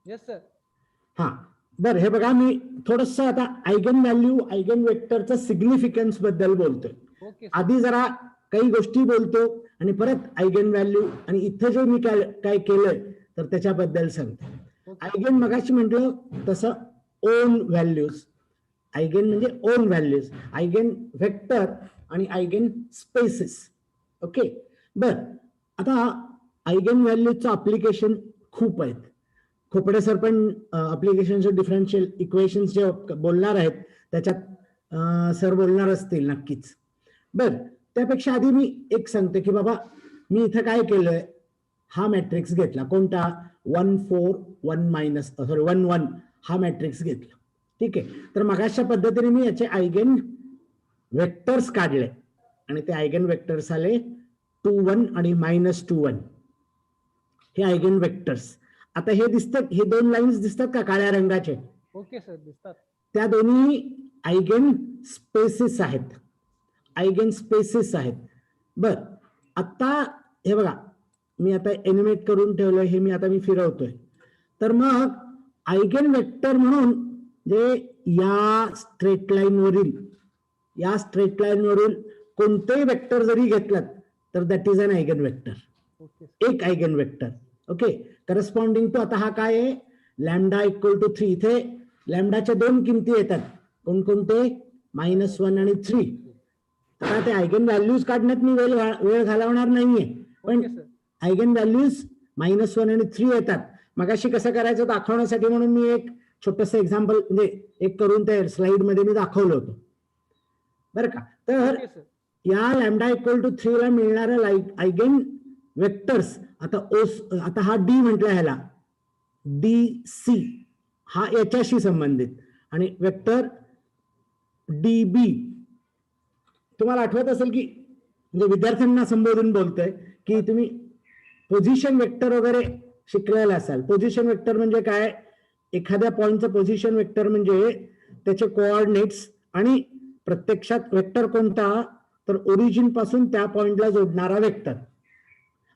Yes sir. हा, बरं, हे बघा, मी थोडस आता आयगन व्हॅल्यू आयगन वेक्टरचं सिग्निफिकन्स बद्दल बोलतोय. ओके, आधी जरा काही गोष्टी बोलतो आणि परत आयगन व्हॅल्यू आणि इथं जे मी काय केलंय तर त्याच्याबद्दल सांगतो. आयगन मगाशी म्हटलं तसं ओन व्हॅल्यूज, आयगन म्हणजे ओन व्हॅल्यूज, आयगन वेक्टर आणि आयगन स्पेसिस. ओके, बर, आता आयगन व्हॅल्यूजचं अप्लिकेशन खूप आहेत. खोपडे सर पण अप्लिकेशनचे डिफरन्शियल इक्वेशन्स जे बोलणार आहेत त्याच्यात सर बोलणार असतील नक्कीच. बर, त्यापेक्षा आधी मी एक सांगते की बाबा, मी इथं काय केलंय, हा मॅट्रिक्स घेतला, कोणता, 1 4 1 मायनस 1 1 हा मॅट्रिक्स घेतला. ठीक आहे, तर मगाच्या पद्धतीने मी याचे आयगेन वेक्टर्स काढले आणि ते आयगेन वेक्टर्स आले 2 1 आणि -2 1, हे आयगेन वेक्टर्स. आता हे दिसतात, हे 2 लाईन्स दिसतात का काळ्या रंगाचे? ओके सर, दिसतात. त्या दोन्ही आयगेन स्पेसिस आहेत, आयगेन स्पेसिस आहेत. बर, आता हे बघा, मी आता एनिमेट करून ठेवलंय, हे मी फिरवतोय. तर मग आयगेन वेक्टर म्हणून जे या स्ट्रेट लाईन वरील कोणतेही वेक्टर जरी घेतलं तर that is an eigen vector, एक eigen vector. Okay, corresponding to, आता हा काय आहे, लॅम्डा इक्वल टू 3. इथे लॅम्डाच्या 2 किमती येतात, कोणकोणते, -1 आणि 3. आता ते आयगेन व्हॅल्यूज काढण्यात मी वेळ घालवणार नाहीये, पण आयगन व्हॅल्यूज -1 आणि 3 येतात. मगाशी कसं करायचं दाखवण्यासाठी म्हणून मी एक छोटस एक्झाम्पल म्हणजे एक करून त्या स्लाइड मध्ये मी दाखवलं होतं बरं का. तर या लॅम्डा इक्वल टू 3 ला मिळणाऱ्या आयगन वेक्टर्स आता हा डी म्हटला ह्याला डी सी हा याच्याशी संबंधित आणि वेक्टर डी बी तुम्हाला आठवत असेल की म्हणजे विद्यार्थ्यांना संबोधून बोलतोय की तुम्ही पोझिशन वेक्टर वगैरे शिकलेलं असाल. पोझिशन वेक्टर म्हणजे काय, एखाद्या पॉइंटचं पोझिशन वेक्टर म्हणजे त्याचे कोऑर्डिनेट्स आणि प्रत्यक्षात वेक्टर कोणता तर ओरिजिन पासून त्या पॉइंटला जोडणारा वेक्टर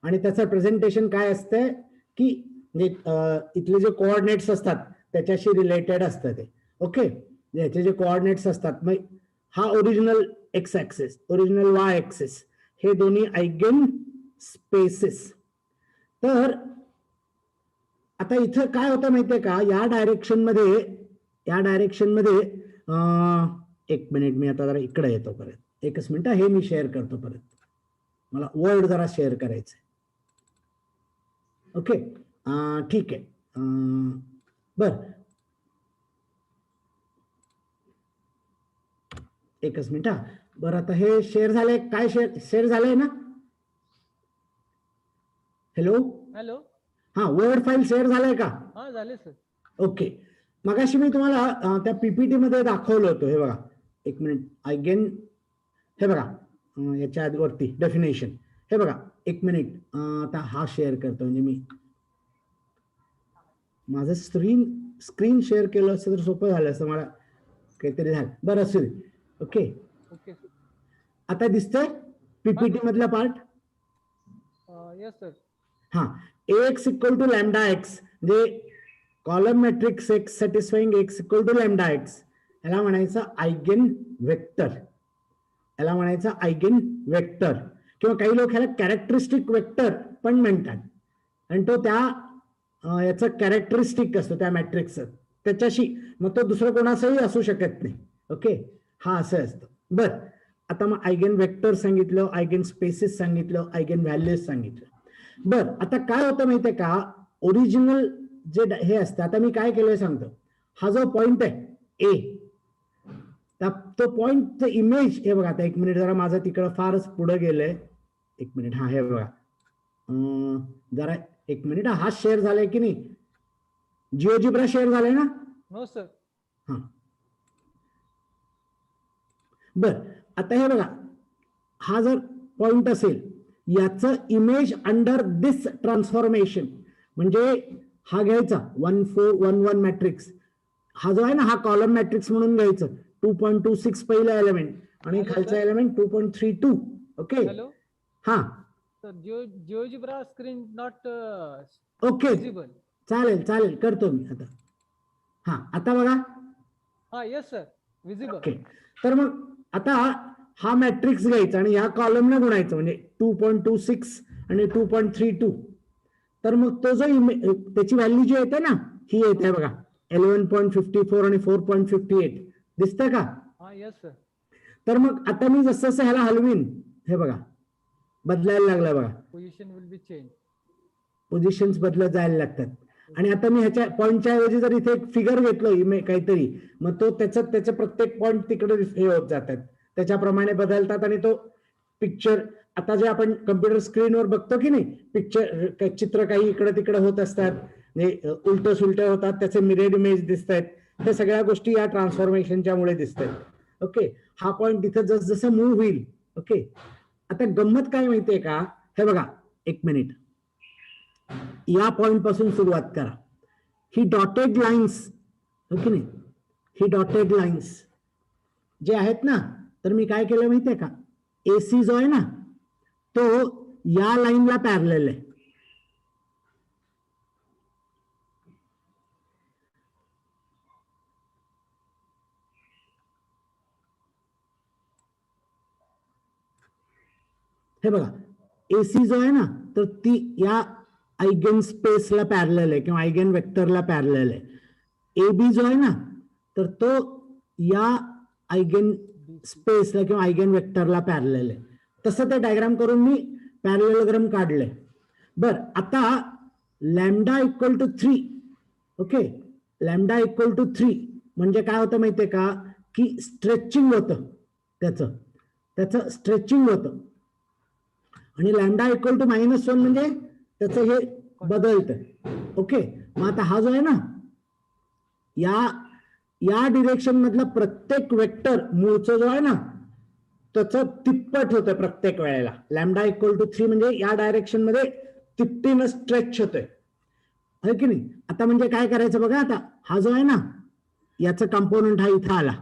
आणि त्याचं प्रेझेंटेशन काय असतंय की इथले जे कोऑर्डिनेट्स असतात त्याच्याशी रिलेटेड असतं ते. ओके, याचे जे कोऑर्डिनेट्स असतात मग हा original x axis original Y axis हे दोन्ही आयगन स्पेसेस. तर आता इथं काय होतं माहितीये का, या डायरेक्शन मध्ये एक मिनिट मी आता जरा इकडे येतो परत, एकच मिनिट हे मी शेअर करतो परत, मला वर्ड जरा शेअर करायचंय. ओके ठीक आहे. बर एकच मिनिट. बरं आता हे शेअर झालंय, काय शेअर झालंय ना. हॅलो हॅलो, हा वर्ड फाईल शेअर झालंय का. हा झाले सर. ओके, मगाशी मी तुम्हाला त्या पीपीटी मध्ये दाखवलं होतं. हे बघा एक मिनिट, आयगेन हे बघा याच्या वरती डेफिनेशन हे बघा एक मिनिट. आता हा शेअर करतो म्हणजे मी माझं स्क्रीन शेअर केलं असतं तर सोपं झालं असतं, मला काहीतरी झालं. बरं असू दे. ओके ओके आता दिसतंय पीपीटी मधला पार्ट. Yes sir. हा x equal to lambda x म्हणजे column matrix x satisfying x equal to lambda x याला म्हणायचं आयगेन वेक्टर. याला म्हणायचं आयगेन वेक्टर किंवा काही लोक ह्याला कॅरेक्टरिस्टिक वेक्टर पण म्हणतात आणि तो त्या याचा कॅरेक्टरिस्टिक असतो त्या मॅट्रिक्सचा त्याच्याशी, मग तो दुसरं कोणाचाही असू शकत नाही. ओके हा असं असतं. बर आता मग आयगेन वेक्टर सांगितलं, आयगेन स्पेसेस सांगितलं, आयगेन व्हॅल्यूज सांगितलं. बर आता काय होतं माहितीये का, ओरिजिनल जे हे असतं, आता मी काय केलंय सांगतो. हा जो पॉइंट आहे ए, तो पॉइंटचं इमेज हे बघा. आता एक मिनिट जरा माझं तिकडं फारच पुढे गेलंय. एक मिनिट हा हे बघा जरा एक मिनिट. हा शेअर झालाय की नाही, जिओजिब्रा शेअर झालाय ना. No sir. हा बर आता हे बघा, हा जर पॉइंट असेल याचं इमेज अंडर दिस ट्रान्सफॉर्मेशन म्हणजे हा घ्यायचा 1 4 1 1 मॅट्रिक्स. हा जो आहे ना हा कॉलम मॅट्रिक्स म्हणून घ्यायचं. 2.26 पहिला एलिमेंट आणि खालचा एलिमेंट 2.32. ओके हॅलो हा sir, GeoGebra screen not okay visible. चालेल करतो मी आता. हा आता बघा. हा यस सर विजिबल. ओके तर मग आता हा मॅट्रिक्स घ्यायचा आणि ह्या कॉलमला गुणायचं म्हणजे 2.26 आणि 2.32. तर मग तो जो त्याची व्हॅल्यू जी येते ना ही येते बघा 11.54 आणि 4.58 दिसतंय का. हा यस सर. तर मग आता मी जसं ह्याला हलवीन हे बघा बदलायला लागला बघा. Position will be change. Positions बदलत जायला लागतात. आणि आता मी ह्याच्या पॉईंटच्या ऐवजी जर इथे एक फिगर घेतलं काहीतरी, मग तो त्याचे प्रत्येक पॉईंट तिकडे हे होत जातात, त्याच्याप्रमाणे बदलतात आणि तो पिक्चर आता जे आपण कम्प्युटर स्क्रीनवर बघतो की नाही, पिक्चर चित्र काही इकडे तिकडे होत असतात, उलट सुलट होतात, त्याचे मिरेड इमेज दिसत आहेत. हे सगळ्या गोष्टी या ट्रान्सफॉर्मेशनच्या मुळे दिसत आहेत. ओके हा पॉईंट इथं जसं मूव्ह होईल. ओके आता गंमत काय माहितीये का, हे बघा एक मिनिट. या पॉइंट पासून सुरुवात करा. ही डॉटेड लाईन्स ओके नाही, ही डॉटेड लाईन्स जे आहेत ना, तर मी काय केलं माहितीये का, एसी जो आहे ना तो या लाईनला पॅरलल आहे. हे बघा एसी जो आहे ना तर ती या आयगेन स्पेसला पॅरलल आहे किंवा आयगेन वेक्टरला पॅरलल आहे. ए बी जो आहे ना तर तो या आयगेन स्पेसला किंवा आयगेन वेक्टरला पॅरलल आहे. तसं ते डायग्राम करून मी पॅरलेलोग्राम काढलंय. बर आता lambda equal to 3, okay, lambda equal to 3 म्हणजे काय होतं माहितीये का, की स्ट्रेचिंग होतं त्याचं स्ट्रेचिंग होतं. आणि लॅमडा इक्वल टू -1 म्हणजे त्याचं हे बदलतं. ओके, मग आता हा जो आहे ना, या डिरेक्शन मधला प्रत्येक वेक्टर मूळचा जो आहे ना त्याचं तिप्पट होतं प्रत्येक वेळेला. लॅमडा इक्वल टू 3 म्हणजे या डायरेक्शन मध्ये तिप्पटीनं स्ट्रेच होतोय, आहे की नाही. आता म्हणजे काय करायचं बघा, आता हा जो आहे ना याचा कंपोनंट हा इथं आला.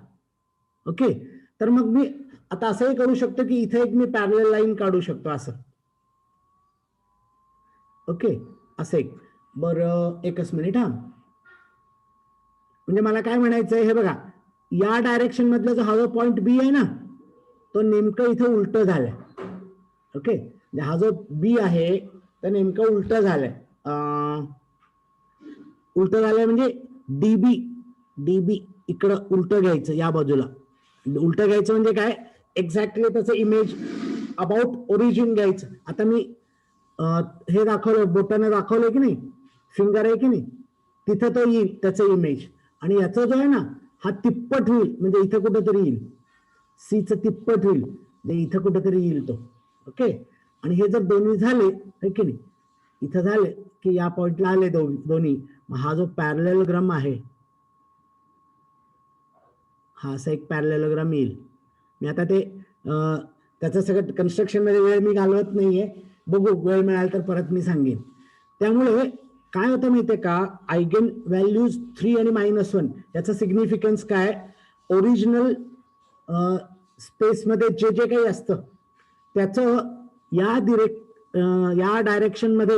ओके, तर मग मी आता असंही करू शकतो की इथे एक मी पॅरलल लाईन काढू शकतो असं. ओके, असं एक. बरं एकच मिनिट हा. म्हणजे मला काय म्हणायचंय, हे बघा, या डायरेक्शन मधला जो हा जो पॉइंट बी आहे ना तो नेमकं इथं उलट झालाय. ओके, हा जो बी आहे तर नेमकं उलट झालंय. उलट झालंय म्हणजे डीबी इकडं उलट घ्यायचं, या बाजूला उलट घ्यायचं म्हणजे काय, एक्झॅक्टली त्याचं इमेज अबाउट ओरिजिन घ्यायचं. आता मी हे दाखवलं, बोटाने दाखवलंय की नाही, फिंगर आहे की नाही, तिथं तो येईल त्याचं इमेज. आणि याचा जो आहे ना हा तिप्पट होईल, म्हणजे इथं कुठेतरी येईल, सीचं तिप्पट होईल, म्हणजे इथं कुठेतरी येईल तो. ओके, आणि हे जर दोन्ही झाले है की नाही, इथं झाले की या पॉइंटला आले दोन्ही, हा जो पॅरलेलोग्राम आहे हा असा एक पॅरलेलोग्राम येईल. मी आता ते त्याचं सगळं कन्स्ट्रक्शन मध्ये वेळ मी घालवत नाहीये, बघू वेळ मिळाला तर परत मी सांगेन. त्यामुळे काय होतं माहितीये का, आयगेन व्हॅल्यूज 3 आणि -1 याचं सिग्निफिकन्स काय, ओरिजिनल स्पेसमध्ये जे जे काही असतं त्याचं या डायरेक्शन मध्ये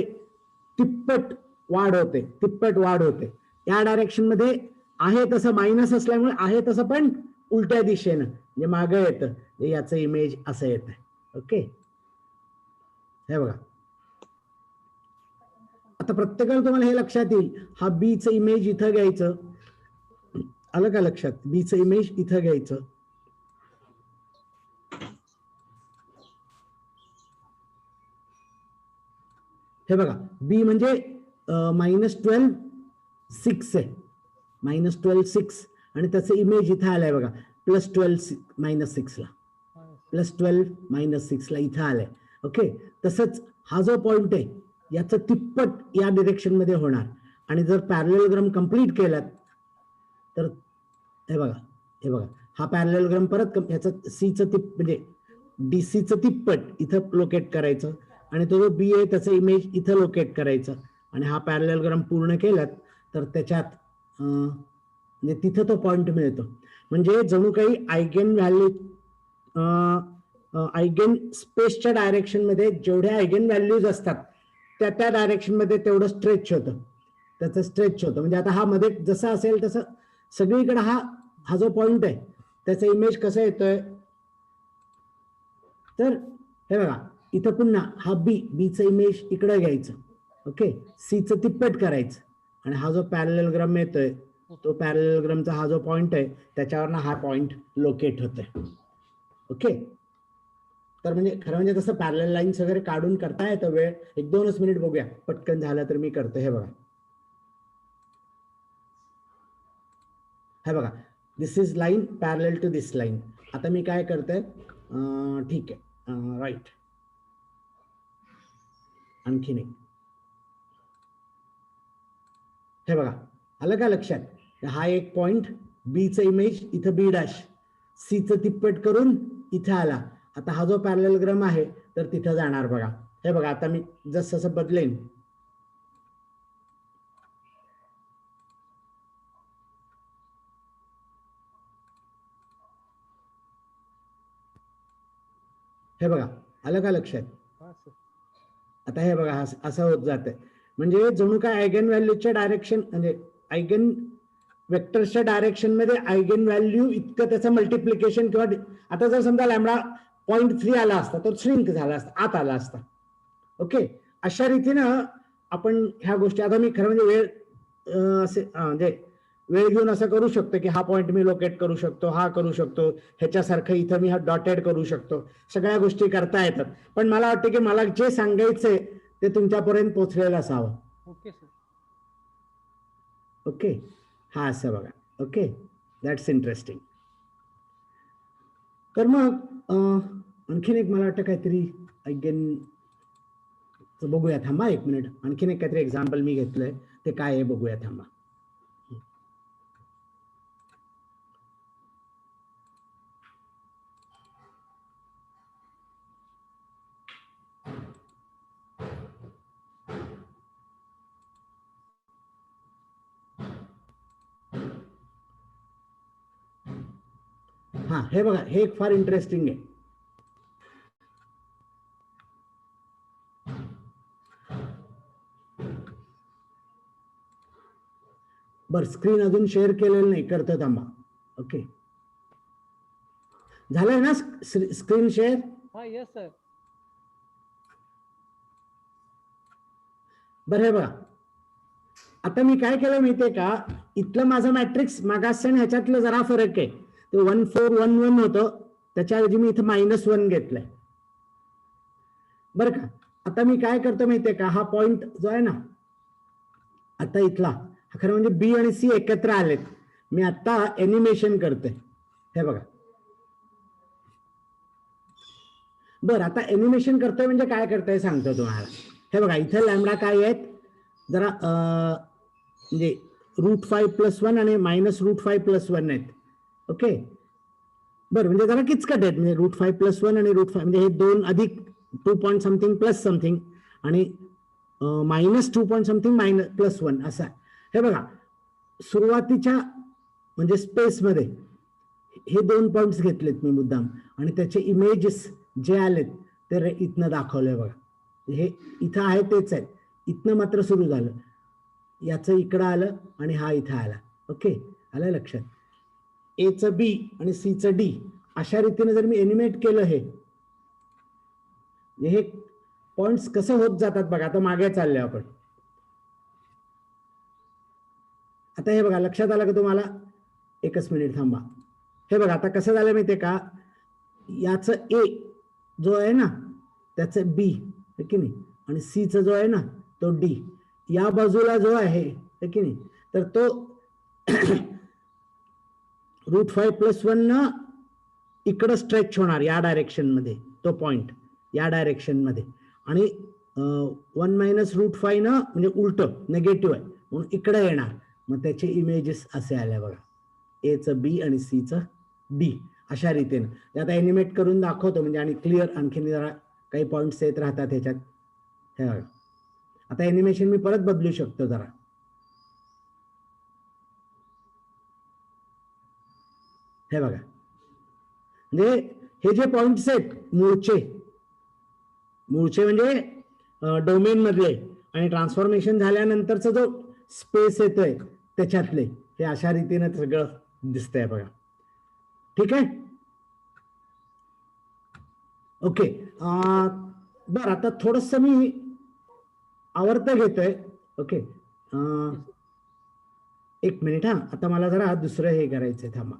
तिप्पट वाढ होते. या डायरेक्शन मध्ये आहे तसं मायनस असल्यामुळे आहे तसं पण उलट्या दिशेनं म्हणजे मागं येतं, याचं इमेज असं येतं. ओके, हे बघा, आता प्रत्येकाला तुम्हाला हे लक्षात येईल, हा बीचं इमेज इथं घ्यायचं, आलं का लक्षात, बीचं इमेज इथं घ्यायचं. हे बघा, बी म्हणजे -12 6 आहे, -12 6 आणि त्याचं इमेज इथं आलंय बघा, +12 -6 ला, +12 -6 ला इथं आलंय. ओके, तसंच हा जो पॉइंट आहे याचं तिप्पट या डिरेक्शन मध्ये होणार. आणि जर पॅरलेलोग्राम कंप्लीट केलात तर हे बघा हा पॅरलेलोग्राम परत ह्याचं सीचं म्हणजे डीसीचं तिप्पट इथं लोकेट करायचं, आणि तो जो बी आहे त्याचं इमेज इथं लोकेट करायचं, आणि हा पॅरलेलोग्राम पूर्ण केलात तर त्याच्यात म्हणजे तिथं तो पॉइंट मिळतो. म्हणजे जणू काही आयगेन व्हॅल्यू आयगेन स्पेसच्या डायरेक्शन मध्ये जेवढ्या आयगेन व्हॅल्यूज असतात त्या डायरेक्शन मध्ये तेवढं स्ट्रेच होतं, त्याचं स्ट्रेच होतं. म्हणजे आता हा मध्ये जसं असेल तसं सगळीकडे हा जो पॉइंट आहे त्याचा इमेज कसं येतोय, तर हे बघा इथं पुन्हा हा बीचं इमेज इकडे घ्यायचं. ओके, सीचं तिप्पट करायचं, आणि हा जो पॅरलेलोग्राम येतोय तो पॅरलेलोग्रामचा हा जो पॉइंट आहे त्याच्यावर हा पॉइंट लोकेट होतोय. ओके, तर म्हणजे खरं म्हणजे तसं पॅरलल लाईन्स वगैरे काढून करता येतं, वेळ 1-2च मिनिट बघूया, पटकन झालं तर मी करतो. हे बघा, this is line parallel to this line. आता मी काय करतोय, ठीक आहे, राईट, आणखी नाही. हे बघा, आलं का लक्षात, हा एक पॉइंट बीचं इमेज इथं B', सीचं तिप्पट करून इथं आला. आता हा जो पॅरलेलोग्राम आहे तर तिथं जाणार बघा. हे बघा, आता मी जसं बदलेन, हे बघा, आलं का लक्षात. आता हे बघा असं होत जातंय, म्हणजे जणू काय आयगेन व्हॅल्यूच्या डायरेक्शन म्हणजे आयगेन वेक्टर्सच्या डायरेक्शन मध्ये आयगेन व्हॅल्यू इतकं त्याचं मल्टिप्लिकेशन किंवा आता जर समजा लॅमडा 0.3 आला असता तर श्रिंक झाला असता, आत आला असता. ओके, अशा रीतीनं आपण ह्या गोष्टी, आता मी खरं म्हणजे वेळ असे म्हणजे वेळ घेऊन असं करू शकतो की हा पॉइंट मी लोकेट करू शकतो, हा करू शकतो, ह्याच्यासारखं इथं मी हा डॉटेड करू शकतो, सगळ्या गोष्टी करता येतात. पण मला वाटतं की मला जे सांगायचंय ते तुमच्यापर्यंत पोहोचलेलं असावं. Okay sir. ओके, हा असं बघा. Okay, that's interesting. तर मग आणखीन एक मला वाटतं काहीतरी अगेन बघूया, थांबा एक मिनिट. आणखीन एक काहीतरी एक्झाम्पल मी घेतलंय, ते काय आहे बघूया, थांबा. हा, हे बघा, हे एक फार इंटरेस्टिंग आहे. बर, स्क्रीन अजून शेअर केलेलं नाही, करतो थांबा. ओके, झालंय ना स्क्रीन शेअर? हा, येस सर. बरं, हे बघा, आता मी काय केलं माहितीये का, इथलं माझं मॅट्रिक्स मागासच्या ह्याच्यातलं जरा फरक आहे. ते 1411 होतं, त्याच्याऐवजी मी इथं -1 घेतलंय. बरं का. आता मी काय करतो माहितीये का, हा पॉइंट जो आहे ना आता इथला, हा खरं म्हणजे बी आणि सी एकत्र आलेत. मी आता एनिमेशन करतोय, हे बघा. बरं, आता एनिमेशन करतोय म्हणजे काय करतोय सांगतो तुम्हाला. हे बघा, इथं लॅमडा काय आहेत, जरा म्हणजे √5+1 आणि -√5+1 आहेत. ओके, बरं, म्हणजे जरा किचकट आहेत. म्हणजे √5+1 आणि √5 म्हणजे हे 2 अधिक 2 पॉईंट समथिंग प्लस समथिंग आणि -2 पॉईंट समथिंग +1 असा. हे बघा, सुरुवातीच्या म्हणजे स्पेसमध्ये हे 2 पॉइंट्स घेतलेत मी मुद्दाम, आणि त्याचे इमेजेस जे आलेत ते इथनं दाखवलंय बघा. हे इथं आहे तेच आहे, इथनं मात्र सुरू झालं, याचं इकडं आलं आणि हा इथं आला. ओके, आलं लक्षात? एचं बी आणि सीचं डी अशा रीतीने जर मी एनिमेट केलं, हे पॉइंट्स कसं होत जातात बघा. आता मागे चालले आपण. आता हे बघा, लक्षात आलं का तुम्हाला? एकच मिनिट थांबा. हे बघा, आता कसं झालं माहितीये का, याचं ए जो आहे ना त्याचं बी, है की नाही, आणि सीचं जो आहे ना तो डी, या बाजूला जो आहे, है की नाही, तर तो √5+1 न इकडं स्ट्रेच होणार या डायरेक्शन मध्ये, तो पॉइंट या डायरेक्शन मध्ये, आणि 1 - √5 न म्हणजे उलट निगेटिव्ह आहे म्हणून इकडे येणार. मग त्याचे इमेजेस असे आले बघा, एचं बी आणि सीचं डी अशा रीतीने. आता एनिमेट करून दाखवतो म्हणजे आणि क्लिअर आणखीन जरा काही पॉइंट्स येत राहतात ह्याच्यात. हे बघा, आता एनिमेशन मी परत बदलू शकतो जरा. हे बघा, म्हणजे हे जे पॉइंट्स आहेत मूळचे म्हणजे डोमेन मधले, आणि ट्रान्सफॉर्मेशन झाल्यानंतरचा जो स्पेस येतोय त्याच्यातले, हे अशा रीतीने सगळं दिसतंय बघा. ठीक आहे, ओके. बरं, आता थोडस मी आवर्त घेतोय. ओके, एक मिनिट. हा, आता मला जरा दुसरं हे करायचंय, थांबा.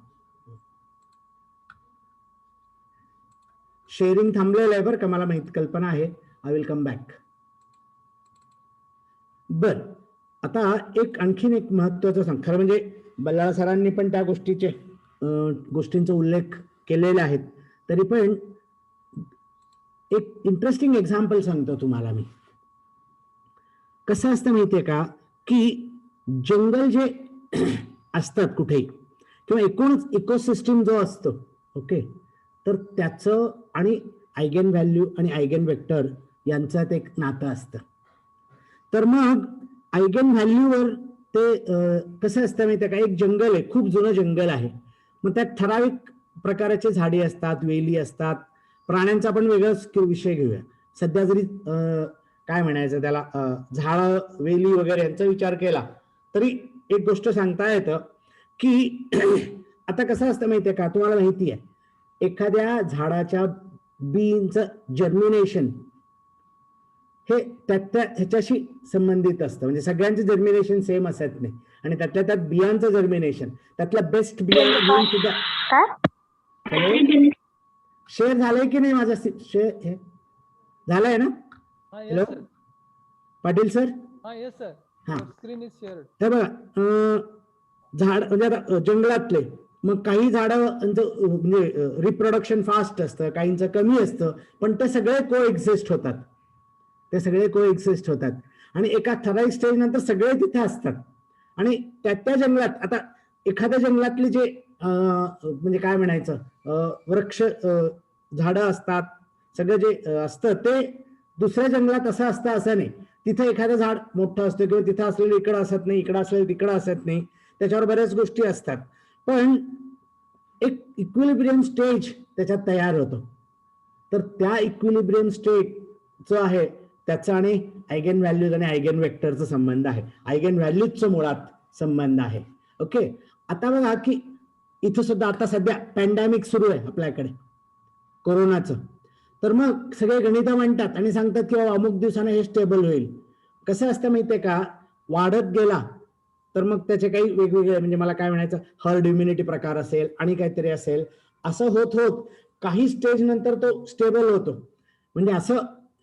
शेअरिंग थांबलेलं आहे बरं का, मला माहित कल्पना आहे. I will come back. बर, आता आणखीन एक महत्वाचं सांग. खरं म्हणजे बल्लाळ सरांनी पण त्या गोष्टींचा उल्लेख केलेले आहेत, तरी पण एक इंटरेस्टिंग एक्झाम्पल सांगतो तुम्हाला मी. कसं असतं माहितीये का, की जंगल जे असतात कुठे, किंवा एकूणच इकोसिस्टीम जो असतो, ओके, तर त्याचं आणि आयगेन व्हॅल्यू आणि आयगेन वेक्टर यांच्यात एक नातं असतं. तर मग आयगेन व्हॅल्यूवर ते कसं असतं माहिती आहे का, एक जंगल आहे, खूप जुनं जंगल आहे. मग त्यात ठराविक प्रकारचे झाडी असतात, वेली असतात. प्राण्यांचा पण वेगळाच विषय घेऊया. सध्या जरी काय म्हणायचं त्याला, झाड वेली वगैरे यांचा विचार केला तरी एक गोष्ट सांगता येतं की आता कसं असतं माहितीये का, तुम्हाला माहिती आहे, एखाद्या झाडाच्या बीचं जर्मिनेशन हे ह्याच्याशी संबंधित असतं. म्हणजे सगळ्यांचं जर्मिनेशन सेम असत नाही, आणि त्यातल्या त्यात बियांचं जर्मिनेशन, त्यातल्या बेस्ट बियांना घेऊन सुद्धा. हॅलो, शेअर झालंय की नाही माझं? शेअर झालंय ना? Hello, Patil sir. हा येस सर. हा. Screen is shared. हे बघा झाड म्हणजे आता जंगलातले मग काही झाडं म्हणजे रिप्रोडक्शन फास्ट असतं, काहींचं कमी असतं, पण ते सगळे को एक्झिस्ट होतात. ते सगळे को एक्झिस्ट होतात आणि एका ठराविक स्टेज नंतर सगळे तिथे असतात. आणि त्या जंगलात आता एखाद्या जंगलातली जे म्हणजे काय म्हणायचं वृक्ष झाडं असतात, सगळं जे असतं ते दुसऱ्या जंगलात असं असतं असं नाही. तिथे एखादं झाड मोठं असतं किंवा तिथं असलेलं इकडं असत नाही, इकडं असलेलं तिकडं असत नाही, त्याच्यावर बऱ्याच गोष्टी असतात. पण एक इक्विलिब्रियम स्टेज त्याच्यात तयार होतो. तर त्या इक्विलिब्रियम स्टेज जो आहे त्याचा आणि आयगेन व्हॅल्यूज आणि आयगेन वेक्टरचा संबंध आहे. आयगेन व्हॅल्यूजचा मुळात संबंध आहे. ओके. आता बघा की इथं सुद्धा आता सध्या पॅन्डेमिक सुरू आहे आपल्याकडे कोरोनाचं. तर मग सगळे गणित म्हणतात आणि सांगतात की अमुक दिवसाने हे स्टेबल होईल. कसं असतं माहितीये का, वाढत गेला तर मग त्याचे काही वेगवेगळे म्हणजे मला काय म्हणायचं हर्ड इम्युनिटी प्रकार असेल आणि काहीतरी असेल, असं होत होत काही स्टेज नंतर तो स्टेबल होतो. म्हणजे असं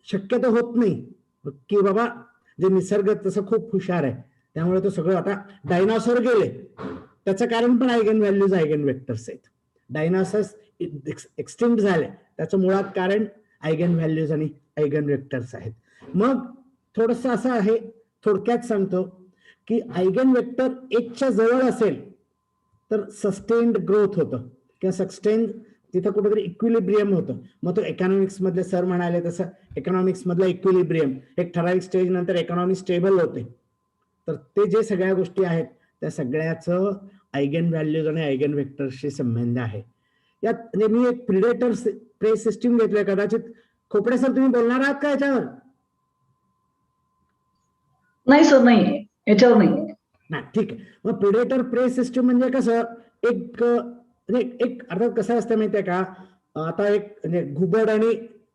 शक्यतो होत नाही की बाबा जे निसर्ग तसं खूप हुशार आहे त्यामुळे तो सगळं. आता डायनासोर गेले त्याचं कारण पण आयगेन व्हॅल्यूज आयगेन वेक्टर्स आहेत. डायनासॉर्स एक्सटिंक्ट झाले त्याचं मुळात कारण आयगेन व्हॅल्यूज आणि आयगेन वेक्टर्स आहेत. मग थोडस असं आहे, थोडक्यात सांगतो की आयगेन वेक्टर एकच्या जवळ असेल तर सस्टेन्ड ग्रोथ होतं किंवा सस्टेन्ड तिथं कुठेतरी इक्विलिब्रियम होतं. मग तो इकॉनॉमिक्स मधले सर म्हणाले तसं इकॉनॉमिक्स मधला इक्विलिब्रियम एक ठराविक स्टेज नंतर इकॉनॉमी स्टेबल होते. तर ते जे सगळ्या गोष्टी आहेत त्या सगळ्याचं आयगेन व्हॅल्यूज आणि आयगेन वेक्टर्सशी संबंध आहे. यात म्हणजे मी एक प्रिडेटर प्रे सिस्टीम घेतलंय. कदाचित खोपडे सर तुम्ही बोलणार आहात का याच्यावर? नाही सर, नाही याच्यावर नाही. ठीक आहे. मग प्रिडेटर प्रे सिस्टीम म्हणजे कसं एक म्हणजे एक अर्थात कसं असतं माहितीये का, आता एक म्हणजे घुबड आणि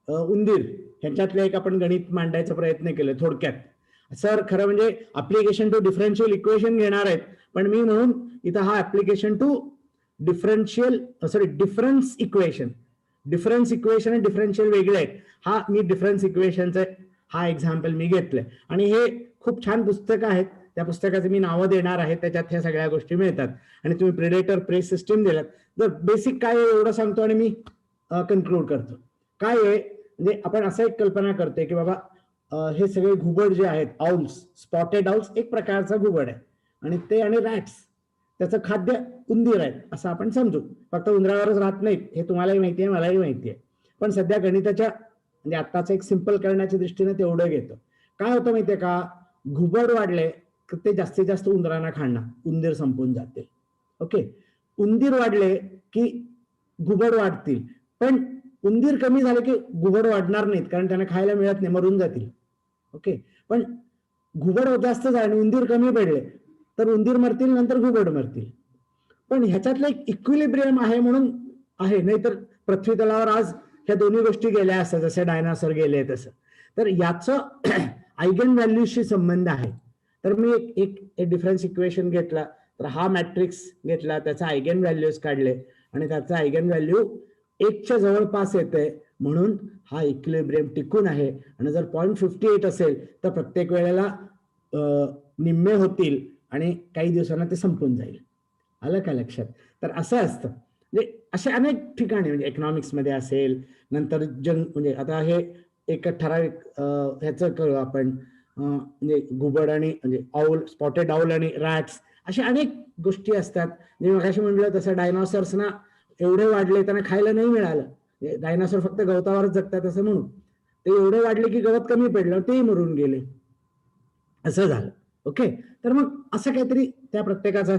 उंदीर ह्यांच्यातलं एक आपण गणित मांडायचा प्रयत्न केला थोडक्यात. सर खरं म्हणजे अप्लिकेशन टू डिफरन्शियल इक्वेशन घेणार आहेत, पण मी म्हणून इथं हा ऍप्लिकेशन टू डिफरन्स इक्वेशन आणि डिफरन्शियल वेगळे आहेत. हा मी डिफरन्स इक्वेशनचा हा एक्झाम्पल मी घेतलंय आणि हे खूप छान पुस्तकं आहेत. त्या पुस्तकाचे मी नावं देणार आहे, त्याच्यात ह्या सगळ्या गोष्टी मिळतात. आणि तुम्ही प्रेडेटर प्रे सिस्टीम दिलात तर बेसिक काय आहे एवढं सांगतो आणि मी कन्क्लूड करतो. काय आहे म्हणजे आपण असं एक कल्पना करते की बाबा हे सगळे घुबड जे आहेत, आउल्स, स्पॉटेड आउल्स एक प्रकारचा घुबड आहे आणि ते आणि रॅट्स त्याचं खाद्य उंदीर आहेत असं आपण समजू. फक्त उंदरावरच राहत नाहीत हे तुम्हालाही माहिती आहे, मलाही माहिती आहे. पण सध्या गणिताच्या म्हणजे आत्ताचं एक सिंपल करण्याच्या दृष्टीने तेवढं घेतो. काय होतं माहितीये का, घुबड वाढले तर ते जास्तीत जास्त उंदरांना खाणार, उंदीर संपून जातील. ओके. उंदीर वाढले की घुबड वाढतील, पण उंदीर कमी झाले की घुबड वाढणार नाहीत कारण त्यांना खायला मिळत नाही, मरून जातील. ओके. पण घुबड जास्त झाले आणि उंदीर कमी पडले तर उंदीर मरतील, नंतर घुबड मरतील. पण ह्याच्यातलं एक इक्विलिब्रियम आहे म्हणून आहे, नाहीतर पृथ्वी तलावर आज ह्या दोन्ही गोष्टी गेल्या असतात जसे डायनासोर गेले तसं. तर याचं आयगेन व्हॅल्यूशी संबंध आहे. तर मी एक डिफरन्स इक्वेशन घेतला, तर हा मॅट्रिक्स घेतला, त्याचा आयगेन व्हॅल्यूज काढले आणि त्याचा आयगेन व्हॅल्यू 1च्या जवळपास येते म्हणून हा इक्विलिब्रियम टिकून आहे. आणि जर 0.58 असेल तर प्रत्येक वेळेला निम्मे होतील आणि काही दिवसांना ते संपून जाईल. आलं का लक्षात? तर असं असतं. म्हणजे असे अनेक ठिकाणी म्हणजे इकॉनॉमिक्स मध्ये असेल, नंतर म्हणजे आता हे एक ठराविक ह्याचं करू आपण म्हणजे घुबड आणि म्हणजे आऊल, स्पॉटेड आऊल आणि रॅट्स अशा अनेक गोष्टी असतात. मी मगाशी म्हटलं तसं डायनॉसॉर्सना एवढे वाढले त्यांना खायला नाही मिळालं. डायनासोर फक्त गवतावरच जगतात असं म्हणून ते एवढे वाढले की गवत कमी पडलं तेही मरून गेले, असं झालं. ओके. तर मग असं काहीतरी त्या प्रत्येकाचं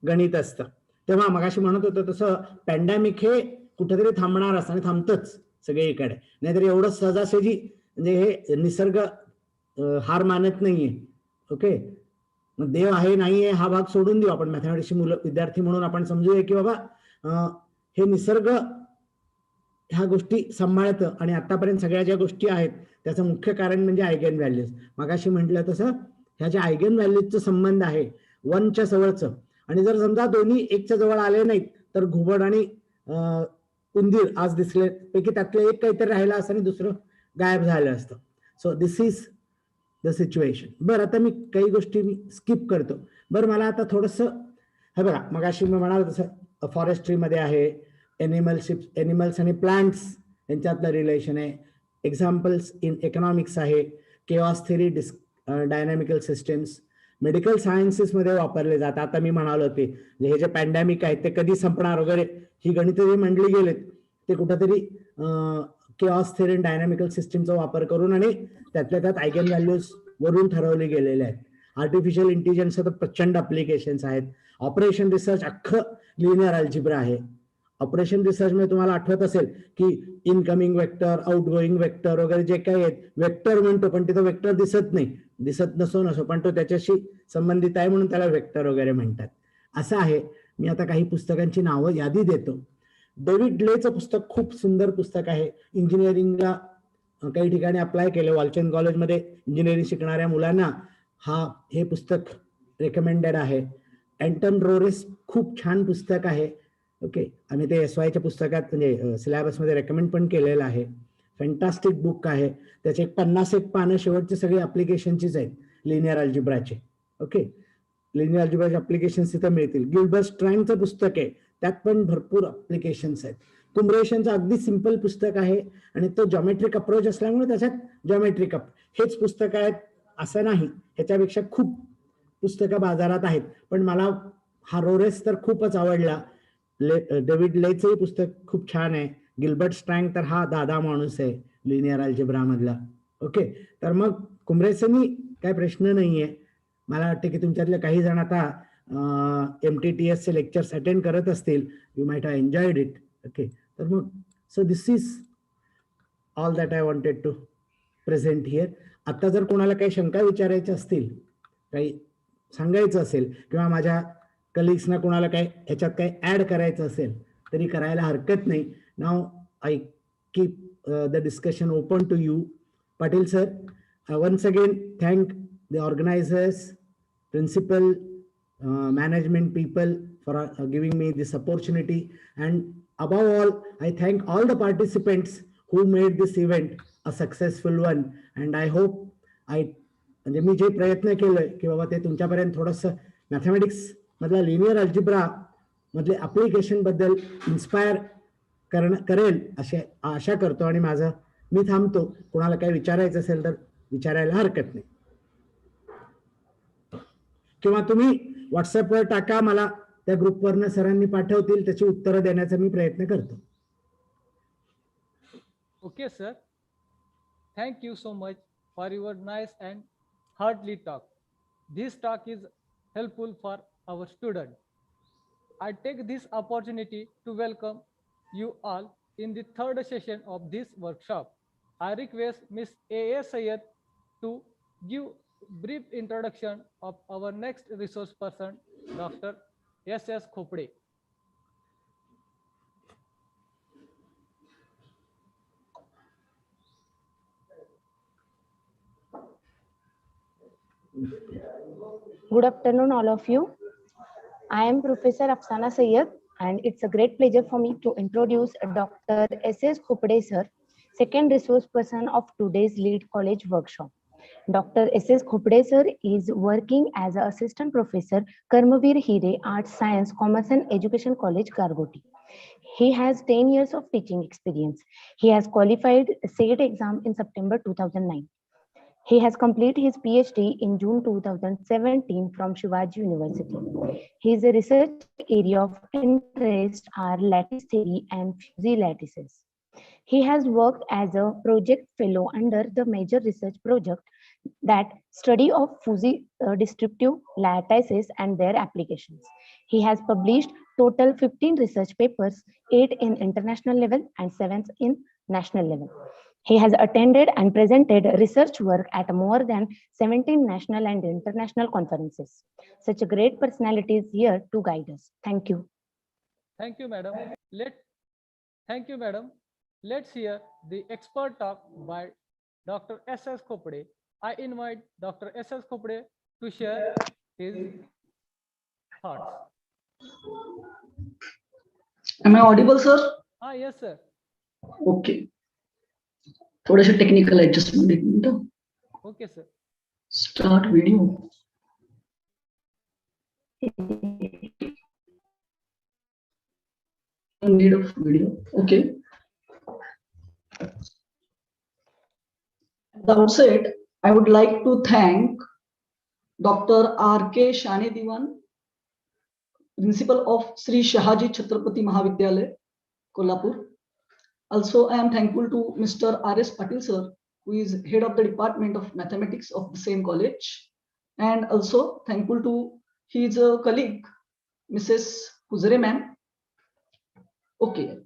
गणित असतं. तेव्हा मगाशी म्हणत होतं तसं पॅन्डेमिक हे कुठेतरी थांबणार असतं आणि थांबतच सगळीकडे, नाहीतर एवढं सहजासहजी म्हणजे हे निसर्ग हार मानत नाहीये. ओके. मग देव आहे नाहीये हा भाग सोडून देऊ आपण, मॅथमॅटिक्सची मुलं विद्यार्थी म्हणून आपण समजूया की बाबा हे निसर्ग ह्या गोष्टी सांभाळतं आणि आतापर्यंत सगळ्या ज्या गोष्टी आहेत त्याचं मुख्य कारण म्हणजे आयगेन व्हॅल्यूज. मगाशी म्हटलं तसं ह्या ज्या आयगेन व्हॅल्यूजचा संबंध आहे 1च्या जवळचं, आणि जर समजा दोन्ही 1च्या जवळ आले नाहीत तर घुबड आणि उंदीर आज दिसले पैकी त्यातलं एक काहीतरी राहिलं असतं आणि दुसरं गायब झालं असतं. So this is the situation. बरं, आता मी काही गोष्टी मी स्किप करतो. बरं, मला आता थोडंसं हे बघा, मगाशी मी म्हणाल तसं फॉरेस्ट्रीमध्ये आहे, एनिमल्स आणि प्लांट्स यांच्यातलं रिलेशन आहे. एक्झाम्पल्स इन इकॉनॉमिक्स आहे, chaos theory, dynamical systems. Medical सायन्सेसमध्ये वापरले जातात. आता मी म्हणालो होते हे जे पॅन्डेमिक आहेत ते कधी संपणार वगैरे, ही गणितं जी मंडळी गेलेत ते कुठंतरी केऑस थेरी डायनॅमिकल सिस्टमचा वापर करून आणि त्यातल्या त्यात आयगन व्हॅल्यूज वरून ठरवले गेलेले आहेत. आर्टिफिशियल इंटेलिजन्सचं तर प्रचंड अप्लिकेशन्स आहेत. ऑपरेशन रिसर्च अख्खं लिनियर अल्जिब्रा आहे. ऑपरेशन रिसर्च मध्ये तुम्हाला आठवत असेल की इनकमिंग वेक्टर, आउटगोईंग वेक्टर वगैरे जे काही आहेत, वेक्टर म्हणतो पण तिथं वेक्टर दिसत नाही, दिसत नसो पण तो त्याच्याशी संबंधित आहे म्हणून त्याला वेक्टर वगैरे म्हणतात. असं आहे. मी आता काही पुस्तकांची नावं यादी देतो. डेव्हिड लेचं पुस्तक खूप सुंदर पुस्तक आहे. इंजिनिअरिंगला काही ठिकाणी अप्लाय केलं. वालचंद कॉलेजमध्ये इंजिनिअरिंग शिकणाऱ्या मुलांना हे पुस्तक रेकमेंडेड आहे. अँटन रोरेस खूप छान पुस्तक आहे. ओके, आणि ते SYच्या पुस्तकात म्हणजे सिलेबसमध्ये रेकमेंड पण केलेलं आहे. फॅन्टास्टिक बुक आहे. त्याचे 50 पानं शेवटचे सगळे ऍप्लिकेशनचीच आहेत लिनियर अल्जिब्राचे. ओके, लिनियर अल्जिब्राचे ऍप्लिकेशन तिथे मिळतील. गिल्बर्ट स्ट्रँगचं पुस्तक आहे, त्यात पण भरपूर ऍप्लिकेशन्स आहेत. कुमरेशनचं अगदी सिंपल पुस्तक आहे आणि तो जॉमेट्रिक अप्रोच असल्यामुळे त्याच्यात जॉमेट्रिक हेच पुस्तक आहेत असं नाही, ह्याच्यापेक्षा खूप पुस्तकं बाजारात आहेत. पण मला हा रोरेस तर खूपच आवडला. डेव्हिड लेचंही पुस्तक खूप छान आहे. गिल्बर्ट स्ट्रँग तर हा दादा माणूस आहे लिनियर अल्जेब्रा मधला. ओके, तर मग कुमरेसनी काय प्रश्न नाहीये. मला वाटतं की तुमच्यातले काही जण आता MTTS चे लेक्चर्स अटेंड करत असतील. You might have enjoyed it. Okay, तर मग so this is all that I wanted to present here. आता जर कोणाला काही शंका विचारायच्या असतील, काही सांगायचं असेल किंवा माझ्या कलिग्सना कोणाला काय ह्याच्यात काय ऍड करायचं असेल तरी करायला हरकत नाही. Now I keep the discussion open to you. Patil sir, once again thank the organizers, principal, management people for giving me this opportunity, and above all I thank all the participants who made this event a successful one. And I hope म्हणजे मी जे प्रयत्न केले की बाबा ते तुमच्यापर्यंत थोडंसं mathematics मधला लिनियर अल्जिब्रा मधले ऍप्लिकेशन बद्दल इन्स्पायर करेल अशी आशा करतो. आणि मी थांबतो. कोणाला काही विचारायचं असेल तर विचारायला हरकत नाही, किंवा तुम्ही व्हॉट्सअपवर टाका, मला त्या ग्रुपवरनं सरांनी पाठवतील, त्याची उत्तरं देण्याचा मी प्रयत्न करतो. Okay, sir. Thank you so much for your nice and heartly talk. This talk is helpful for our students. I take this opportunity to welcome you all in the third session of this workshop. I request Ms. A.A. Syed to give brief introduction of our next resource person, Dr. S.S. Khopde. Good afternoon, all of you. I am Professor Afsana Syed, and it's a great pleasure for me to introduce Dr. S.S. Khopde sir, second resource person of today's lead college workshop. Dr. S.S. Khopde sir is working as an assistant professor, Karmavir Hire Arts, Science, Commerce and Education College, Gargoti. He has 10 years of teaching experience. He has qualified SAT exam in September 2009. He has completed his PhD in June 2017 from Shivaji University. His research area of interest are lattice theory and fuzzy lattices. He has worked as a project fellow under the major research project that study of fuzzy distributive lattices and their applications. He has published total 15 research papers, 8 in international level and 7 in national level. He has attended and presented research work at more than 17 national and international conferences. Such a great personality is here to guide us. Thank you. Thank you, madam. Thank you, madam. Let's hear the expert talk by Dr. S.S. Khopde. I invite Dr. S.S. Khopde to share his thoughts. Am I audible, sir? Yes, sir. Okay. थोडेसे technical adjustment. Okay, sir. Start video. Need of video. Okay. At the outset, I would like to thank Dr. R.K. Shane Diwan, Principal of Sri Shahaji Chhatrapati Mahavidyalaya, Kolhapur. Also, I am thankful to Mr. R.S. Patil sir, who is head of the Department of Mathematics of the same college, and also thankful to his colleague, Mrs. Kuzare ma'am. Okay.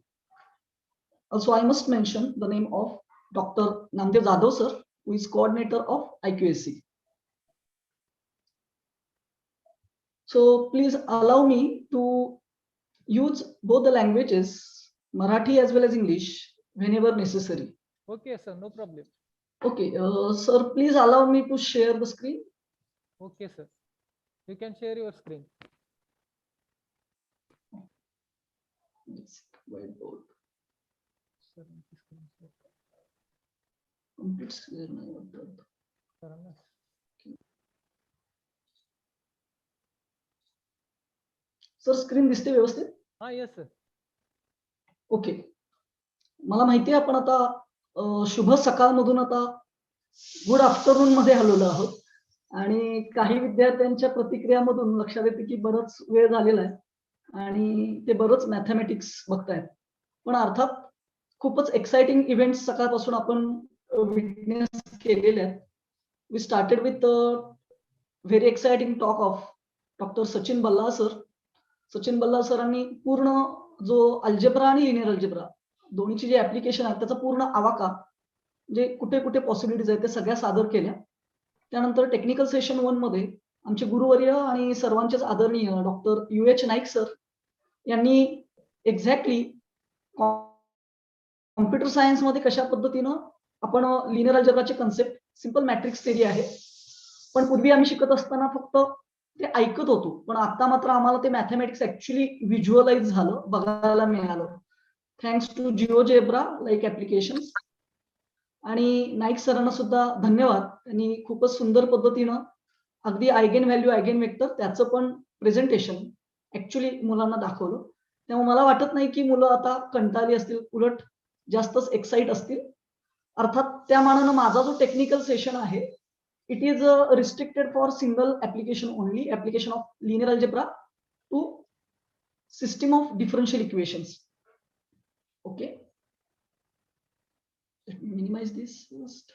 Also, I must mention the name of Dr. Namdev Jadhav sir, who is coordinator of IQSC. So please allow me to use both the languages, Marathi as well as English, whenever necessary. Okay, sir, no problem. Okay, sir, please allow me to share the screen. Okay, sir. You can share your screen. Yes, whiteboard. Sir, screen share. Complete screen नाही वाटत. करा ना. Sir screen दिसते व्यवस्थित? हा, yes, sir. Okay. मला माहिती आहे आपण आता शुभ सकाळ मधून आता गुड आफ्टरनून मध्ये हलवलो आहोत आणि काही विद्यार्थ्यांच्या प्रतिक्रियामधून लक्षात येते की बरंच वेळ झालेला आहे आणि ते बरंच मॅथमॅटिक्स बघतायत. पण अर्थात खूपच एक्साइटिंग इव्हेंट्स सकाळपासून आपण विटनेस केलेले आहेत. We started with very exciting talk of doctor Sachin Ballal sir. Sachin Ballal सरांनी पूर्ण जो अल्जेब्रा आणि लिनियर अल्जेब्रा दोन्हीची जे ऍप्लिकेशन आहे त्याचा पूर्ण आवाका म्हणजे कुठे कुठे पॉसिबिलिटीज आहेत ते सगळ्या सादर केल्या. त्यानंतर टेक्निकल सेशन 1 मध्ये आमचे गुरुवर्य आणि सर्वांचेच आदरणीय डॉक्टर UH नाईक सर यांनी एक्झॅक्टली कॉम्प्युटर सायन्स मध्ये कशा पद्धतीनं आपण लिनियर अल्जेब्राचे कन्सेप्ट सिंपल मॅट्रिक्स थेरी आहे पण पूर्वी आम्ही शिकत असताना फक्त ते ऐकत होतो पण आता मात्र आम्हाला ते मॅथमॅटिक्स ऍक्च्युअली व्हिज्युअलाइज झालं बघायला मिळालं thanks to GeoGebra like application. आणि नाईक सरांना सुद्धा धन्यवाद. त्यांनी खूपच सुंदर पद्धतीनं अगदी आयगेन व्हॅल्यू आयगेन वेक्टर त्याचं पण प्रेझेंटेशन ऍक्च्युअली मुलांना दाखवलं. त्यामुळे मला वाटत नाही की मुलं आता कंटाळली असतील उलट जास्तच एक्साइट असतील. अर्थात त्या मानानं माझा जो टेक्निकल सेशन आहे it is restricted for single application only, application of linear algebra to system of differential equations. Okay, let me minimize this first.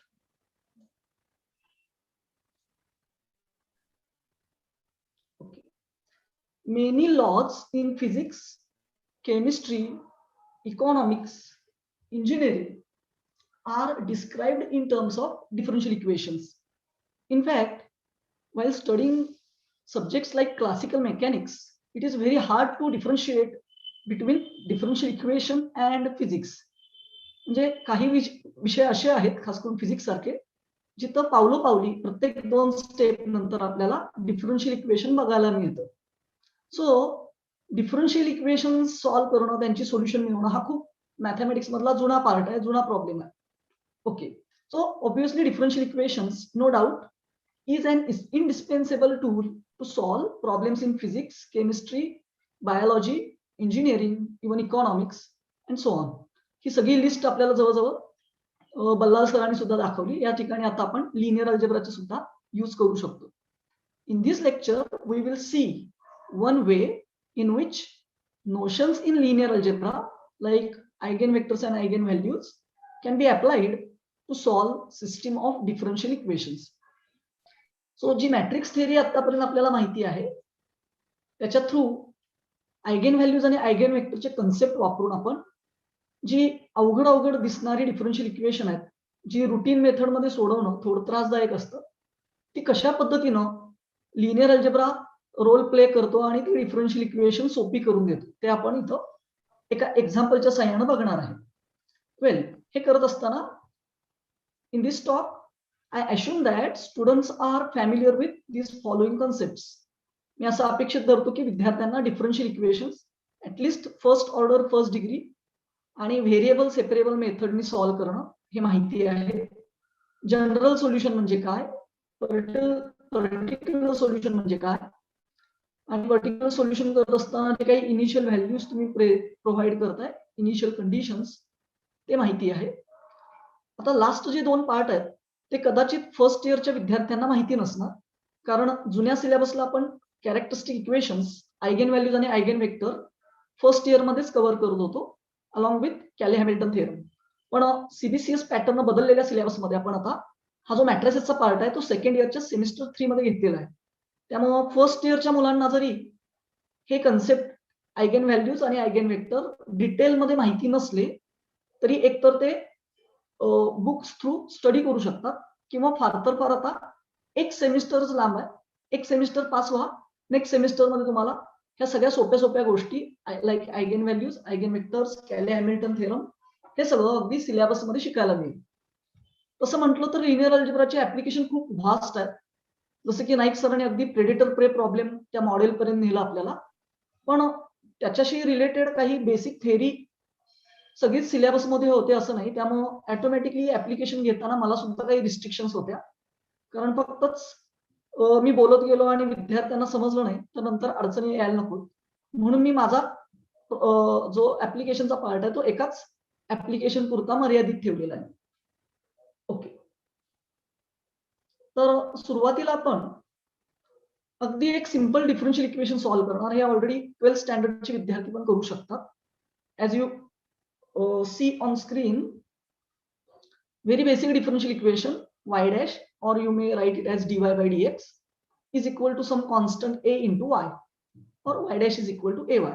Okay, many laws in physics, chemistry, economics, engineering are described in terms of differential equations. In fact, while studying subjects like classical mechanics, it is very hard to differentiate between differential equation and physics. म्हणजे काही विषय असे आहेत खास करून physics सारखे जिथं पावलोपावली प्रत्येक 2 स्टेप नंतर आपल्याला डिफरन्शियल इक्वेशन बघायला मिळतं. सो डिफरन्शियल इक्वेशन सॉल्व्ह करणं त्यांची सोल्युशन मिळवणं हा खूप मॅथमॅटिक्स मधला जुना पार्ट आहे, जुना प्रॉब्लेम आहे. Okay, so obviously differential equations no doubt is an indispensable tool to solve problems in physics, chemistry, biology, engineering, even economics and so on. ही सगळी लिस्ट आपल्याला जवळजवळ बल्लाळ सरांनी सुद्धा दाखवली. या ठिकाणी आता आपण लिनियर अल्जेब्राचे सुद्धा यूज करू शकतो. In this lecture we will see one way in which notions in linear algebra like eigenvectors and eigenvalues can be applied to solve system of differential equations. So जी मॅट्रिक्स थिअरी आतापर्यंत आपल्याला माहिती आहे त्याच्या through eigen values आणि eigen वेक्टरचे concept वापरून आपण जी अवघड दिसणारी डिफरन्शियल इक्वेशन आहेत जी रुटीन मेथडमध्ये सोडवणं थोडं त्रासदायक असतं ती कशा पद्धतीनं लिनियर अल्जेब्रा रोल प्ले करतो आणि ती डिफरन्शियल इक्वेशन सोपी करून देतो ते आपण इथं एका एक्झाम्पलच्या साहाय्यानं बघणार आहे. वेल, हे करत असताना in this talk I assume that students are familiar with these following concepts. मी असं अपेक्षित धरतो की विद्यार्थ्यांना differential equations at least first order first degree आणि व्हेरिएबल सेपरेबल मेथडनी सॉल्व्ह करणं हे माहिती आहे. जनरल सोल्युशन म्हणजे काय, पर्टिक्युलर सोल्युशन म्हणजे काय, आणि पर्टिक्युलर सोल्युशन करत असताना जे काही इनिशियल व्हॅल्यूज तुम्ही प्रोव्हाइड करताय, इनिशियल कंडिशन्स, ते माहिती आहे. आता लास्ट जे 2 पार्ट आहेत ते कदाचित फर्स्ट इयरच्या विद्यार्थ्यांना माहिती नसणार, कारण जुन्या सिलेबसला आपण कॅरेक्टरिस्टिक इक्वेशन्स, आयगेन व्हॅल्यूज आणि आयगेन वेक्टर फर्स्ट इयर मध्येच कव्हर करत होतो अलॉंग विथ कॅले हॅमिल्टन थिअरम. पण सीबीसीएस पॅटर्न बदललेल्या सिलेबसमध्ये आपण आता हा जो मॅट्रिसेसचा पार्ट आहे तो सेकंड इयरच्या सेमिस्टर 3 मध्ये घेतलेला आहे. त्यामुळे फर्स्ट इयरच्या मुलांना जरी हे कन्सेप्ट आयगेन व्हॅल्यूज आणि आयगेन वेक्टर डिटेलमध्ये माहिती नसले तरी एकतर ते बुक्स थ्रू स्टडी करू शकतात, किंवा फार तर फार आता एक सेमिस्टरच लांब आहे, एक सेमिस्टर पास व्हा, नेक्स्ट सेमिस्टर मध्ये तुम्हाला ह्या सगळ्या सोप्या सोप्या गोष्टी like eigen values, eigen vectors, Cayley Hamilton theorem हे सगळं अगदी सिलेबस मध्ये शिकायला मिळेल. तसं म्हटलं तर लिनियर अल्जेब्राचे ऍप्लिकेशन खूप व्हास्ट आहेत. जसं की नाईक सरांनी अगदी प्रेडिटर प्रे प्रॉब्लेम त्या मॉडेल पर्यंत नेलं आपल्याला, पण त्याच्याशी रिलेटेड काही बेसिक थेअरी सगळीच सिलेबस मध्ये होते असं नाही. त्यामुळे ऑटोमॅटिकली ऍप्लिकेशन घेताना मला सुद्धा काही रिस्ट्रिक्शन्स होत्या, कारण फक्तच मी बोलत गेलो आणि विद्यार्थ्यांना समजलं नाही तर नंतर अडचणी यायला नको, म्हणून मी माझा जो ऍप्लिकेशनचा पार्ट आहे तो एकाच ऍप्लिकेशन पुरता मर्यादित ठेवलेला आहे. ओके, तर सुरुवातीला आपण अगदी एक सिंपल डिफरन्शियल इक्वेशन सॉल्व्ह करणार. हे ऑलरेडी 12th स्टँडर्डचे विद्यार्थी पण करू शकतात. As you see on screen, very basic differential equation y dash, or you may write it as dy by dx is equal to some constant a into y, or y dash is equal to ay.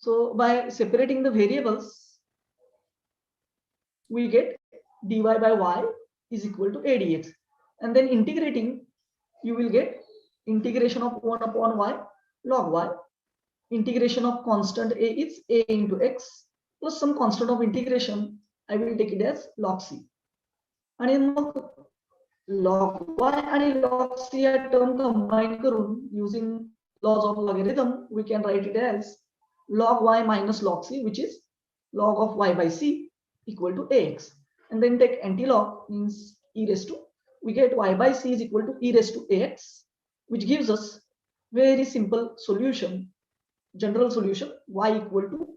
So by separating the variables we get dy by y is equal to a dx, and then integrating you will get integration of 1 upon y log y. Integration of constant a is a into x plus some constant of integration, I will take it as log c. आणि मग log y आणि log c या term combine करून using laws of logarithm we can write it as log y minus log c, which is log of y by c equal to ax, and then take anti-log, means e raised to, we get y by c is equal to e raised to ax, which gives us very simple solution, general solution, y equal to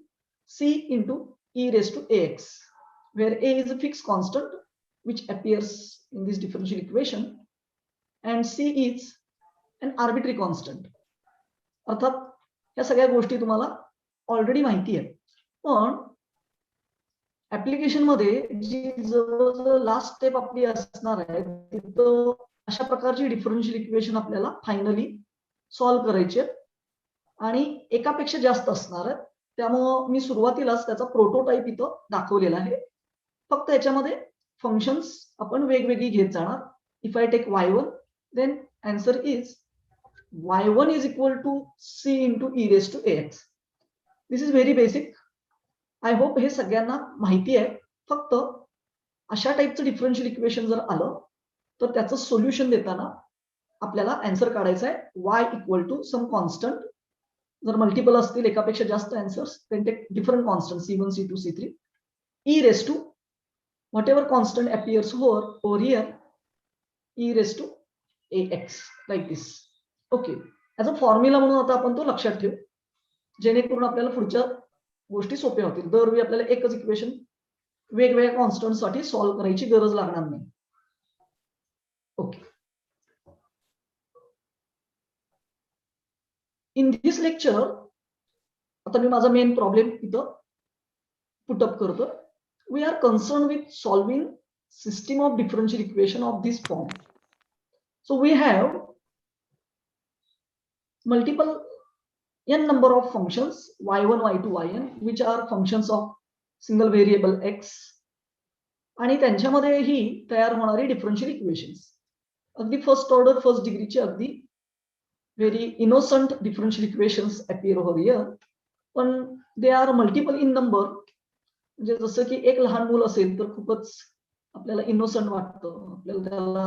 c into e raised to ax, where a is a fixed constant which appears in this differential equation and c is an arbitrary constant. अर्थात या सगळ्या गोष्टी तुम्हाला already माहिती आहे, पण application मध्ये जी जवळजवळ लास्ट स्टेप आपली असणार आहे तिथं अशा प्रकारची डिफरन्शियल इक्वेशन आपल्याला फायनली सॉल्व्ह करायची आहे आणि एकापेक्षा जास्त असणार आहेत. त्यामुळं मी सुरुवातीलाच त्याचा प्रोटोटाइप इथं दाखवलेला आहे. फक्त याच्यामध्ये फंक्शन्स आपण वेगवेगळी घेत जाणार. If I take y1 then answer is y1 is equal to c into e raise to ax. This is very basic. I hope हे सगळ्यांना माहिती आहे. फक्त अशा टाईपचं डिफरन्शियल इक्वेशन जर आलं तर त्याचं सोल्युशन देताना आपल्याला आन्सर काढायचा आहे y equal to some constant. जर मल्टिपल असतील एकापेक्षा जास्त answers then take different constant c1 c2 c3 e raise to whatever constant appears over here e raised to ax like this. Okay, as a formula म्हणून आता आपण तो लक्षात ठेवू जेणेकरून आपल्याला पुढच्या गोष्टी सोप्या होतील. दरवेळी आपल्याला एकच इक्वेशन वेगवेगळ्या कॉन्स्टंट साठी सॉल्व्ह करायची गरज लागणार नाही. ओके, इन दिस लेक्चर आता मी माझा मेन प्रॉब्लेम इथं पुटअप करतो. We are concerned with solving system of differential equation of this form. So we have multiple n number of functions y1, y2, yn which are functions of single variable x आणि त्यांच्यामध्ये ही तयार होणारी differential equations अगदी first order first डिग्रीचे अगदी very innocent differential equations appear over here, पण they are multiple in number. म्हणजे जसं की एक लहान मूल असेल तर खूपच आपल्याला इनोसंट वाटतं, आपल्याला त्याला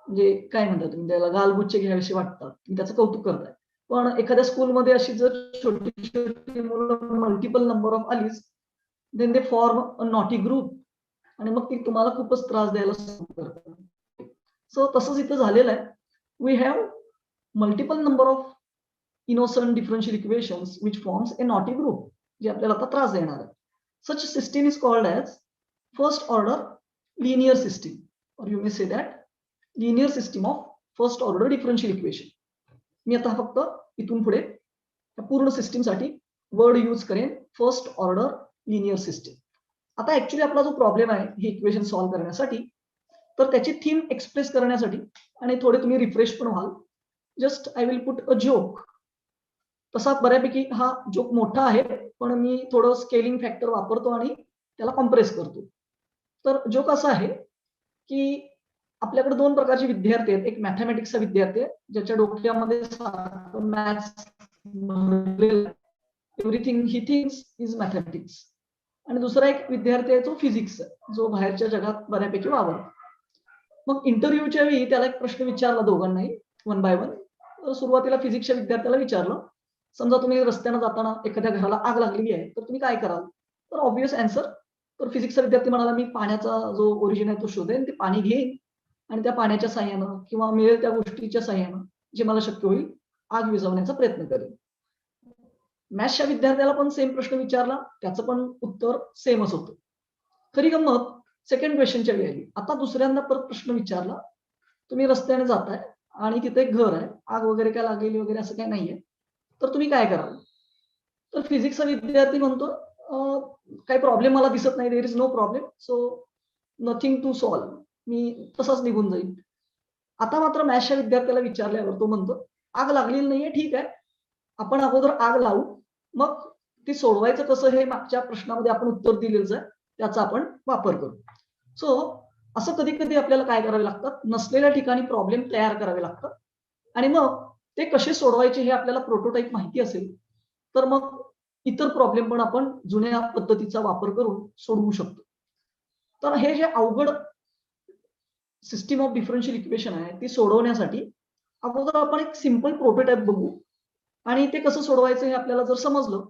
म्हणजे काय म्हणतात तुम्ही त्याला गालबुच्चे घ्यावेसे वाटतात, तुम्ही त्याचं कौतुक करताय. पण एखाद्या स्कूलमध्ये अशी जर छोटी छोटी मुलं मल्टिपल नंबर ऑफ आलीच then they form a naughty group आणि मग ती तुम्हाला खूपच त्रास द्यायला सुरू करतात. सो तसंच इथं झालेलं आहे. We have multiple number of innocent differential equations which forms a naughty group, जे आपल्याला आता त्रास देणार आहे. Such system is called as first order linear system, और you may say that linear system of first order differential equation. मी आता फक्त इथून पुढे पूर्ण सिस्टीमसाठी वर्ड यूज करेन फर्स्ट ऑर्डर लिनियर सिस्टीम. आता ऍक्च्युली आपला जो प्रॉब्लेम आहे हे इक्वेशन सॉल्व्ह करण्यासाठी, तर त्याची थीम एक्सप्रेस करण्यासाठी, आणि थोडे तुम्ही रिफ्रेश पण व्हाल, just I will put a joke. तसा बऱ्यापैकी हा जोक मोठा आहे, पण मी थोडं स्केलिंग फॅक्टर वापरतो आणि त्याला कॉम्प्रेस करतो. तर जोक असा आहे की आपल्याकडे दोन प्रकारचे विद्यार्थी आहेत. एक मॅथमॅटिक्सचा विद्यार्थी आहे ज्याच्या डोक्यामध्ये maths, everything he things is mathematics, आणि दुसरा एक विद्यार्थी आहे जो फिजिक्स, जो बाहेरच्या जगात बऱ्यापैकी वावरतो. मग इंटरव्ह्यूच्या वेळी त्याला एक प्रश्न विचारला दोघांनाही वन बाय वन. सुरुवातीला फिजिक्सच्या विद्यार्थ्याला विचारलं, समजा तुम्ही रस्त्यानं जाताना एखाद्या घराला आग लागलेली आहे तर तुम्ही काय कराल? तर ऑब्व्हियस आन्सर, तर फिजिक्सचा विद्यार्थी म्हणाला मी पाण्याचा जो ओरिजिन आहे तो शोधेन, ते पाणी घेईन आणि त्या पाण्याच्या साह्यानं किंवा मिळेल त्या गोष्टीच्या साह्यानं जे मला शक्य होईल आग विझवण्याचा प्रयत्न करेन. मॅथ्सच्या विद्यार्थ्याला पण सेम प्रश्न विचारला, त्याचं पण उत्तर सेमच होतं. खरी गंमत सेकंड क्वेश्चनच्या वेळी आता दुसऱ्यांदा परत प्रश्न विचारला, तुम्ही रस्त्याने जाताय आणि तिथे एक घर आहे, आग वगैरे काय लागलेली वगैरे असं काय नाहीये, तर तुम्ही काय कराल? तर फिजिक्सचा विद्यार्थी म्हणतो काही प्रॉब्लेम मला दिसत नाही, there is no problem, so nothing to solve, मी तसाच निघून जाईल. आता मात्र मॅथ्सच्या विद्यार्थ्याला विचारल्यावर तो म्हणतो आग लागलेली नाहीये, ठीक आहे, आपण अगोदर आग लावू, मग ती सोडवायचं कसं हे मागच्या प्रश्नामध्ये आपण उत्तर दिलेलं आहे त्याचा आपण वापर करू. सो असं कधी कधी आपल्याला काय करावे लागतात, नसलेल्या ठिकाणी प्रॉब्लेम तयार करावे लागतात, आणि मग ते कसे सोडवायचे हे आपल्याला प्रोटोटाइप माहिती असेल तर मग इतर प्रॉब्लेम पण आपण जुन्या पद्धतीचा वापर करून सोडवू शकतो. तर हे जे अवघड सिस्टीम ऑफ डिफरन्शियल इक्वेशन आहे ती सोडवण्यासाठी अगोदर आपण एक सिंपल प्रोटोटाइप बघू, आणि ते कसं सोडवायचं हे आपल्याला जर समजलं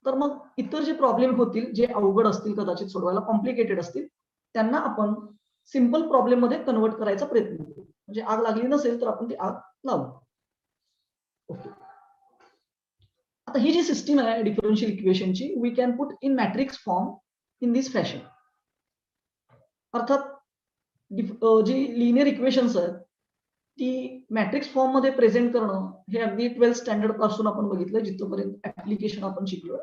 तर मग इतर जे प्रॉब्लेम होतील, जे अवघड असतील, कदाचित सोडवायला कॉम्प्लिकेटेड असतील, त्यांना आपण सिंपल प्रॉब्लेम मध्ये कन्वर्ट करायचा प्रयत्न करू. म्हणजे आग लागली नसेल तर आपण ती आग लावू. ओके, आता ही जी सिस्टीम आहे डिफरन्शियल इक्वेशनची, we can put in matrix form in this fashion. अर्थात जी लिनियर इक्वेशन्स आहेत ती मॅट्रिक्स फॉर्म मध्ये प्रेझेंट करणं हे अगदी 12th स्टँडर्ड पासून आपण बघितलं, जिथपर्यंत ऍप्लिकेशन आपण शिकलो,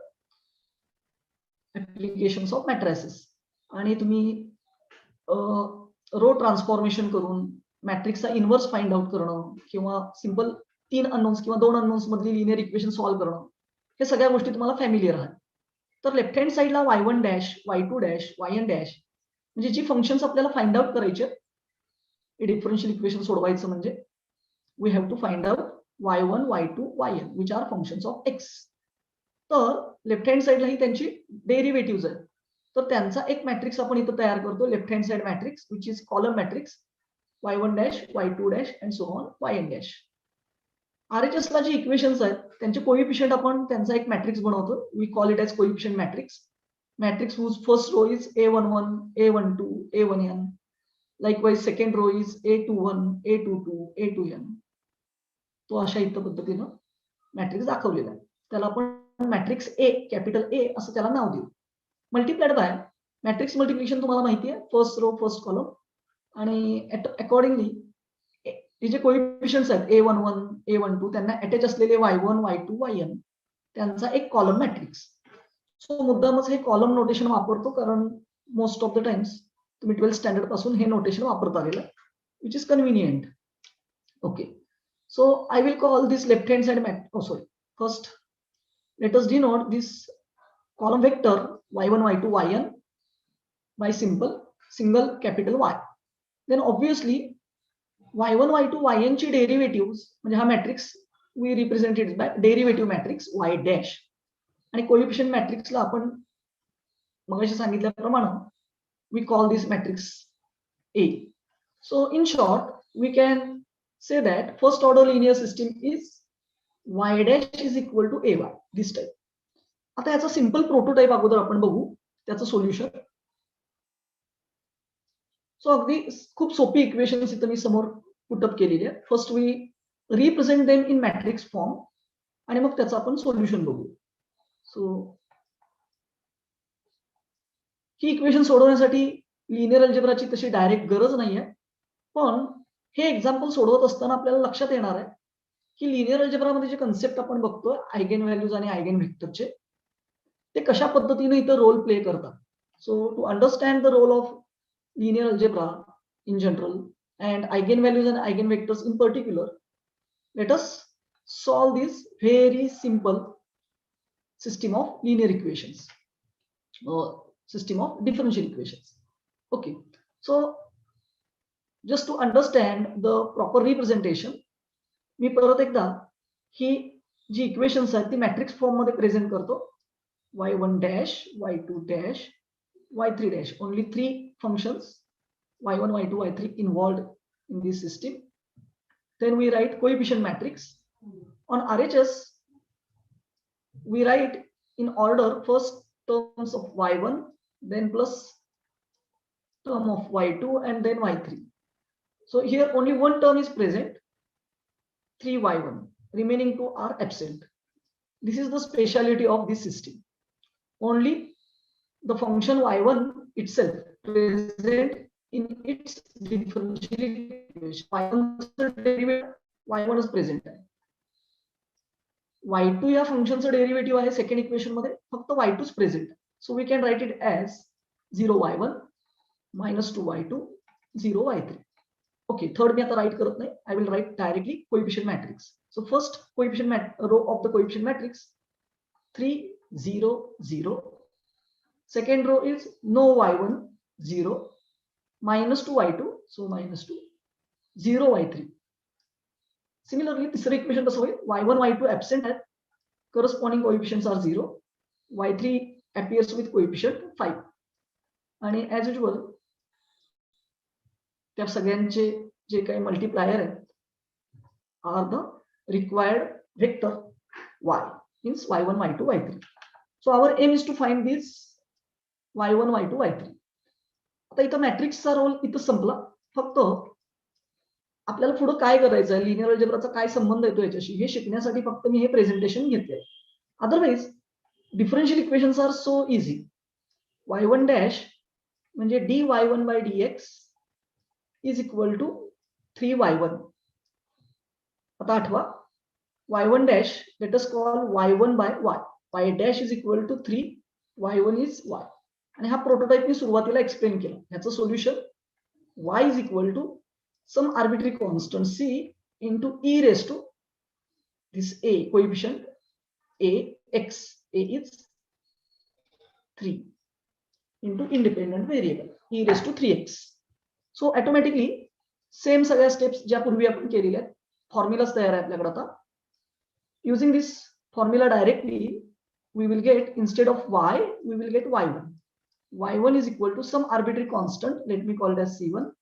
ऍप्लिकेशन्स ऑफ मॅट्रिसेस. आणि तुम्ही रो ट्रान्सफॉर्मेशन करून मॅट्रिक्सचा इन्व्हर्स फाइंड आउट करणं, किंवा सिंपल 3 अननोन्स किंवा 2 अननोन्स मधली लिनियर इक्वेशन सॉल्व्ह करणं, हे सगळ्या गोष्टी तुम्हाला फॅमिलियर आहेत. तर लेफ्ट हँड साईडला y1 dash, y2 dash, yn dash, म्हणजे जी फंक्शन्स आपल्याला फाइंड आउट करायचे डिफरन्शियल इक्वेशन सोडवायचं म्हणजे we have to find out y1, y2, yn which are functions of x. तर लेफ्ट हँड साईडला ही त्यांची डेरिव्हेटिव्ह आहेत, तर त्यांचा एक मॅट्रिक्स आपण इथं तयार करतो, left hand side matrix which is column matrix y1 dash, y2 dash and so on yn dash. RHS ला जी इक्वेशन्स आहेत त्यांचे कोएफिशिएंट आपण त्यांचा एक मॅट्रिक्स बनवतो, we call it as coefficient matrix. Matrix whose first row is a11, a12, a1n. Likewise, second row is a21, a22, a2n. तो अशा इतर पद्धतीनं मॅट्रिक्स दाखवलेला आहे. त्याला आपण मॅट्रिक्स ए, कॅपिटल ए असं त्याला नाव देऊ. मल्टिप्लाइड बाय मॅट्रिक्स मल्टिप्लिकेशन तुम्हाला माहिती आहे, फर्स्ट रो फर्स्ट कॉलम, आणि अकॉर्डिंगली हे जे कोएफिशिएंट्स आहेत a11, a12 त्यांना अटॅच असलेले y1, y2, yn त्यांचा एक कॉलम मॅट्रिक्स. सो मुद्दामच हे कॉलम नोटेशन वापरतो, कारण मोस्ट ऑफ द टाइम्स तुम्ही 12th स्टँडर्ड पासून हे नोटेशन वापरत आलेलं आहे, which is convenient. Okay, so I will call this left hand side first let us denote this column vector y1, y2, yn by single capital Y. Then obviously y1, y2, yn ची derivative म्हणजे हा matrix we represented by derivative matrix y dash, आणि coefficient मॅट्रिक्सला आपण मगाशी सांगितल्याप्रमाणे we call this matrix A. So in short we can say that first order linear system is y dash is equal to ay, this type. आता याचा simple prototype अगोदर आपण बघू, त्याचं सोल्युशन. सो अगदी खूप सोपी इक्वेशन्स इथं मी समोर पुटअप केलेली आहे. First we represent them in matrix form आणि मग त्याचं आपण सोल्युशन बघू. सो ही इक्वेशन सोडवण्यासाठी लिनियर अल्जेब्राची तशी डायरेक्ट गरज नाहीये, पण हे एक्झाम्पल सोडवत असताना आपल्याला लक्षात येणार आहे की लिनियर अल्जेब्रामध्ये जे कन्सेप्ट आपण बघतो आयगेन व्हॅल्यूज आणि आयगेन व्हेक्टरचे, ते कशा पद्धतीने इथं रोल प्ले करतात. So to understand the role of linear algebra in general and eigenvalues and eigenvectors in particular, let us solve this very simple system of linear equations or system of differential equations. Okay, so just to understand the proper representation, मी परत एकदा ही जी equations आहेत ती matrix form मध्ये present करतो. y1 dash, y2 dash, y3 dash, only 3 functions y1, y2, y3 involved in this system. Then we write coefficient matrix. On RHS, we write in order first terms of y1, then plus term of y2, and then y3. So here only one term is present, 3y1. Remaining two are absent. This is the speciality of this system. Only the function y1 itself present in its differential equation. y1 is present आहे. y2 या फंक्शनचं derivative आहे second equation मध्ये, फक्त y2 present. So we can write it as 0y1 minus 2y2 0y3. Okay, third मी आता write करत नाही, I will write directly coefficient matrix. So first coefficient row of the coefficient matrix 3 0 0. Second row is no y1 0 minus 2y2, so minus 2 0 y3. Similarly, तिसरं equation कसं होईल, y1 y2 absent आहेत, corresponding coefficients are 0, y3 appears with coefficient 5. आणि as usual त्या सगळ्यांचे जे काही multiplier आहेत are the required vector y, means y1 y2 y3. So our aim is to find this y1 y2 y3. आता इथं मॅट्रिक्सचा रोल इथं संपला. फक्त आपल्याला पुढे काय करायचं आहे, लिनियर अल्जेब्राचा काय संबंध येतो याच्याशी हे शिकण्यासाठी फक्त मी हे प्रेझेंटेशन घेतले. Otherwise differential equations are so easy. y1 dash म्हणजे dy1 by dx is equal to 3y1. आता आठवा, y1 dash let us call y1 by y, y dash is equal to 3, y1 is y. आणि हा prototype मी सुरुवातीला explain केला. ह्याचं solution y is equal to some arbitrary constant c into e raised to this a coefficient a x, a is 3 into independent variable e raised to 3x. So automatically same सगळ्या steps ज्या पूर्वी आपण केलेल्या आहेत, फॉर्म्युलाच तयार आहे आपल्याकडे. आता using this formula directly we will get, instead of y we will get y1. y1 is equal to some arbitrary constant, let me call it as c1,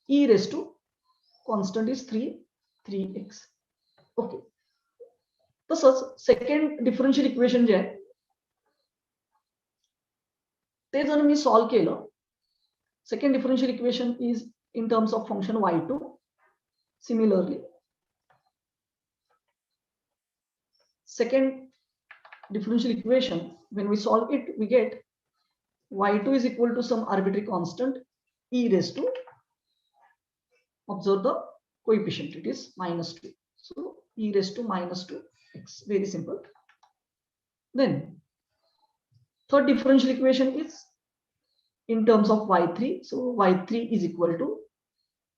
e raised to constant is 3x. Okay, तसंच second differential equation जे आहे ते जर मी solve केलं, second differential equation is in terms of function y2. Similarly second differential equation, when we solve it we get y2 is equal to some arbitrary constant e raised to, observe the coefficient, it is minus 2, so e raised to minus 2x, very simple. Then third differential equation is in terms of y3, so y3 is equal to,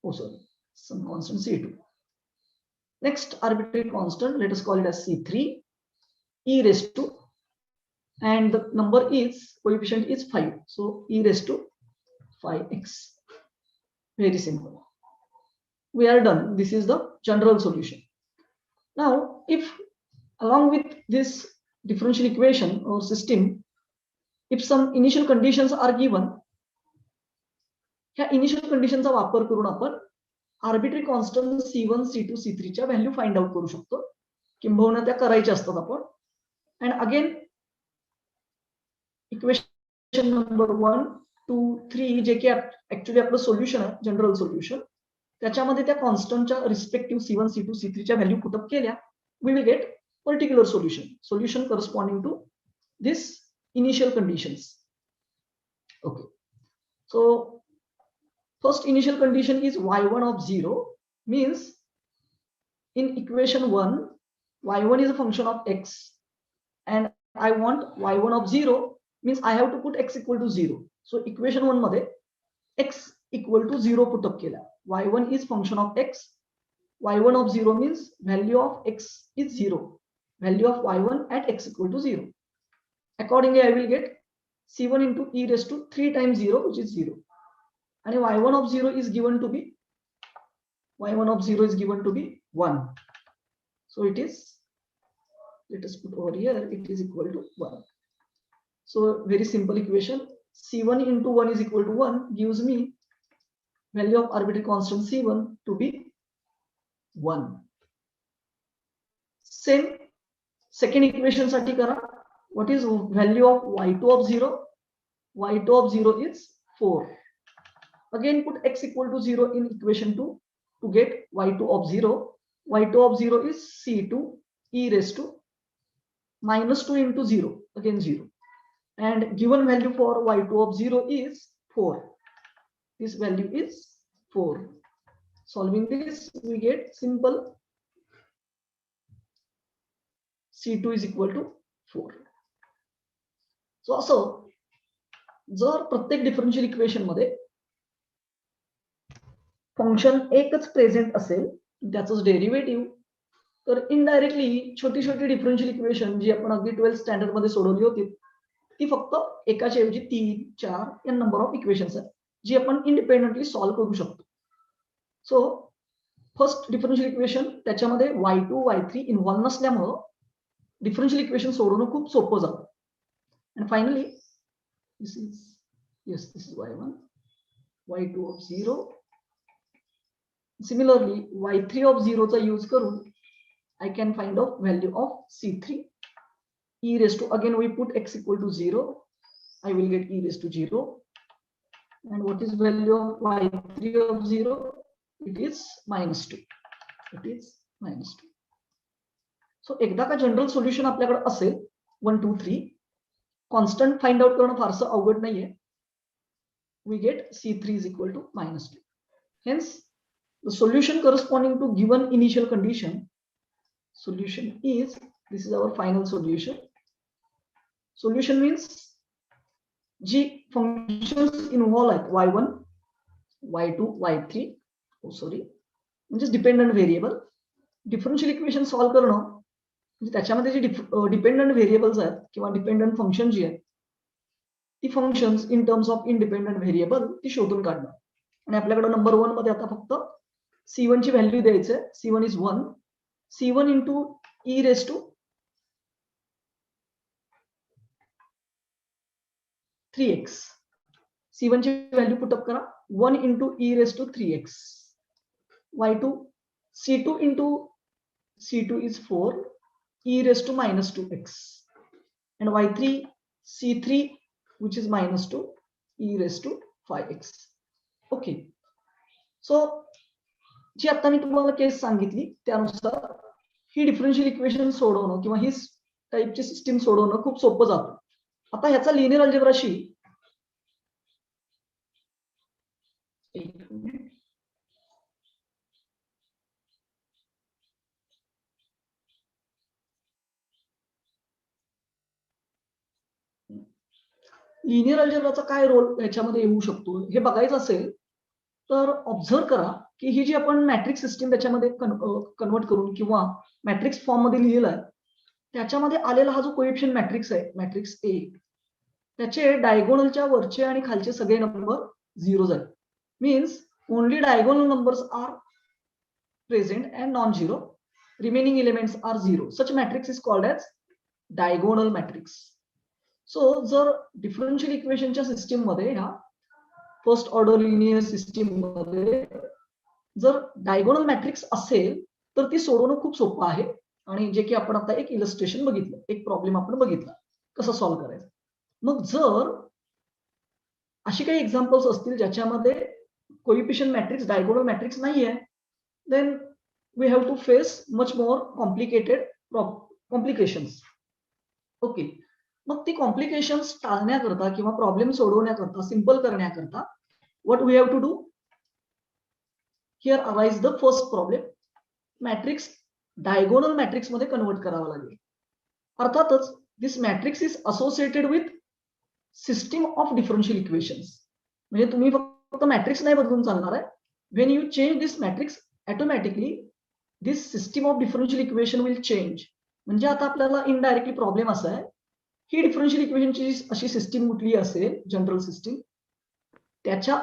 oh sorry, some constant c2. Next arbitrary constant, let us call it as c3, e raised to, and the number is, coefficient is 5, so e raised to 5x. Very simple. We are done. This is the general solution. Now if along with this differential equation or system, if some initial conditions are given, ह्या initial conditions चा वापर करून आपण arbitrary constant c1 c2 c3 च्या value find out करू शकतो, किंबहुना त्या करायच्या असतात आपण. And again equation number 1 2 3 जे की ऍक्च्युली आपलं सोल्युशन आहे, जनरल सोल्युशन, त्याच्यामध्ये त्या कॉन्स्टंटच्या रिस्पेक्टिव्ह C1 C2 C3 च्या व्हॅल्यू पुट अप केल्या, we will get particular solution corresponding to this initial conditions. Okay, so first initial condition is y1 of 0, means in equation 1 y1 is a function of x and I want y1 of 0, means I have to put x equal to 0. So equation 1 मध्ये x equal to 0 put up केला. y1 is function of x, y1 of 0 means value of x is 0, value of y1 at x equal to 0. Accordingly I will get C1 into e raised to 3 times 0, which is 0. And y1 of 0 is given to be 1. So it is, let us put over here, it is equal to 1. So very simple equation, C1 into 1 is equal to 1 gives me value of arbitrary constant C1 to be 1. Same second equation साठी करा. What is value of y2 of 0? y2 of 0 is 4. Again put x equal to 0 in equation 2 to get y2 of 0. y2 of 0 is C2 e raised to minus 2 into 0, again 0. And given value for y2 of 0 is 4. This value is 4. Solving this, we get simple C2 is equal to 4. So असं जर प्रत्येक differential equation मध्ये function एकच present असेल, त्याचंच derivative, तर indirectly छोटी छोटी डिफरन्शियल इक्वेशन जी आपण अगदी 12th स्टँडर्ड मध्ये सोडवली होती, ती फक्त एकाच्या ऐवजी 3 4 या नंबर ऑफ इक्वेशन्स आहेत जी आपण इंडिपेंडेंटली सॉल्व्ह करू शकतो. सो फर्स्ट डिफरन्शियल इक्वेशन त्याच्यामध्ये y2 y3 इन्व्हॉल्व नसल्यामुळं डिफरन्शियल इक्वेशन सोडवणं खूप सोपं जातं. And finally, this is y1, y2 of 0. Similarly, y3 of 0 चा यूज करून I can find out value of C3 e raised to, again we put x equal to 0, I will get e raised to 0. And what is value of y3 of 0? It is minus 2. It is minus 2. So एकदा का general solution आपल्याकडे असेल 1 2 3, constant find out करणं फारसं अवघड नाहीये. We get C3 is equal to minus 2. Hence, the solution corresponding to given initial condition, solution is, this is our final solution. Solution means G functions involve आहेत y1, y2, y3, म्हणजे dependent variable. Differential equation solve करणं म्हणजे त्याच्यामध्ये जे dependent variables आहेत किंवा dependent function जी आहेत, ती functions in terms of independent variable ती शोधून काढणं. आणि आपल्याकडे नंबर 1 मध्ये आता फक्त C1 ची व्हॅल्यू द्यायची आहे. C1 is 1. C1 into e raised to 3x. C1 ची व्हॅल्यू पुट अप करा. 1 into e raised to 3x. y2 C2 into C2 is 4, e raised to minus 2x. And y3 C3, which is minus 2, e raised to 5x. Okay. So जी आता मी तुम्हाला केस सांगितली त्यानुसार ही differential equation सोडवणं किंवा ही टाइपची system सोडवणं खूप सोपं जातं. आता ह्याचा लिनियर अल्जेब्राशी लिनियर अल्जेब्राचा काय रोल ह्याच्यामध्ये येऊ शकतो हे बघायचं असेल तर ऑब्झर्व करा की ही जी आपण मॅट्रिक्स सिस्टीम त्याच्यामध्ये कन्वर्ट करून किंवा मॅट्रिक्स फॉर्म मध्ये लिहिलेला आहे त्याच्यामध्ये आलेला हा जो कोएफिशिएंट मॅट्रिक्स आहे, मॅट्रिक्स ए, त्याचे डायगोनलच्या वरचे आणि खालचे सगळे नंबर झिरोज आहेत. Means only diagonal numbers are present and non zero, remaining elements are zero. Such matrix is called as diagonal matrix. So जर डिफरन्शियल इक्वेशनच्या सिस्टीम मध्ये ह्या फर्स्ट ऑर्डर लिनियर सिस्टीम मध्ये जर डायगोनल मॅट्रिक्स असेल तर ती सोडवणं खूप सोपं आहे. आणि जे की आपण आता एक इलस्ट्रेशन बघितलं, एक प्रॉब्लेम आपण बघितला कसा सॉल्व्ह करायचा. मग जर अशी काही एक्झाम्पल्स असतील ज्याच्यामध्ये कोइफिशियंट मॅट्रिक्स डायगोनल मॅट्रिक्स नाही आहे, then we have to face much more complicated complications. Okay, मग ती कॉम्प्लिकेशन्स टाळण्याकरता किंवा प्रॉब्लेम सोडवण्याकरता, सिंपल करण्याकरता what we have to do, here arise the first problem. Matrix diagonal matrix मध्ये कन्वर्ट करावा लागेल. अर्थातच this matrix is associated with system of differential equations. म्हणजे तुम्ही फक्त मॅट्रिक्स नाही बदलून चालणार आहे. When you change this matrix automatically this system of differential equation will change. म्हणजे आता आपल्याला इनडायरेक्टली प्रॉब्लेम असा आहे, ही डिफरन्शियल इक्वेशनची अशी सिस्टीम कुठली असेल, जनरल सिस्टीम, त्याच्या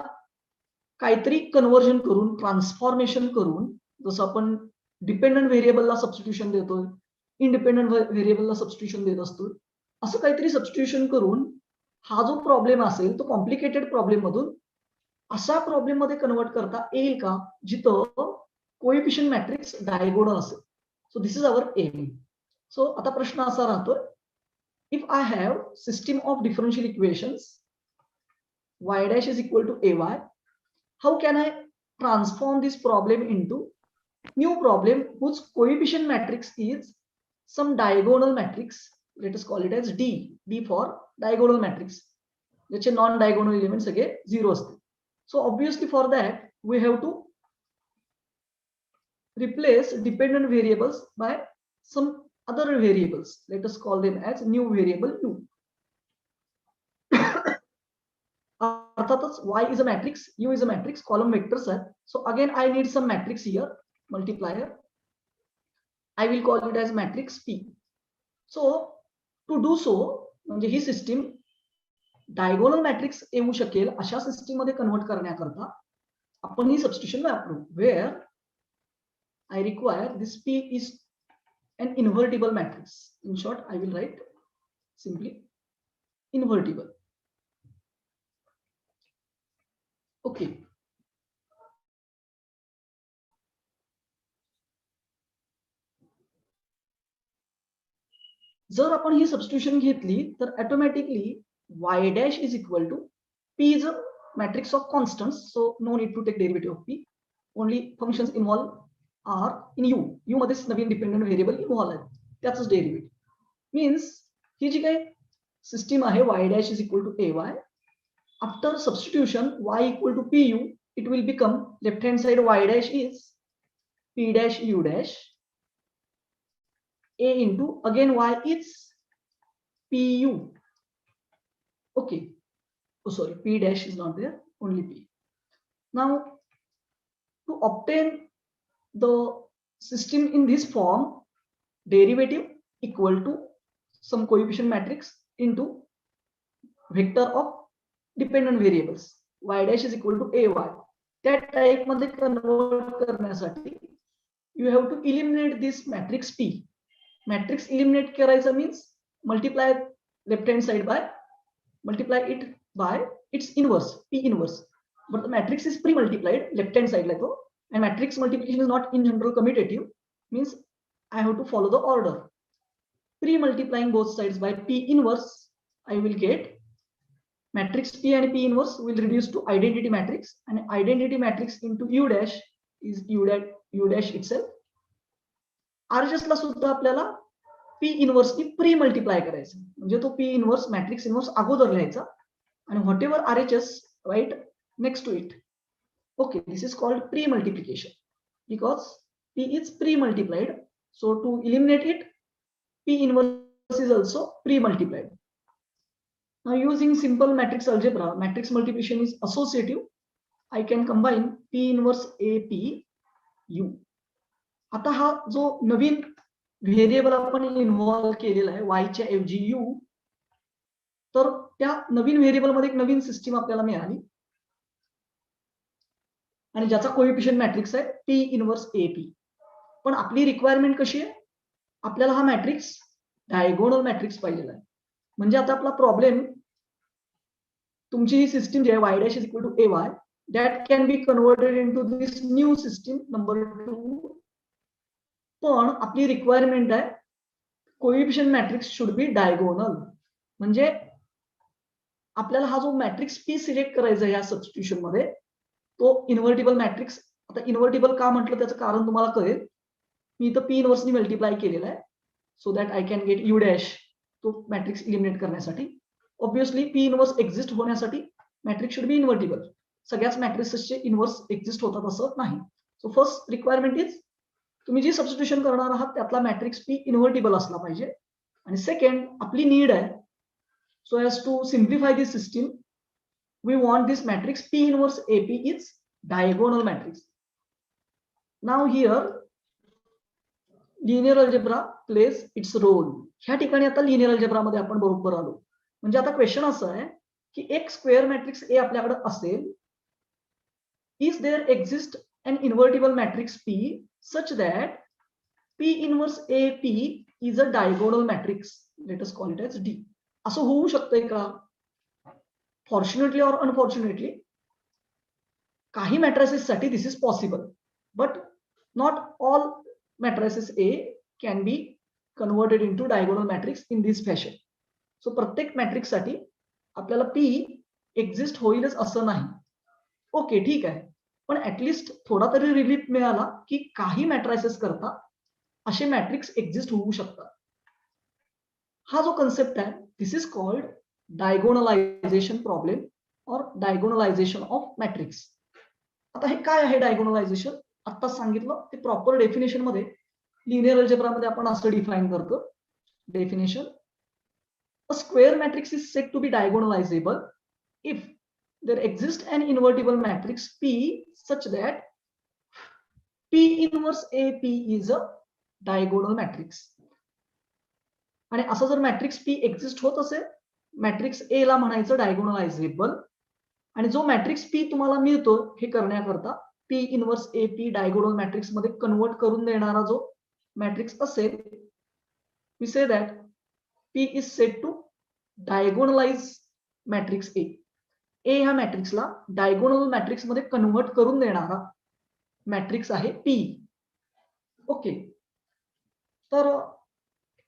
काहीतरी कन्व्हर्जन करून, ट्रान्सफॉर्मेशन करून, जसं आपण डिपेंडंट व्हेरिएबलला सबस्टिट्यूशन देतो, इंडिपेंडंट व्हेरिएबलला सबस्टिट्यूशन देत असतो, असं काहीतरी सबस्टिट्यूशन करून हा जो प्रॉब्लेम असेल तो कॉम्प्लिकेटेड प्रॉब्लेम मधून अशा प्रॉब्लेम मध्ये कन्वर्ट करता येईल का जिथं कोइफिशियंट मॅट्रिक्स डायगोनल असेल. So this is our aim. So आता प्रश्न असा राहतोय, if I have system of differential equations y dash is equal to ay, how can I transform this problem into new problem whose coefficient matrix is some diagonal matrix? Let us call it as D. D for diagonal matrix. ज्याचे non diagonal element सगळे 0 असते. So obviously for that we have to replace dependent variables by some other variables. Let us call them as new variable u. अर्थातच y is a matrix, u is a matrix, column vectors are. So again I need some matrix here, multiplier. I will call it as matrix P. So to do so, म्हणजे ही system diagonal matrix येऊ शकेल अशा system मध्ये convert करण्याकरता आपण ही substitution वापरू. Where I require this P is an invertible matrix. In short, I will write simply invertible. Okay. जर आपण ही सबस्टिट्यूशन घेतली तर automatically y dash is equal to P is a matrix of constants, so no need to take derivative of P. Only functions involved are in U. U मध्येच नवीन dependent variable involve आहे, त्याच derivative. Means he जी काही system आहे y dash is equal to ay, after substitution y equal to pu, it will become left hand side y dash is p dash u dash a into again y is pu. Okay, oh sorry, p dash is not there, only p. Now to obtain the system in this form, derivative equal to some coefficient matrix into vector of dependent variables, y dash is equal to ay. त्या type मध्ये convert करण्यासाठी you have to eliminate this matrix P. Matrix eliminate करायचा means multiply left hand side by, multiply it by its inverse, P inverse. But the matrix is pre-multiplied left hand side like that, and matrix multiplication is not in general commutative, means I have to follow the order. Pre-multiplying both sides by P inverse, I will get matrix P and P inverse will reduce to identity matrix, and identity matrix into U dash is U dash itself. RHS ला सुद्धा आपल्याला P inverse नी pre multiply करायचं, म्हणजे तो P inverse matrix inverse अगोदर लिहायचा आणि whatever RHS right next to it. Okay, this is called pre-multiplication because P is pre-multiplied. So to eliminate it, P inverse is also pre-multiplied. Now using simple matrix algebra, matrix multiplication is associative. I can combine P inverse AP U. आता हा जो नवीन variable आपण involve केलेला आहे y च्या ऐवजी u, तर त्या नवीन व्हेरिएबल मध्ये एक नवीन सिस्टीम आपल्याला मिळाली आणि ज्याचा कोएफिशिएंट मॅट्रिक्स आहे P इनवर्स AP. पण आपली रिक्वायरमेंट कशी आहे, आपल्याला हा मॅट्रिक्स डायगोनल मॅट्रिक्स पाहिजेला आहे. म्हणजे आता आपला प्रॉब्लेम, तुमची ही सिस्टीम जी आहे y dash is equal to ay, that can be converted into this new system number 2. पण आपली रिक्वायरमेंट आहे coefficient matrix should be diagonal. म्हणजे आपल्याला हा जो मॅट्रिक्स पी सिलेक्ट करायचा आहे या सबस्टिट्यूशन मध्ये, तो इन्व्हर्टिबल मॅट्रिक्स. आता इन्व्हर्टिबल का म्हटलं त्याचं कारण तुम्हाला कळेल. मी इथं पी इनवर्सनी मल्टिप्लाय केलेला आहे, so that I can get you dash, तो मॅट्रिक्स इलिमिनेट करण्यासाठी. ऑब्विसली पी इनवर्स एक्झिस्ट होण्यासाठी मॅट्रिक्स शुड बी इन्व्हर्टिबल. सगळ्याच मॅट्रिक्सचे इनवर्स एक्झिस्ट होतात असं नाही. सो फर्स्ट रिक्वायरमेंट इज, तुम्ही जी सबस्टिट्यूशन करणार आहात त्यातला मॅट्रिक्स पी इन्व्हर्टिबल असला पाहिजे. आणि सेकंड, आपली नीड आहे, so as to simplify this system, we want this matrix P inverse AP is diagonal matrix. Now here linear algebra plays its role. ह्या ठिकाणी आता लिनियर अल्जेब्रा मध्ये आपण बरोबर आलो. म्हणजे आता क्वेश्चन असं आहे की एक स्क्वेअर मॅट्रिक्स ए आपल्याकडे असेल, is there exist an invertible matrix P such that P inverse AP is a diagonal matrix. Let us call it as D. असं होऊ शकतंय का? फॉर्च्युनेटली ऑर अनफॉर्च्युनेटली काही मॅट्रिसेस साठी this is possible, but not all matrices A can be converted into diagonal matrix in this fashion. So प्रत्येक matrix साठी आपल्याला P exist होईलच असं नाही. ओके, ठीक आहे, पण ऍटलिस्ट थोडा तरी रिलीफ मिळाला की काही मॅट्रिसेस करता असे मॅट्रिक्स एक्झिस्ट होऊ शकतात. हा जो कन्सेप्ट आहे, this is called diagonalization problem और डायगोनलायझेशन ऑफ मॅट्रिक्स. आता हे काय आहे डायगोनलायझेशन? आता सांगितलं ते प्रॉपर डेफिनेशन मध्ये लिनियर अल्जेब्रा मध्ये आपण असं डिफाइन करतो. Definition: a square matrix is said to be diagonalizable if there exists an invertible matrix P such that P inverse AP is a diagonal matrix. आणि असं जर मॅट्रिक्स P एक्झिस्ट होत असेल, matrix ए ला म्हणायचं डायगोनलायझेबल. आणि जो मॅट्रिक्स P तुम्हाला मिळतो हे करण्याकरता P inverse AP diagonal matrix मध्ये कन्वर्ट करून देणारा जो मॅट्रिक्स असेल, we say that P is said to diagonalize matrix A. A ह्या मॅट्रिक्सला डायगोनल मॅट्रिक्स मध्ये कन्वर्ट करून देणारा मॅट्रिक्स आहे पी. ओके, तर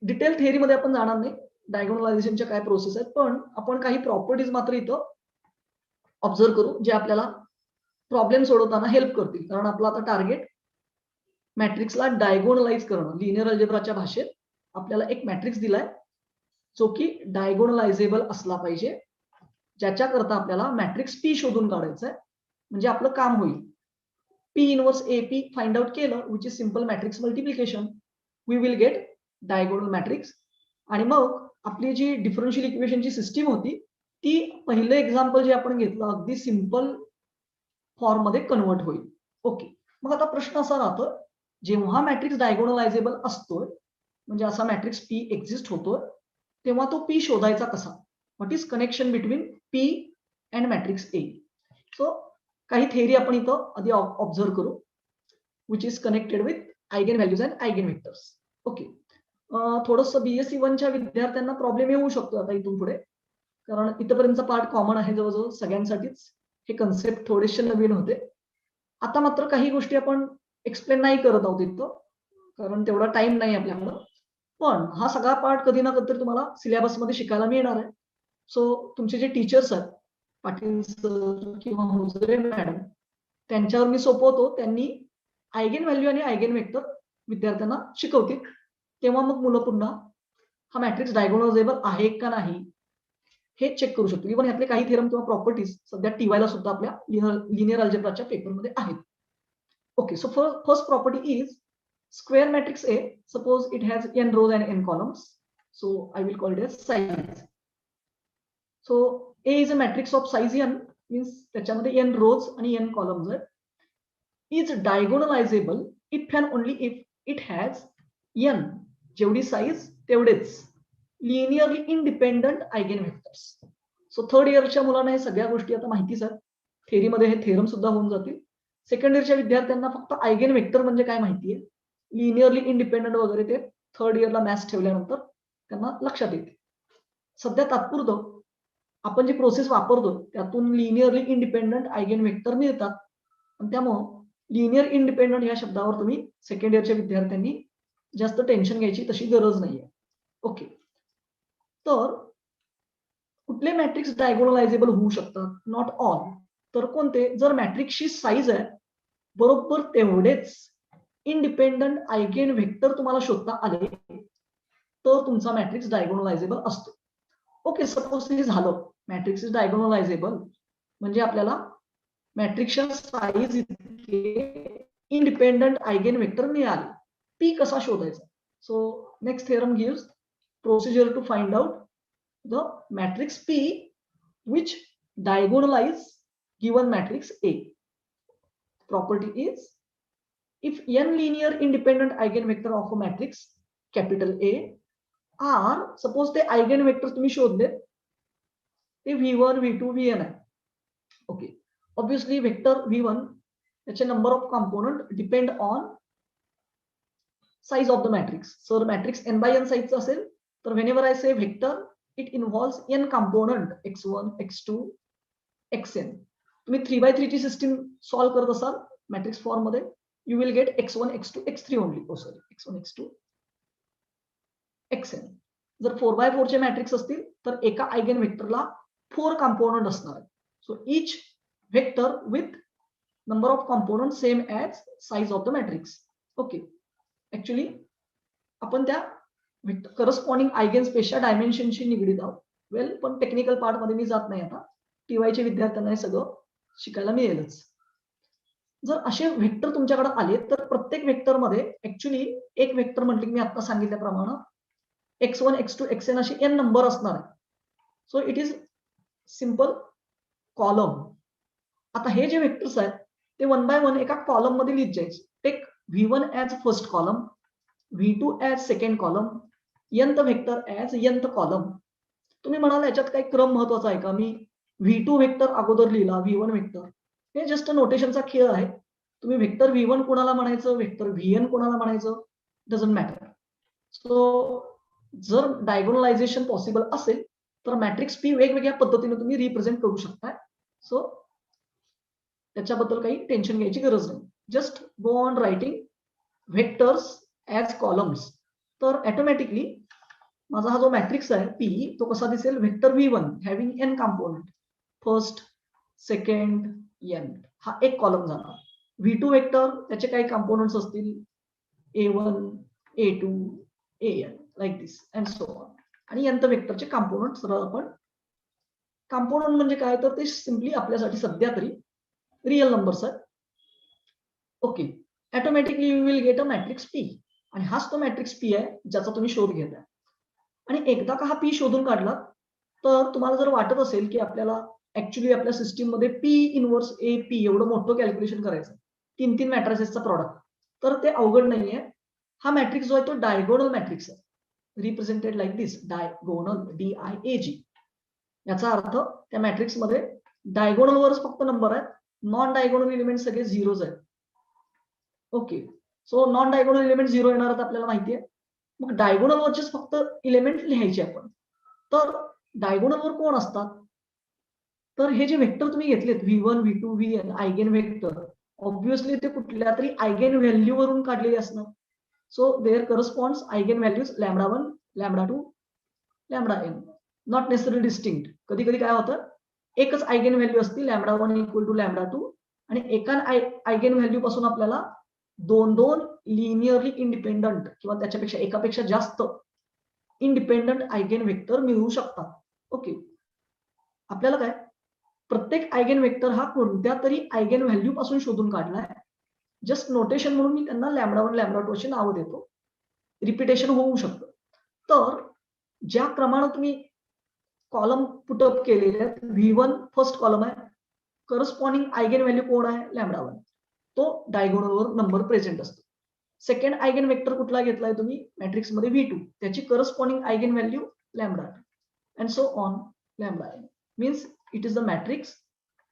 डिटेल थिअरी मध्ये आपण जाणार नाही, डायगोनलायझेशनच्या काय प्रोसेस आहेत, पण आपण काही प्रॉपर्टीज मात्र इथं ऑब्झर्व करू जे आपल्याला प्रॉब्लेम सोडवताना हेल्प करतील. कारण आपला आता टार्गेट मॅट्रिक्सला डायगोनलाइज करणं. लिनियर अल्जेब्राच्या भाषेत आपल्याला एक मॅट्रिक्स दिलाय जो की डायगोनलायझेबल असला पाहिजे, ज्याच्याकरता आपल्याला मॅट्रिक्स पी शोधून काढायचं आहे. म्हणजे आपलं काम होईल. P inverse AP find out केलं, which is simple matrix multiplication, we will get diagonal matrix. आणि मग आपली जी डिफरन्शियल इक्वेशनची सिस्टीम होती ती पहिलं एक्झाम्पल जे आपण घेतलं अगदी सिंपल फॉर्म मध्ये कन्वर्ट होईल. ओके, मग आता प्रश्न असा राहतो, जेव्हा मॅट्रिक्स डायगोनलायझेबल असतोय म्हणजे असा मॅट्रिक्स पी एक्झिस्ट होतोय, तेव्हा तो पी शोधायचा कसा? What is connection between P and matrix A? So काही थेअरी आपण इथं आधी ऑब्झर्व करू, which is connected with eigen values and eigen vectors. Okay, थोडंसं बीएससी 1च्या विद्यार्थ्यांना प्रॉब्लेम येऊ शकतो आता इथून पुढे, कारण इथपर्यंतचा पार्ट कॉमन आहे जवळजवळ सगळ्यांसाठीच. हे कन्सेप्ट थोडेसे नवीन होते. आता मात्र काही गोष्टी आपण एक्सप्लेन नाही करत आहोत इथं, कारण तेवढा टाइम नाही आपल्याकडं. पण हा सगळा पार्ट कधी ना कधी तुम्हाला सिलेबस मध्ये शिकायला मिळणार आहे. सो तुमचे जे टीचर्स आहेत, पाटील सर किंवा हुजरे मॅडम, त्यांच्यावर मी सोपवतो, त्यांनी आयगेन व्हॅल्यू आणि आयगेन वेक्टर विद्यार्थ्यांना शिकवतील. तेव्हा मग मुलं पुन्हा हा मॅट्रिक्स डायगोनलायझेबल आहे का नाही हे चेक करू शकतो. इव्हन यातले काही थेरम किंवा प्रॉपर्टीज सध्या टीवायला सुद्धा आपल्या लिनियर अल्जेब्राच्या पेपरमध्ये आहेत. Okay, so first property is square matrix A, suppose it has n rows and n columns, so I will call it as size. So A is a matrix of size n, means त्याच्यामध्ये n rows आणि n columns आहेत. Is diagonalizable if and only if it has n, जेवढी size तेवढेच linearly independent eigen vectors. So third इयरच्या मुलांना हे सगळ्या गोष्टी आता माहितीच आहेत, थेअरीमध्ये हे थेरम सुद्धा होऊन जातील. सेकंड इयरच्या विद्यार्थ्यांना फक्त आयगेन वेक्टर म्हणजे काय माहिती आहे, लिनियरली इंडिपेंडंट वगैरे ते थर्ड इयरला मॅथ्स ठेवल्यानंतर त्यांना लक्षात येते. सध्या तात्पुरतं आपण जी प्रोसेस वापरतो त्यातून लिनियरली इंडिपेंडंट आयगेन वेक्टर मिळतात. आणि त्यामुळं लिनियर इंडिपेंडंट या शब्दावर तुम्ही सेकंड इयरच्या विद्यार्थ्यांनी जास्त टेन्शन घ्यायची तशी गरज नाहीये. ओके, तर कुठले मॅट्रिक्स डायगोनलायझेबल होऊ शकतात? Not all. तर कोणते? जर मॅट्रिक्सची साईज आहे बरोबर तेवढेच इंडिपेंडंट आयगेन व्हेक्टर तुम्हाला शोधता आले तर तुमचा मॅट्रिक्स डायगोनलायझेबल असतो. ओके, सपोज हे झालं, मॅट्रिक्स इज डायगोनलायझेबल, म्हणजे आपल्याला मॅट्रिक्सच्या साईज इतके इंडिपेंडंट आयगेन व्हेक्टर मिळाले. पी कसा शोधायचा? So next theorem gives procedure to find out the matrix P which diagonalize given matrix A. Property is, if n linear independent eigenvector of a matrix capital A are, suppose ते eigenvector तुम्ही शोधले, ते V1, V2, Vn आहे. Okay, obviously vector V1 त्याचे number of component depend on size of the matrix. Sir matrix n by n साइजचा असेल तर whenever I say vector it involves n component x1, x2, xn. तुम्ही 3x3 ची system solve करत असाल matrix form मध्ये, you will get x1, x2, x3 only. Sorry, x1, x2, xn. जर 4x4 चे matrix असतील तर एका आयगेन व्हेक्टरला 4 कंपोनंट असणार आहेत. So each vector with number of component same as size of the matrix. Okay, actually आपण त्या करस्पॉन्डिंग आयगेन्स पेक्षा डायमेन्शनशी निगडीत आहोत. वेल, पण टेक्निकल पार्ट मध्ये मी जात नाही आता. टीवायच्या विद्यार्थ्यांना हे सगळं शिकायला मिळेलच. जर असे व्हेक्टर तुमच्याकडे आले तर प्रत्येक व्हेक्टर मध्ये ऍक्च्युली एक व्हेक्टर म्हटले की मी आता सांगितल्याप्रमाणे x1, x2, xn असे n नंबर असणार आहे. So it is simple column. आता हे जे व्हेक्टर्स आहेत ते 1 by 1 एका कॉलम मध्ये लिहित जायचे. Take V1 as first column, V2 as second column, nth vector as nth column. तुम्ही म्हणाल याच्यात काही क्रम महत्वाचा आहे का? मी V2 व्हेक्टर अगोदर लिहिला, V1 व्हेक्टर. हे जस्ट नोटेशनचा खेळ आहे. तुम्ही व्हेक्टर V1 कोणाला म्हणायचं, व्हेक्टर Vn कोणाला म्हणायचं, डझंट मॅटर. सो जर डायगोनलायझेशन पॉसिबल असेल तर मॅट्रिक्स P वेगवेगळ्या पद्धतीने तुम्ही रिप्रेझेंट करू शकता. सो त्याच्याबद्दल काही टेन्शन घ्यायची गरज नाही. Just go on writing vectors as columns. तर ऑटोमॅटिकली माझा हा जो मॅट्रिक्स आहे P तो कसा दिसेल? Vector V1 having n component, first, second, n, हा एक कॉलम झाला. V2 व्हेक्टर त्याचे काही कंपोनंट्स असतील A1, A2, An, like this and so on. आणि nth व्हेक्टरचे कंपोनंट सरळ आपण, कंपोनंट म्हणजे काय तर ते सिम्पली आपल्यासाठी सध्या तरी रिअल नंबर्स आहेत. Okay, automatically you will get a matrix P. आणि हाच तो मॅट्रिक्स P आहे ज्याचा तुम्ही शोध घेताय. आणि एकदा का हा P शोधून काढला तर तुम्हाला जर वाटत असेल की आपल्याला ऍक्च्युली आपल्या सिस्टीम मध्ये P इनव्हर्स AP एवढं मोठं कॅल्क्युलेशन करायचं, 3 मॅट्रिसेसचा प्रॉडक्ट, तर ते अवघड नाहीये. हा मॅट्रिक्स जो आहे तो डायगोनल मॅट्रिक्स आहे, रिप्रेझेंटेड लाईक दिस, डायगोनल, DIAG. याचा अर्थ त्या मॅट्रिक्स मध्ये डायगोनल वरच फक्त नंबर आहेत, नॉन डायगोनल एलिमेंट सगळे झिरोज आहेत. Okay, so non diagonal element zero येणार आहेत आपल्याला माहिती आहे. मग डायगोनल वरचेच फक्त एलिमेंट लिहायचे आपण. तर डायगोनल वर कोण असतात? तर हे जे व्हेक्टर तुम्ही घेतलेत V1, V2, Vn eigen vector, obviously ते कुठल्या तरी आयगेन व्हॅल्यू वरून काढलेले असणार. So there corresponds eigen values λ1, λ2, λn, not necessary distinct. कधी कधी काय होतं, एकच आयगेन व्हॅल्यू असते λ1 इक्वल टू λ2 आणि एका आयगेन व्हॅल्यू पासून आपल्याला 2 लिनियरली इंडिपेंडंट किंवा त्याच्यापेक्षा एकापेक्षा जास्त इंडिपेंडंट आयगेन व्हेक्टर मिळू शकतात. ओके, आपल्याला काय प्रत्येक आयगेन व्हेक्टर हा कोणत्या तरी आयगेन व्हॅल्यू पासून शोधून काढलाय. जस्ट नोटेशन म्हणून मी त्यांना λ1, λ2 अशी नावं देतो. रिपिटेशन होऊ शकतं. तर ज्या क्रमाने तुम्ही कॉलम पुटअप केलेले आहेत, V1 फर्स्ट कॉलम आहे, करस्पॉन्डिंग आयगेन व्हॅल्यू कोण आहे? λ1. तो डायगोनलवर नंबर प्रेझेंट असतो. सेकंड आयगेन व्हेक्टर कुठला घेतलाय तुम्ही मॅट्रिक्स मध्ये? V2, त्याची corresponding eigen value λ2 and so on λn. Means it is the matrix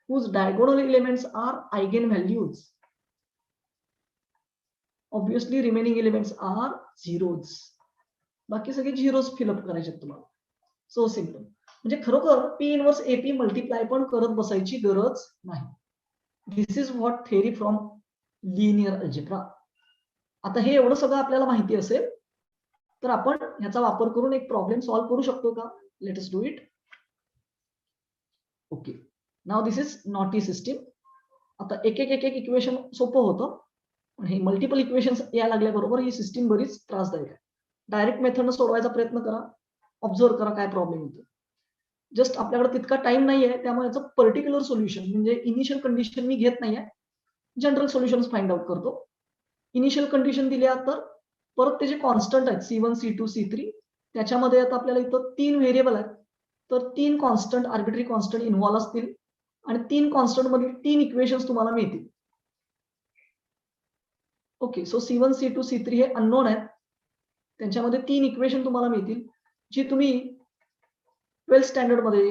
whose diagonal elements are eigenvalues. Obviously remaining elements are zeros. बाकी सगळे झिरोज फिलअप करायचे तुम्हाला. So simple. म्हणजे खरोखर P इनव्हर्स AP मल्टिप्लाय पण करत बसायची गरज नाही. This is what theory from linear algebra. आता हे एवढं सगळं आपल्याला माहिती असेल तर आपण ह्याचा वापर करून एक प्रॉब्लेम सॉल्व्ह करू शकतो का? Let us do it. Okay, now this is naughty system. आता एक एक इक्वेशन सोपं होतं, पण हे मल्टिपल इक्वेशन्स यायला लागल्याबरोबर ही सिस्टीम बरीच त्रासदायक आहे. डायरेक्ट मेथडनं सोडवायचा प्रयत्न करा, ऑब्झर्व करा काय प्रॉब्लेम येतो. जस्ट आपल्याकडे तितका टाइम नाहीये, त्यामुळे याचं पर्टिक्युलर सोल्युशन म्हणजे इनिशियल कंडिशन मी घेत नाहीये, जनरल सोल्युशन फाइंड आउट करतो. इनिशियल कंडिशन दिल्या तर परत त्याचे कॉन्स्टंट आहेत C1, C2, C3. त्याच्यामध्ये आता आपल्याला इथं 3 व्हेरिएबल आहेत, तर 3 कॉन्स्टंट आर्बिटरी कॉन्स्टंट इन्व्हॉल्व असतील आणि 3 कॉन्स्टंट मधील 3 इक्वेशन्स तुम्हाला मिळतील. Okay, so C1, C2, C3 हे अननोन आहेत. त्यांच्यामध्ये 3 इक्वेशन तुम्हाला मिळतील, जी तुम्ही 12th स्टँडर्ड मध्ये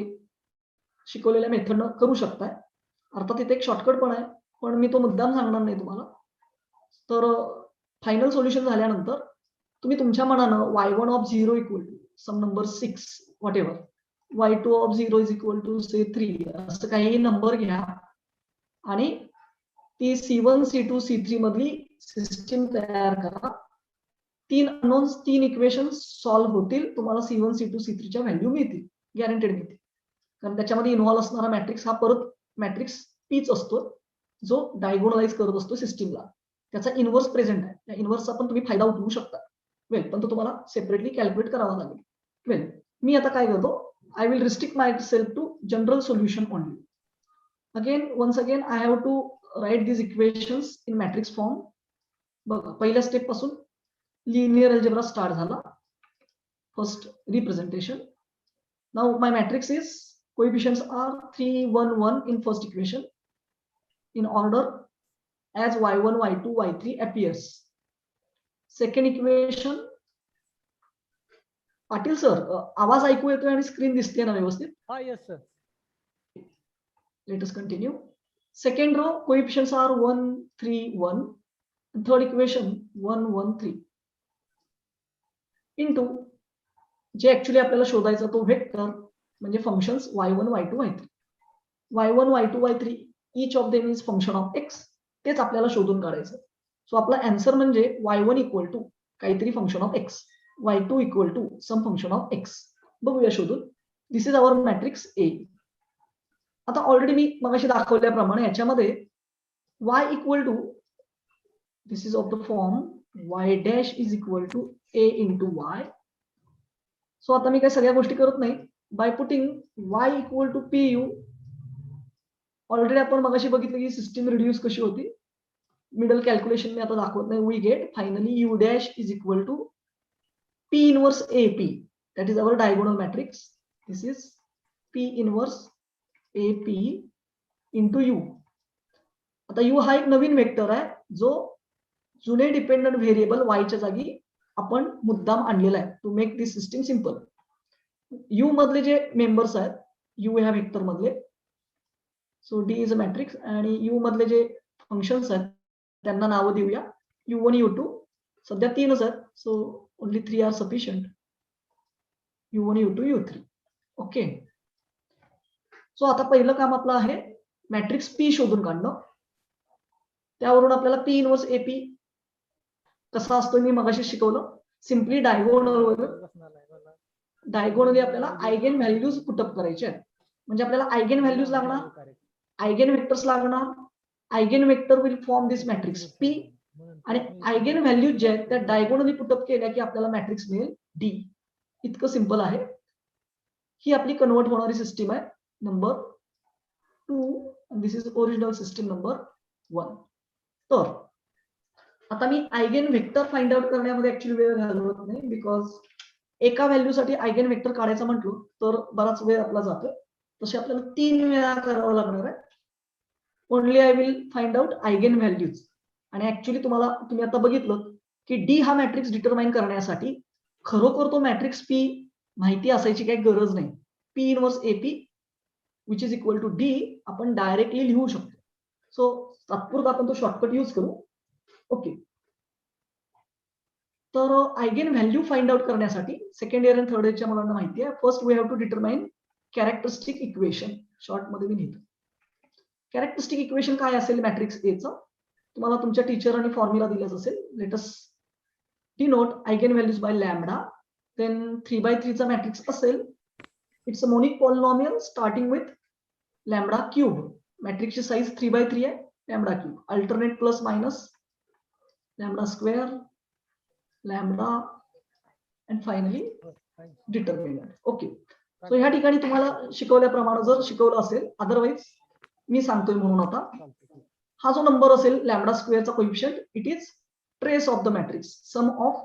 शिकवलेल्या मेथडनं करू शकताय. अर्थात इथे एक शॉर्टकट पण आहे, पण मी तो मुद्दाम सांगणार नाही तुम्हाला. तर फायनल सोल्युशन झाल्यानंतर तुम्ही तुमच्या मनानं y1 of 0 equal to some number 6 whatever, y2 of 0 is equal to say 3 असं काही नंबर घ्या आणि ती C1, C2, C3 मधली सिस्टीम तयार करा. 3 अननोन्स 3 इक्वेशन्स सॉल्व्ह होतील, तुम्हाला C1, C2, C3 च्या व्हॅल्यू मिळतील, गॅरंटेड मिळतील. कारण त्याच्यामध्ये इन्व्हॉल्व असणारा मॅट्रिक्स हा परत मॅट्रिक्स पीच असतो, जो डायगोनलाइज करत असतो सिस्टीमला. त्याचा इन्व्हर्स प्रेझेंट आहे, त्या इन्व्हर्सचा पण तुम्ही फायदा उठवू शकता. वेल, पण तो तुम्हाला सेपरेटली कॅल्क्युलेट करावा लागेल. वेल, मी आता काय करतो, I will restrict myself to general solution only. Again once again I have to write these equations in matrix form. बघा, पहिल्या स्टेप पासून लिनियर अल्जेब्रा स्टार्ट झाला. First representation. Now my matrix is coefficients are 3, 1, 1 in first equation in order as y1, y2, y3 appears. Second equation. Patil sir, आवाज ऐकू येतोय आणि screen दिसते ना व्यवस्थित? हा, yes sir. Let us continue. Second row coefficients are 1, 3, 1. And third equation 1, 1, 3 into जे actually आपल्याला शोधायचा तो वेक्टर म्हणजे functions y1, y2, y3. y1, y2, y3 each of them is function of x. तेच आपल्याला शोधून काढायचं. सो आपला आन्सर म्हणजे y1 इक्वल टू काहीतरी function of x, y2 equal to some function of x. बघूया शोधून. This is our matrix A. आता ऑलरेडी मी मगाशी दाखवल्याप्रमाणे याच्यामध्ये y equal to this is of the form y dash is equal to a into y. So आता मी काही सगळ्या गोष्टी करत नाही. By putting y equal to PU, already आपण मगाशी बघितलं की सिस्टीम रिड्यूस कशी होती. मिडल कॅल्क्युलेशन मी आता दाखवत नाही. We get finally u dash is equal to P inverse AP. That is our diagonal matrix. This is P inverse AP into U. आता U हा एक नवीन वेक्टर आहे, जो जुने डिपेंडंट व्हेरिएबल y च्या जागी आपण मुद्दाम आणलेला आहे to make this system simple. U मधले जे मेंबर्स आहेत, U ह्या वेक्टर मधले, सो D इज अ मॅट्रिक्स, आणि U मधले जे फंक्शन्स आहेत त्यांना नावं देऊया U1, U2. सध्या 3च आहेत, so only 3 are sufficient. U1, U2, U3. Okay. So आता पहिलं काम आपलं आहे मॅट्रिक्स P शोधून काढणं. त्यावरून आपल्याला P इनवर्स AP कसा असतो मी मगाशी शिकवलं. सिम्पली डायगोनली आपल्याला आयगेन व्हॅल्यूज पुटअप करायचे आहेत. म्हणजे आपल्याला आयगेन व्हॅल्यूज लागणार, आयगेन वेक्टर्स लागणार. Eigen vector will form this matrix P, आणि आयगेन व्हॅल्यूज जे आहेत त्या डायगोनली पुटअप केल्या की आपल्याला मॅट्रिक्स मिळेल D. इतकं सिंपल आहे. ही आपली कन्वर्ट होणारी सिस्टीम आहे number 2, and this is original system number 1. तर आता मी आयगेन वेक्टर फाइंड आउट करण्यामध्ये ऍक्च्युअली वेळ घालवत नाही, बिकॉज एका व्हॅल्यू साठी आयगेन वेक्टर काढायचं म्हटलं तर बराच वेळ आपला जातो. तसे आपल्याला 3 वेळा करावं लागणार आहे. Only I will find out eigen values. आणि ऍक्च्युअली तुम्ही आता बघितलं की D हा मॅट्रिक्स डिटरमाइन करण्यासाठी खरोखर तो मॅट्रिक्स P माहिती असायची काही गरज नाही. P inverse AP which is equal to D आपण डायरेक्टली लिहू शकतो. सो तात्पुरता आपण तो शॉर्टकट यूज करू. ओके. तर आयगेन व्हॅल्यू फाइंड आउट करण्यासाठी सेकंड इयर आणि थर्ड इयरच्या मुलांना माहिती आहे, first we have to determine characteristic equation. Short मध्ये मी लिहितो. कॅरेक्टरिस्टिक इक्वेशन काय असेल मॅट्रिक्स A चं, तुम्हाला तुमच्या टीचरांनी फॉर्म्युला दिलाच असेल. Let us denote eigen values by lambda. Then 3 by 3 चा मॅट्रिक्स असेल. It's a monic polynomial starting with lambda cube, मॅट्रिक्सची साईज 3x3 आहे, lambda cube, alternate plus minus, lambda square, lambda and finally determinant. Okay, so ह्या ठिकाणी तुम्हाला शिकवल्याप्रमाणे जर शिकवलं असेल, अदरवाईज मी सांगतोय म्हणून आता हा जो नंबर असेल लॅम्बडा स्क्वेअरचा coefficient, it is trace of the matrix, sum of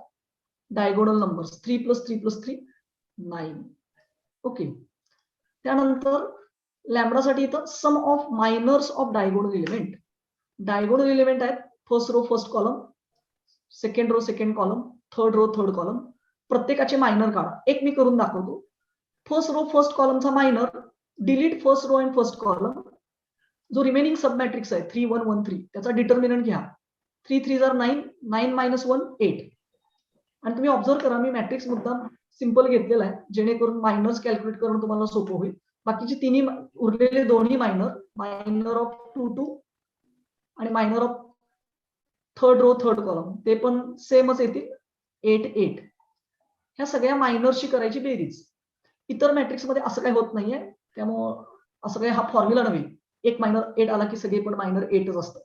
diagonal numbers 3 + 3 + 3 9. Okay, त्यानंतर लॅम्बडासाठी इथं sum of minors of diagonal element. Diagonal element आहेत first row first column, second row second column, third row third column. प्रत्येकाचे minor काढा. एक मी करून दाखवतो. फर्स्ट रो फर्स्ट कॉलमचा minor, delete first row and first column. जो remaining sub matrix आहे 3 1 1 3, त्याचा डिटर्मिनंट घ्या. 3 3 9, 9 - 1 8. आणि तुम्ही ऑब्झर्व करा, मी मॅट्रिक्स मुद्दाम सिंपल घेतलेला आहे जेणेकरून मायनर्स कॅल्क्युलेट करणं तुम्हाला सोपं होईल. बाकीचे तिन्ही उरलेले दोन्ही मायनर, मायनर ऑफ 2 2 आणि minor of third row third column, ते पण सेमच येतील 8 8. ह्या सगळ्या मायनरशी करायची बेरीज. इतर मॅट्रिक्स मध्ये असं काही होत नाहीये, त्यामुळं असं काही हा फॉर्म्युला नव्हे. एक मायनर 8 आला की सगळे पण मायनर 8च असतं.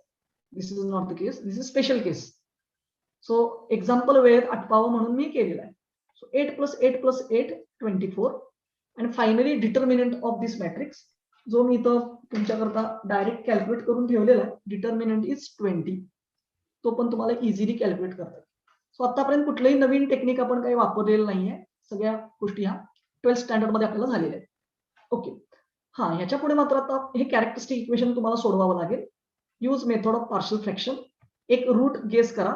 This is not the case, this is special case. So example वेळेत आठवावं म्हणून मी केलेलं आहे. सो 8 + 8 + 8 24. आणि finally determinant of this matrix, जो मी इथं तुमच्याकरता डायरेक्ट कॅल्क्युलेट करून ठेवलेला आहे, डिटर्मिनंट इज 20. तो पण तुम्हाला इझिली कॅल्क्युलेट करता. सो आतापर्यंत कुठलंही नवीन टेक्निक आपण काही वापरलेलं नाहीये. सगळ्या गोष्टी ह्या 12th स्टँडर्ड मध्ये आपल्याला झालेल्या आहेत. ओके, हा, ह्याच्या पुढे मात्र आता हे कॅरेक्टरिस्टिक इक्वेशन तुम्हाला सोडवावं लागेल. Use method of partial fraction. एक रूट गेस करा.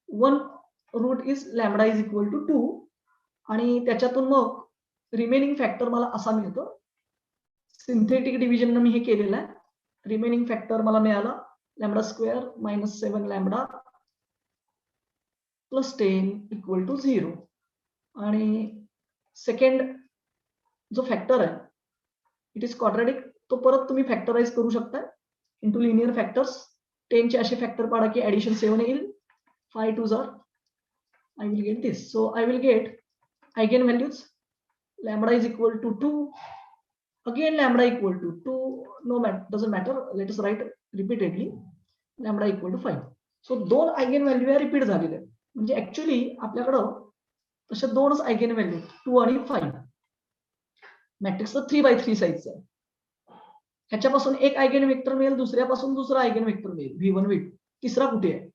1 root is lambda is equal to 2. आणि त्याच्यातून मग रिमेनिंग फॅक्टर मला असा मिळतो. सिंथेटिक डिव्हिजन मी हे केलेलं आहे. रिमेनिंग फॅक्टर मला मिळाला लॅम्बडा स्क्वेअर -7 लॅम्बडा + 10 = 0. आणि सेकंड जो फॅक्टर आहे इट इज क्वाड्रॅटिक. तो परत तुम्ही फॅक्टराइज करू शकता इंटू लिनियर फॅक्टर्स. 10 चे असे फॅक्टर पाडा की ऍडिशन 7 येईल. 5 2s are, I will get this. So I will get eigenvalues. Lambda is equal to 2. Again lambda equal to 2. No matter, doesn't matter. Let us write repeatedly. Lambda equal to 5. So दोन eigenvalue या repeat झालेले आहेत. म्हणजे actually आपल्याकडं तशा दोनच eigenvalue 2 आणि 5. मॅट्रिक्सचा 3x3 साईजचा आहे. ह्याच्यापासून एक आयगेन वेक्टर मिळेल, दुसऱ्यापासून दुसरा आयगेन वेक्टर मिळेल, v1 v2. तिसरा कुठे आहे?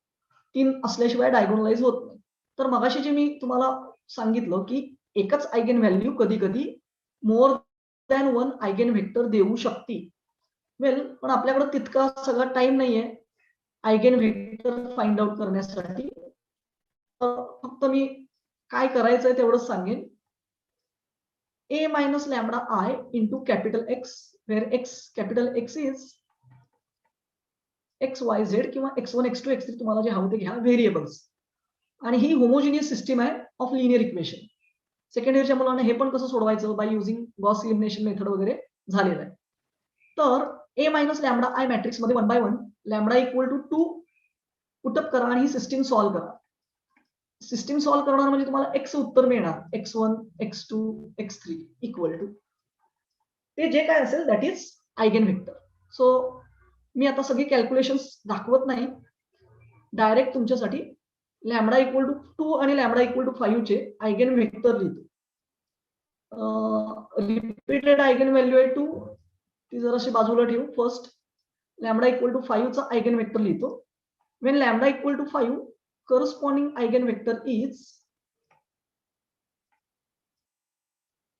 3 असल्याशिवाय डायगोनलाइज होत नाही. तर मगाशी जे मी तुम्हाला सांगितलं की एकच आयगेन व्हॅल्यू कधी कधी मोर दॅन 1 आयगेन वेक्टर देऊ शकते. वेल, पण आपल्याकडे तितका सगळा टाइम नाहीये आयगेन वेक्टर फाइंड आउट करण्यासाठी. फक्त मी काय करायचंय तेवढंच सांगेन. a minus lambda I into capital X, where capital X is x y z किंवा x1 x2 x3 तुम्हाला जे हवं ते घ्या व्हेरिएबल्स. आणि ही होमोजिनियस सिस्टीम आहे ऑफ लिनियर इक्वेशन. सेकंड इयरच्या मुलांना हे पण कसं सोडवायचं by using Gauss elimination method वगैरे झालेलं आहे. तर a minus lambda I matrix मध्ये 1 by 1 lambda equal to 2 put up करा आणि ही सिस्टीम सॉल्व्ह करा. सिस्टीम सॉल्व्ह करणार म्हणजे तुम्हाला x उत्तर मिळणार, x1 x2 x3 equal to ते जे काय असेल that is eigen vector. So मी आता सगळी कॅल्क्युलेशन्स दाखवत नाही, डायरेक्ट तुमच्यासाठी लॅम्बडा इक्वल टू 2 आणि लॅम्बडा इक्वल टू 5 चे आयगेन वेक्टर लिहितो. रिपीटेड आयगेन व्हॅल्यू आहे 2, ती जराशी बाजूला ठेवू. फर्स्ट लॅम्बडा इक्वल टू 5 चा आयगेन वेक्टर लिहितो. When lambda equal to 5 corresponding eigenvector is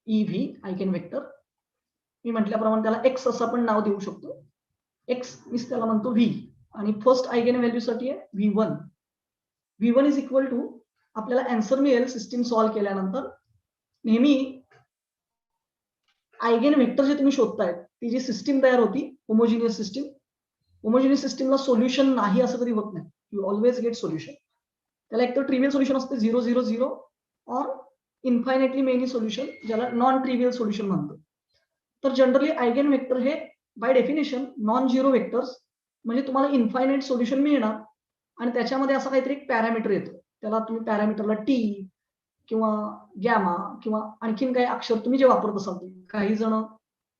EV eigenvector. मी म्हटल्याप्रमाणे त्याला x असं पण नाव देऊ शकतो. x मी त्याला म्हणतो v आणि फर्स्ट आयगेन व्हॅल्यू साठी आहे v1. v1 is equal to आपल्याला आन्सर मिळेल सिस्टीम सॉल्व्ह केल्यानंतर. नेहमी आयगेन व्हेक्टर जे तुम्ही शोधताय ती जी सिस्टीम तयार होती होमोजिनियस सिस्टीम, होमोजिनियस सिस्टीमला सोल्युशन नाही असं कधी होत नाही. You always get solution. त्याला एक तर ट्रिवियल सोल्युशन असते 0 0 0 और इन्फायनेटली मेनी सोल्युशन, ज्याला नॉन ट्रिवियल सोल्युशन म्हणतो. तर जनरली आयगेन वेक्टर हे by definition non zero vectors, म्हणजे तुम्हाला इन्फायनाइट सोल्युशन मिळणार आणि त्याच्यामध्ये असा काहीतरी एक पॅरामीटर येतो. त्याला तुम्ही पॅरामीटरला टी किंवा गॅमा किंवा आणखीन काही अक्षर तुम्ही जे वापरत असाल. काही जण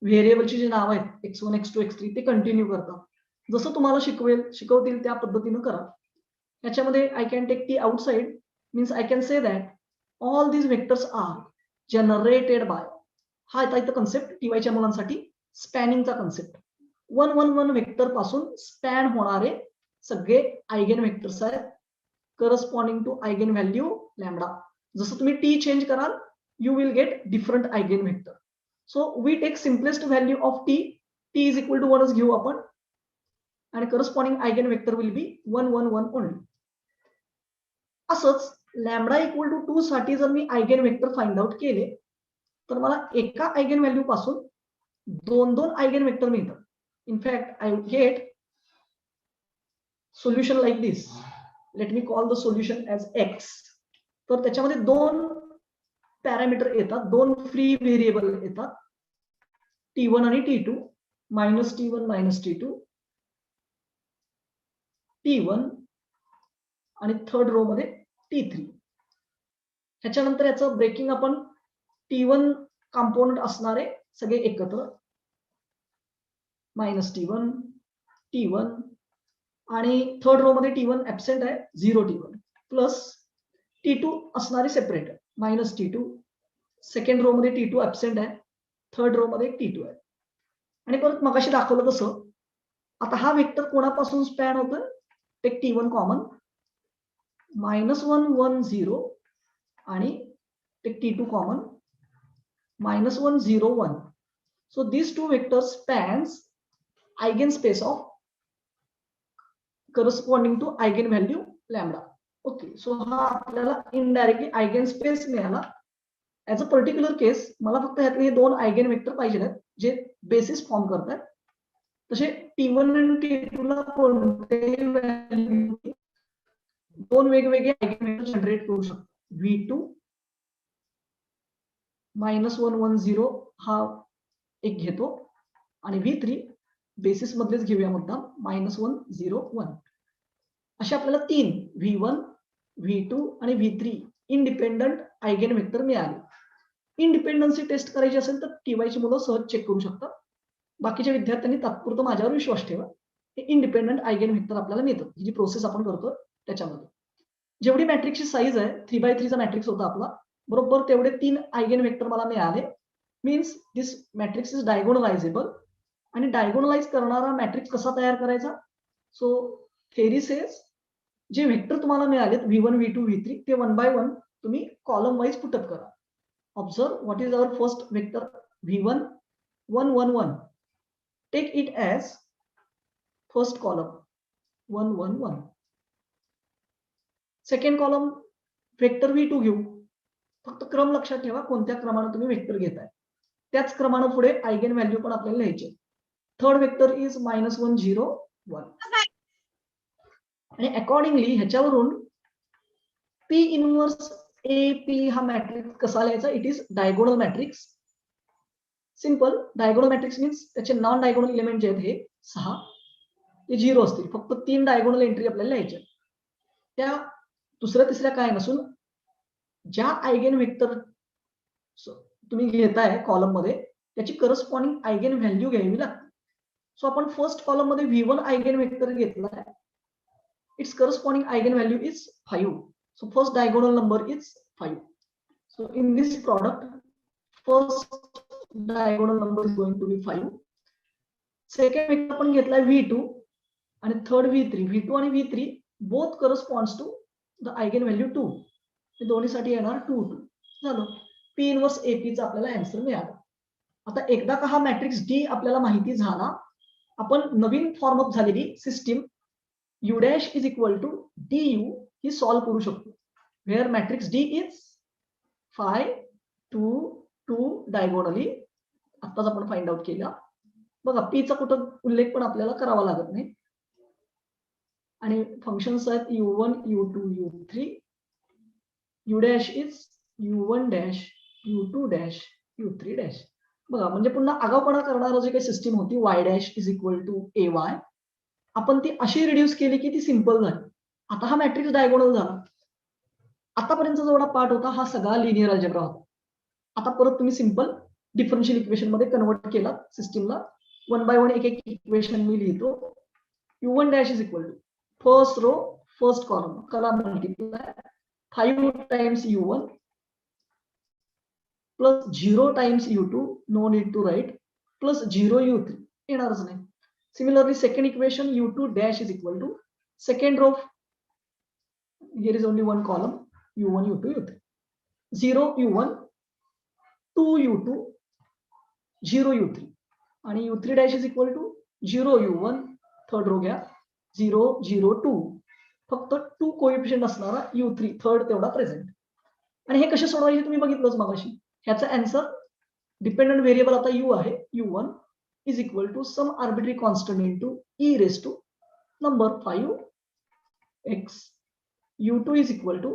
व्हेरिएबलची जी नाव आहेत x1 x2 x3 ते कंटिन्यू करतात. जसं तुम्हाला शिकवतील त्या पद्धतीनं करा. याच्यामध्ये I can take T outside means I can say that all these vectors are generated by, हा आता इथं कन्सेप्ट टीवायच्या मुलांसाठी स्पॅनिंगचा कन्सेप्ट. 1 1 1 वेक्टर पासून स्पॅन होणारे सगळे आयगेन वेक्टर्स आहेत corresponding to eigen value lambda. जसं तुम्ही टी चेंज कराल you will get different eigenvector. So we take simplest value of t is equal to 1 च घेऊ आपण, आणि corresponding eigenvector will be 1 1 1 only. असंच लॅम्बडा इक्वल टू 2 साठी जर मी eigenvector फाइंड आउट केले तर मला एका eigenvalue पासून 2 eigenvector मिळतात. In fact, I get solution like this. Let me call the solution as x. तर त्याच्यामध्ये 2 पॅरामीटर येतात, 2 फ्री व्हेरिएबल येतात, t1 आणि t2, -t1 -t2, t1 आणि थर्ड रो मध्ये t3. ह्याच्यानंतर याचं ब्रेकिंग आपण t1 कंपोनेंट असणारे सगळे एकत्र -t1 t1 आणि थर्ड रो मध्ये t1 ऍबसेंट आहे 0 t1 प्लस t2 असणारे सेपरेट -t2, सेकंड रो मध्ये t2 ऍबसेंट आहे, थर्ड रो मध्ये t2 आहे. आणि परत मगाशी दाखवलं तसं आता हा वेक्टर कोणापासून स्पॅन होतोय, टेक t1 कॉमन, -1 1 0 आणि take t2 common, -1 0 1. So these two vectors spans eigenspace of corresponding to eigenvalue lambda. Okay, so हा आपल्याला इनडायरेक्टली आयगेनस्पेस मिळाला. ऍज अ पर्टिक्युलर केस मला फक्त ह्यातले हे 2 आयगेन वेक्टर पाहिजे आहेत जे बेसिस फॉर्म करतात. तसे t1 आणि t2 ला कोणतेही व्हॅल्यू 2 वेगवेगळे आयगेन वेक्टर जनरेट करू शकतो. v2 -1 1 0 हा एक घेतो आणि v3 बेसिस मधलेच घेऊया मुद्दाम -1 0 1. असे आपल्याला 3 v1 v2 आणि v3 इंडिपेंडंट आयगेन वेक्टर मिळाले. इंडिपेंडन्सी टेस्ट करायची असेल तर टीवायची मुलं सहज चेक करू शकतात. बाकीच्या विद्यार्थ्यांनी तात्पुरतं माझ्यावर विश्वास ठेवा. हे इंडिपेंडंट आयगेन वेक्टर आपल्याला मिळतात. ही जी प्रोसेस आपण करतो त्याच्यामध्ये जेवढी मॅट्रिक्सची साईज आहे 3x3 चा मॅट्रिक्स होता आपला, बरोबर तेवढे 3 आयगेन वेक्टर मला मिळाले. Means this matrix is diagonalizable. आणि डायगोनलाइज करणारा मॅट्रिक्स कसा तयार करायचा, सो थेरी सेज जे वेक्टर तुम्हाला मिळालेत v1 v2 v3 ते 1 by 1 तुम्ही कॉलम वाईज पुटअप करा. Observe what is our first vector v1 1 1 1. Take it as first column 1 1 1. Second column vector v2 घेऊ. फक्त क्रम लक्षात ठेवा, कोणत्या क्रमाने तुम्ही वेक्टर घेताय त्याच क्रमाने पुढे आयगेन व्हॅल्यू पण आपल्याला लिहायचे. Third vector is -1 0 1. आणि अकॉर्डिंगली ह्याच्यावरून P इनवर्स AP हा मॅट्रिक्स कसा लिहायचा, it is diagonal matrix. Simple diagonal matrix means त्याचे नॉन डायगोनल एलिमेंट जे आहेत हे 6 ते 0 असतील. फक्त 3 डायगोनल एंट्री आपल्याला लिहायच्या. त्या दुसऱ्या तिसऱ्या काय नसून ज्या आयगेन वेक्टर तुम्ही घेताय कॉलम मध्ये त्याची करस्पॉन्डिंग आयगेन व्हॅल्यू घ्यावी लागते. सो आपण फर्स्ट कॉलम मध्ये v1 आयगेन वेक्टर घेतला, its corresponding eigenvalue is 5. So first diagonal number is 5. So in this product, first diagonal number is going to be 5. Second vector आपण घेतला v2 आणि third v3. v2 आणि v3 both corresponds to the eigenvalue 2. हे दोन्हीसाठी येणार 2 2. झालं. P inverse AP चा आपल्याला आन्सर मिळाला. आता एकदा का हा मॅट्रिक्स D आपल्याला माहिती झाला, आपण नवीन फॉर्म अप झालेली system u dash is equal to du ही सॉल्व करू शकतो. Where matrix D is 5 2 2 diagonally. आताच आपण फाइंड आउट केला. बघा P चा कुठं उल्लेख पण आपल्याला करावा लागत नाही. आणि फंक्शन्स आहेत u1 u2 u3. u dash is u1 dash u2 dash u3 dash. बघा म्हणजे पुन्हा आगाऊपणा करणारं जे काही सिस्टीम होती y dash is equal to ay, आपण ती अशी रिड्यूस केली की ती सिंपल झाली. आता हा मॅट्रिक्स डायगोनल झाला. आतापर्यंतचा जेवढा पार्ट होता हा सगळा लिनियर अल्जेब्रा होता. आता परत तुम्ही सिंपल डिफरन्शियल इक्वेशन मध्ये कन्वर्ट केला सिस्टीमला. 1 by 1 एक एक इक्वेशन मी लिहितो. u1 dash is equal to first row first column कला multiply 5 times u1 plus 0 times u2, no need to write, plus 0 u3 येणारच नाही. Similarly, second equation u2 dash is equal to second row. Here is only one column, u1, u2, u3. 0 u1, 2 u2, 0 u3. आणि u3 dash is equal to 0 u1, third row घ्या, 0 0 2. फक्त 2 coefficient असणारा u3 third तेवढा present. आणि हे कसे सोडवायचे तुम्ही बघितलंच मगाशी. ह्याचा आन्सर डिपेंडंट व्हेरिएबल आता u आहे, u1 is equal to some arbitrary constant into e raised to number 5x. u2 is equal to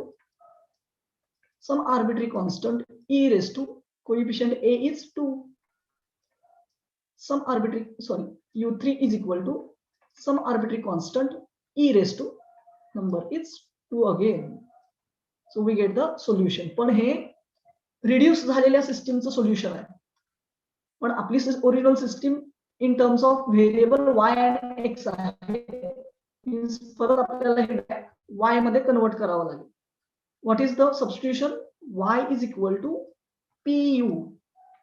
some arbitrary constant e raised to coefficient a is 2. Some arbitrary, sorry, u3 is equal to some arbitrary constant e raised to number is 2 again. So we get the solution. पण हे reduce झालेल्या सिस्टीमचं solution आहे. पण आपली original system in terms of variable y आणि x आहे. Means परत आपल्याला y मध्ये कन्वर्ट करावं लागेल. What is the substitution? y is equal to pu,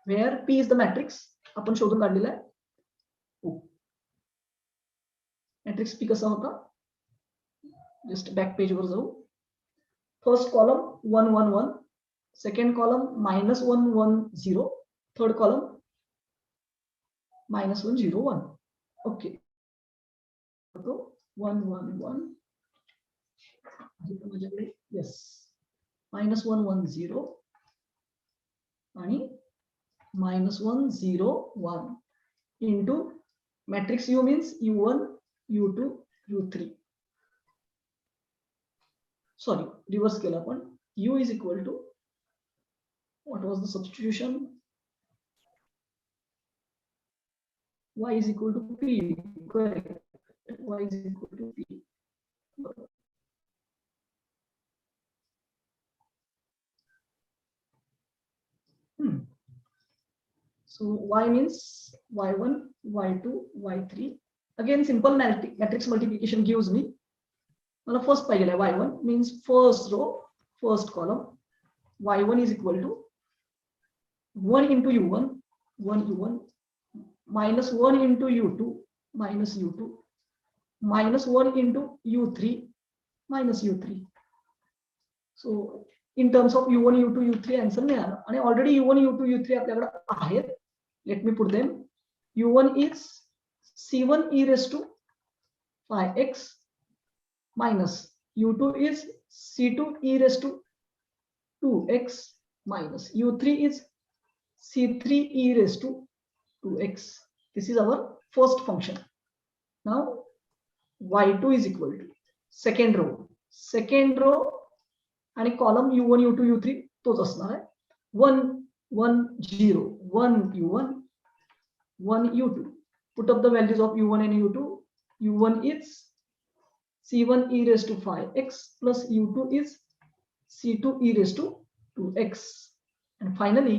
where p is the matrix आपण शोधून काढलेला आहे. मॅट्रिक्स p कसा होता? जस्ट बॅक पेज वर जाऊ. First column 1 1 1, second column -1 1 0, third column -1 0 1. Okay, 1 1 1 माझ्याकडे येस -1 1 0 आणि -1 0 1 into matrix U means u1 u2 u3. Sorry, reverse केला आपण. U is equal to, what was the substitution? Y is equal to P, correct. Y is equal to P. So Y means Y1, Y2, Y3. Again, simple matrix multiplication gives me, मला first पाहिजे Y1 means first row, first column. Y1 is equal to 1 into u1, 1 u1, minus 1 into u2, minus u2, minus 1 into u3, minus u3. So in terms of u1, u2, u3 answer मिळाला. आणि already u1, u2, u3 आपल्याकडे आहेत. Let me put them. u1 is c1 e raised to 5x minus u2 is c2 e raised to 2x minus u3 is c3 e raised to 2x. This is our first function. Now y2 is equal to second row आणि column u1 u2 u3 तोच असणार आहे. 1 1 0 1 u1 1 u2. Put up the values of u1 and u2. u1 is c1 e raised to 5x plus u2 is c2 e raised to 2x. And finally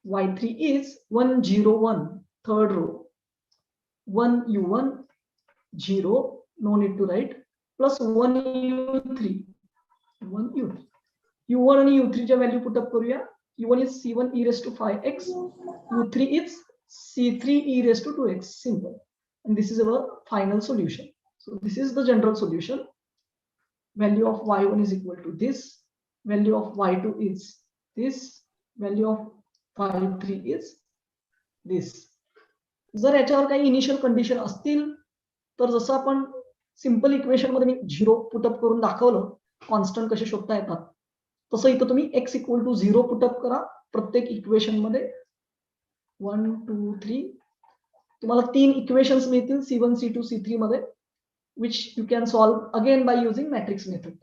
y3 is 1 0 1, third row, 1 u1 0, no need to write, plus 1 u3 1 u3. u1 आणि u3 च्या value put up करूया. u1 is c1 e raised to 5x, u3 is c3 e raised to 2x. Simple. And this is our final solution. So this is the general solution. Value of y1 is equal to this, value of y2 is this, value of y3 is this. जर याच्यावर काही initial condition असतील तर जसं आपण simple equation मध्ये मी 0 put up करून दाखवलं कॉन्स्टंट कसे शोधता येतात, तसं इथं तुम्ही x इक्वल टू 0 पुटअप करा प्रत्येक इक्वेशन मध्ये. 1 2 3 तुम्हाला 3 इक्वेशन्स मिळतील c1 c2 c3 मध्ये, which you can solve again by using matrix method.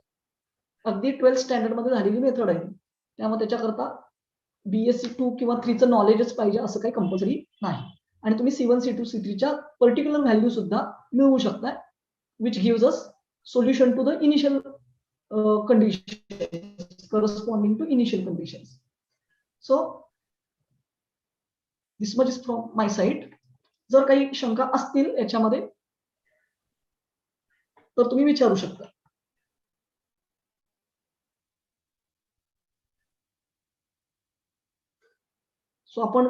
अगदी 12th स्टँडर्ड मध्ये झालेली मेथड आहे. त्यामुळे त्याच्याकरता BSc 2 किंवा 3 चं नॉलेजच पाहिजे असं काही कंपल्सरी नाही. आणि तुम्ही c1 c2 c3 च्या पर्टिक्युलर व्हॅल्यू सुद्धा मिळवू शकता, which gives us solution to the initial conditions corresponding to initial conditions. So this much is from my side. जर काही शंका असतील याच्यामध्ये तर तुम्ही विचारू शकता. सो आपण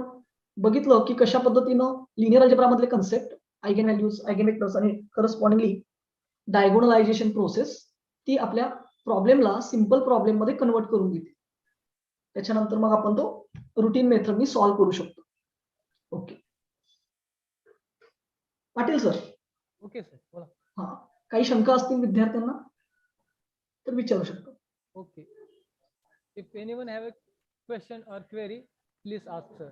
बघितलं की कशा पद्धतीनं लिनियर अल्जेब्रा मधले concept, eigen values, eigen vectors आणि करस्पॉन्डिंगली डायगोनलायझेशन प्रोसेस ती आपल्या प्रॉब्लेमला सिंपल प्रॉब्लेम मध्ये कन्वर्ट करून देते. त्याच्यानंतर मग आपण तो रुटीन मेथडनी सॉल्व्ह करू शकतो. Okay Patil sir. Okay sir बोला. हा, काही शंका असतील विद्यार्थ्यांना तर विचारू शकतो. Okay. If anyone have a question or query, please ask, sir.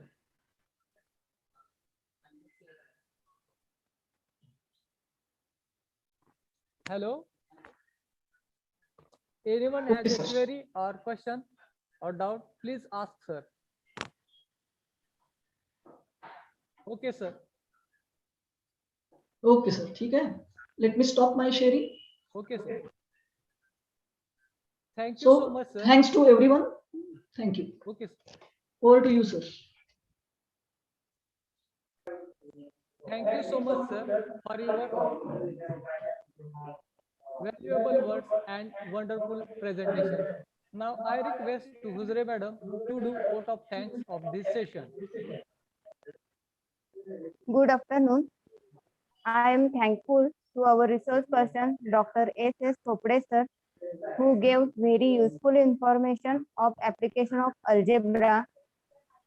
Hello. Anyone has a query or question or doubt, please ask, sir. Okay, sir. Okay sir, ठीक आहे. Let me stop my sharing. Okay, sir. Thank you So so much, sir. thanks to everyone. Thank you. Okay, sir. Over to you, sir. Thank you so much, sir, for your valuable words and wonderful presentation. Now I request to Huzre Madam to do vote of thanks of this session. Good afternoon. I am thankful to our resource person, Dr. S.S. Kopde sir, who gave very useful information of application of algebra.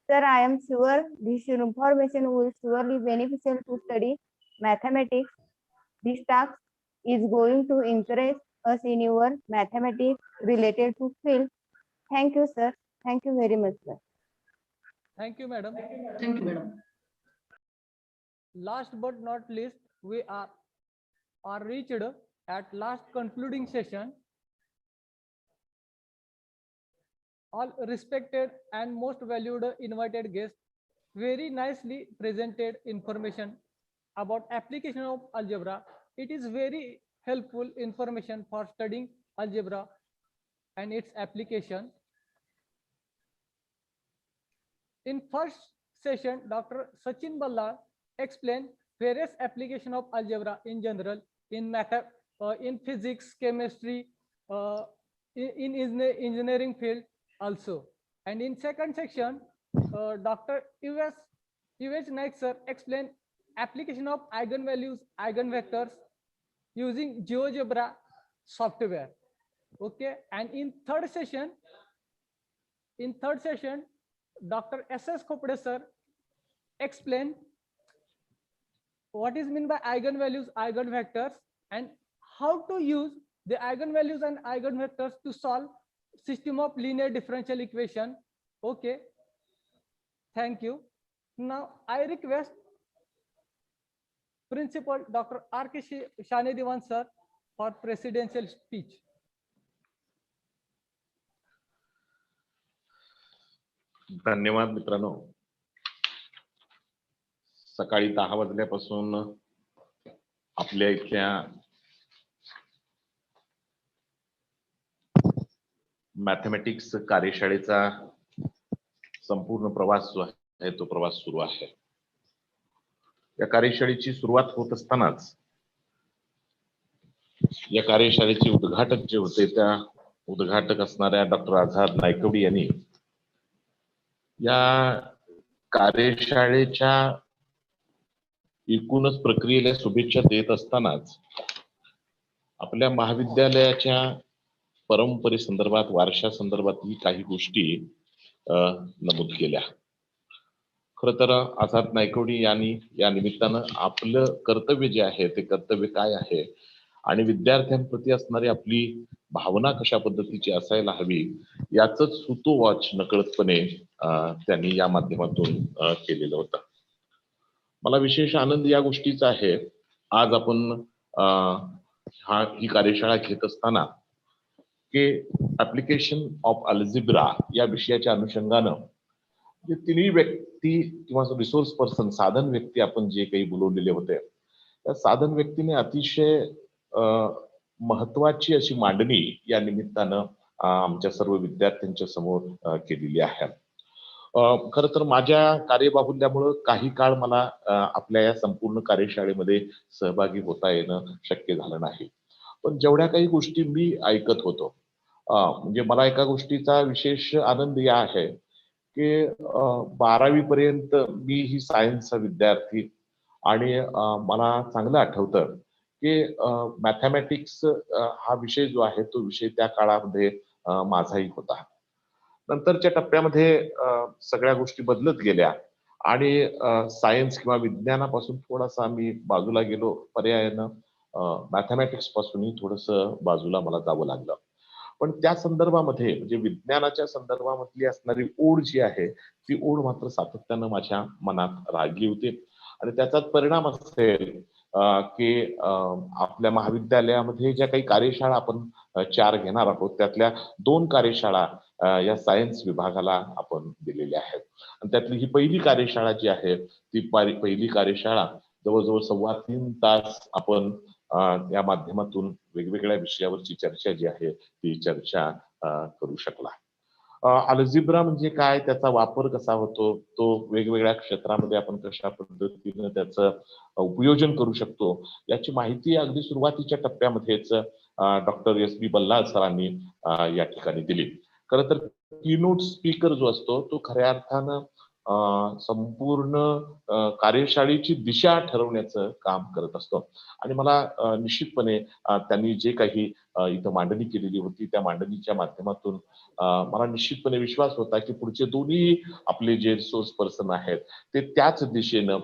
Sir, I am sure this information will surely beneficial to study mathematics. This task is going to encourage us in your mathematics related to field. Thank you, sir. Thank you very much, sir. Thank you, madam. Thank you, madam. Last but not least, we are reached at last concluding session. All respected and most valued invited guests very nicely presented information about application of algebra. It is very helpful information for studying algebra and its application. In first session, Dr. Sachin Balla explained various application of algebra in general in in physics, chemistry, in engineering field also. And in second section, Dr. Yves Naik sir explained application of eigenvalues, eigenvectors using GeoGebra software. Okay, and in third session, Dr. S.S. Kopde sir explained what is meant by eigenvalues, eigenvectors, and how to use the eigenvalues and eigenvectors to solve system of linear differential equation. Okay, thank you. Now I request Principal Dr. R.K. Shanedivan sir for presidential speech. धन्यवाद मित्रांनो. सकाळी 10 वाजल्यापासून आपल्या इथल्या mathematics कार्यशाळेचा संपूर्ण प्रवास जो आहे तो प्रवास सुरू आहे. या कार्यशाळेची सुरुवात होत असतानाच या कार्यशाळेचे उद्घाटक जे होते त्या उद्घाटक असणाऱ्या डॉक्टर आझाद नायकवडी यांनी या कार्यशाळेच्या एकूणच प्रक्रियेला शुभेच्छा देत असतानाच आपल्या महाविद्यालयाच्या परंपरेसंदर्भात, वारशासंदर्भातही काही गोष्टी नमूद केल्या. खरं तर आझाद नायकवडी यांनी या निमित्तानं आपलं कर्तव्य जे आहे ते कर्तव्य काय आहे आणि विद्यार्थ्यांप्रती असणारी आपली भावना कशा पद्धतीची असायला हवी याच सुतोवाच नकळतपणे त्यांनी या माध्यमातून केलेलं होतं. मला विशेष आनंद या गोष्टीचा आहे. आज आपण ही कार्यशाळा घेत असताना की ऍप्लिकेशन ऑफ अल्जेब्रा या विषयाच्या अनुषंगानं जे तिन्ही व्यक्ती किंवा रिसोर्स पर्सन, साधन व्यक्ती आपण जे काही बोलवलेले होते त्या साधन व्यक्तीने अतिशय महत्वाची अशी मांडणी या निमित्तानं आमच्या सर्व विद्यार्थ्यांच्या समोर केलेली आहे. खरं तर माझ्या कार्यबाहुल्यामुळं काही काळ मला आपल्या या संपूर्ण कार्यशाळेमध्ये सहभागी होता येणं शक्य झालं नाही. पण जेवढ्या काही गोष्टी मी ऐकत होतो, म्हणजे मला एका गोष्टीचा विशेष आनंद या आहे की 12वी पर्यंत मी ही सायन्सचा विद्यार्थी आणि मला चांगलं आठवतं की मॅथमॅटिक्स हा विषय जो आहे तो विषय त्या काळामध्ये माझाही होता. नंतरच्या टप्प्यामध्ये सगळ्या गोष्टी बदलत गेल्या आणि सायन्स किंवा विज्ञानापासून थोडासा मी बाजूला गेलो, पर्यायानं मॅथमॅटिक्स पासूनही थोडंसं बाजूला मला जावं लागलं. पण त्या संदर्भामध्ये म्हणजे विज्ञानाच्या संदर्भामधली असणारी ओढ जी आहे ती ओढ मात्र सातत्यानं माझ्या मनात राहिली होती आणि त्याचाच परिणाम असेल की आपल्या महाविद्यालयामध्ये ज्या काही कार्यशाळा आपण 4 घेणार आहोत त्यातल्या 2 कार्यशाळा या सायन्स विभागाला आपण दिलेल्या आहेत. आणि त्यातली ही पहिली कार्यशाळा जी आहे ती पहिली कार्यशाळा जवळजवळ 3.25 तास आपण या माध्यमातून वेगवेगळ्या विषयावरची चर्चा जी आहे ती चर्चा करू शकला. अल्जेब्रा म्हणजे काय, त्याचा वापर कसा होतो, तो वेगवेगळ्या क्षेत्रामध्ये आपण कशा पद्धतीनं त्याचं उपयोजन करू शकतो याची माहिती अगदी सुरुवातीच्या टप्प्यामध्येच डॉक्टर एस बी बल्लाळ सरांनी या ठिकाणी दिली. खरं तर कीनोट स्पीकर जो असतो तो खऱ्या अर्थानं संपूर्ण कार्यशाळेची दिशा ठरवण्याचं काम करत असतो आणि मला निश्चितपणे त्यांनी जे काही इथं मांडणी केलेली होती त्या मांडणीच्या माध्यमातून मला निश्चितपणे विश्वास होता की पुढचे दोन्ही आपले जे रिसोर्स पर्सन आहेत ते त्याच दिशेनं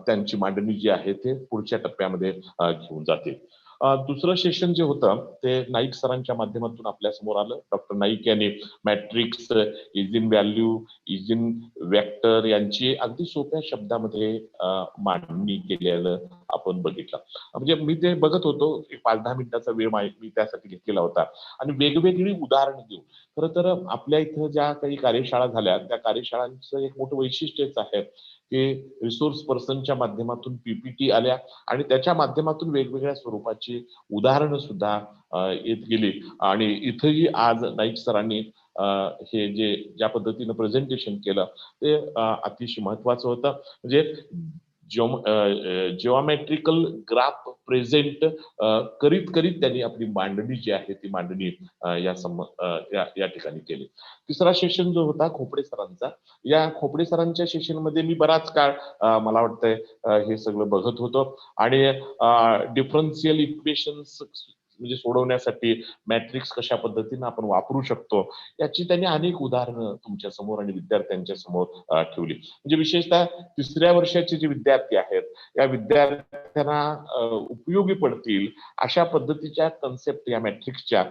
त्यांची मांडणी जी आहे ते पुढच्या टप्प्यामध्ये घेऊन जातील. दुसरं सेशन जे होतं ते नाईक सरांच्या माध्यमातून आपल्या समोर आलं. डॉक्टर नाईक यांनी matrix, is in value, is in vector यांची अगदी सोप्या शब्दामध्ये मांडणी केलेलं आपण बघितलं. म्हणजे मी ते बघत होतो, एक 5-10 मिनिटाचा वेळ मी त्यासाठी घेतलेला होता आणि वेगवेगळी उदाहरणं देऊ. खरं तर आपल्या इथं ज्या काही कार्यशाळा झाल्या त्या कार्यशाळांचं एक मोठं वैशिष्ट्यच आहे की रिसोर्स पर्सनच्या माध्यमातून पीपीटी आल्या आणि त्याच्या माध्यमातून वेगवेगळ्या स्वरूपाची उदाहरणं सुद्धा येत गेली आणि इथंही आज नाईक सरांनी हे ज्या पद्धतीनं प्रेझेंटेशन केलं ते अतिशय महत्वाचं होतं. म्हणजे जिओमेट्रिकल ग्राफ प्रेझेंट करीत करीत त्यांनी आपली मांडणी जी आहे ती मांडणी या ठिकाणी केली. तिसरा सेशन जो होता खोपडे सरांचा, या खोपडे सरांच्या सेशन मध्ये मी बराच काळ मला वाटतंय हे सगळं बघत होतो आणि डिफरन्शियल इक्वेशन्स म्हणजे सोडवण्यासाठी मॅट्रिक्स कशा पद्धतीनं आपण वापरू शकतो याची त्यांनी अनेक उदाहरणं तुमच्या समोर आणि विद्यार्थ्यांच्या समोर ठेवली. म्हणजे विशेषतः 3ऱ्या वर्षाचे जे विद्यार्थी आहेत या विद्यार्थ्यांना उपयोगी पडतील अशा पद्धतीच्या कन्सेप्ट या मॅट्रिक्सच्या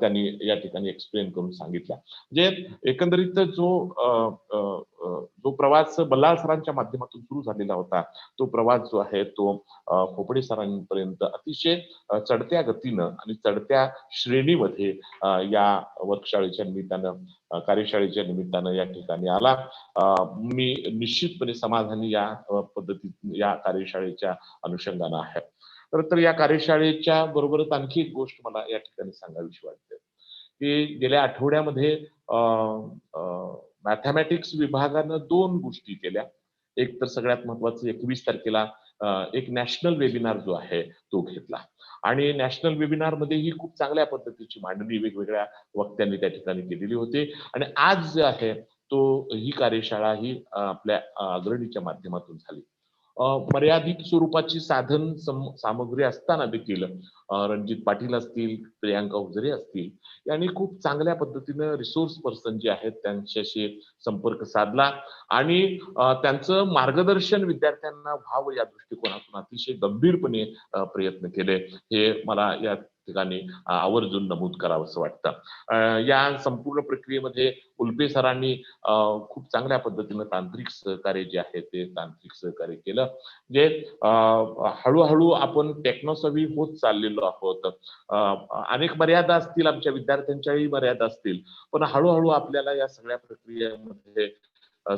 त्यांनी या ठिकाणी एक्सप्लेन करून सांगितल्या. म्हणजे एकंदरीत जो प्रवास बल्लाळ सरांच्या माध्यमातून सुरू झालेला होता तो प्रवास जो आहे तो खोपडे सरांपर्यंत अतिशय चढत्या गतीनं आणि चढत्या श्रेणीमध्ये या वर्गशाळेच्या निमित्तानं कार्यशाळेच्या निमित्तानं या ठिकाणी आला. मी निश्चितपणे समाधानी या पद्धतीत या कार्यशाळेच्या अनुषंगानं आहे. तर या कार्यशाळेच्या बरोबरच आणखी एक गोष्ट मला या ठिकाणी सांगावीशी वाटते की गेल्या आठवड्यामध्ये मॅथमॅटिक्स विभागानं 2 गोष्टी केल्या. एक तर सगळ्यात महत्वाचं 21 तारखेला एक नॅशनल वेबिनार जो आहे तो घेतला आणि नॅशनल वेबिनार मध्ये ही खूप चांगल्या पद्धतीची मांडणी वेगवेगळ्या वक्त्यांनी त्या ठिकाणी केलेली होती आणि आज जे आहे तो ही कार्यशाळा ही आपल्या अग्रणीच्या माध्यमातून झाली. मर्यादित स्वरूपाची साधन सामग्री असताना देखील रणजित पाटील असतील, प्रियांका हुजरे असतील यांनी खूप चांगल्या पद्धतीनं रिसोर्स पर्सन जे आहेत त्यांच्याशी संपर्क साधला आणि त्यांचं मार्गदर्शन विद्यार्थ्यांना व्हावं या दृष्टिकोनातून अतिशय गंभीरपणे प्रयत्न केले. हे मला या ठिकाणी आवर्जून नमूद करावं असं वाटतं. या संपूर्ण प्रक्रियेमध्ये उल्पे सरांनी खूप चांगल्या पद्धतीनं तांत्रिक सहकार्य जे आहे ते तांत्रिक सहकार्य केलं. म्हणजे हळूहळू आपण टेक्नॉसॉवी होत चाललेलो आहोत. अनेक मर्यादा असतील, आमच्या विद्यार्थ्यांच्याही मर्यादा असतील, पण हळूहळू आपल्याला या सगळ्या प्रक्रियेमध्ये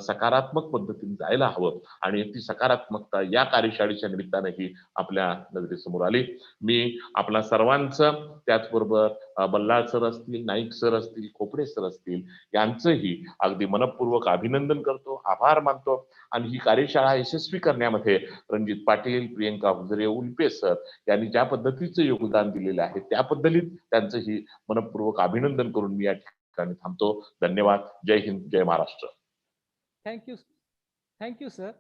सकारात्मक पद्धतीने जायला हवं आणि ती सकारात्मकता या कार्यशाळेच्या निमित्तानेही आपल्या नजरेसमोर आली. मी आपल्या सर्वांचं, त्याचबरोबर बल्लाळ सर असतील, नाईक सर असतील, खोपडे सर असतील, यांचंही अगदी मनपूर्वक अभिनंदन करतो, आभार मानतो आणि ही कार्यशाळा यशस्वी करण्यामध्ये रणजित पाटील, प्रियंका हुजरे, उल्पे सर यांनी ज्या पद्धतीचं योगदान दिलेलं आहे त्या पद्धतीत त्यांचंही मनपूर्वक अभिनंदन करून मी या ठिकाणी थांबतो. धन्यवाद. जय हिंद, जय Maharashtra. Thank you, sir.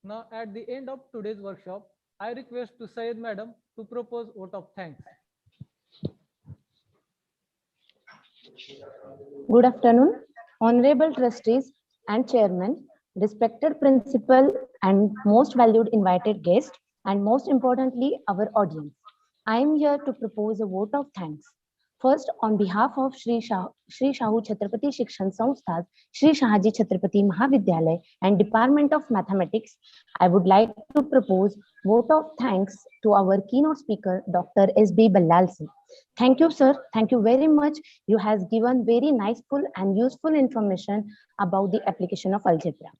Now, at the end of today's workshop, I request to Syed Madam to propose vote of thanks. Good afternoon, honorable trustees and chairman, respected principal and most valued invited guest, and most importantly, our audience. I am here to propose a vote of thanks. First, on behalf of Shri Shahu Chhatrapati Shikshan Sanstha, Shri Shahaji Chhatrapati Mahavidyalay and Department of Mathematics, I would like to propose vote of thanks to our keynote speaker, Dr. S.B. Ballal sir. Thank you, sir. Thank you very much. You has given very niceful and useful information about the application of algebra.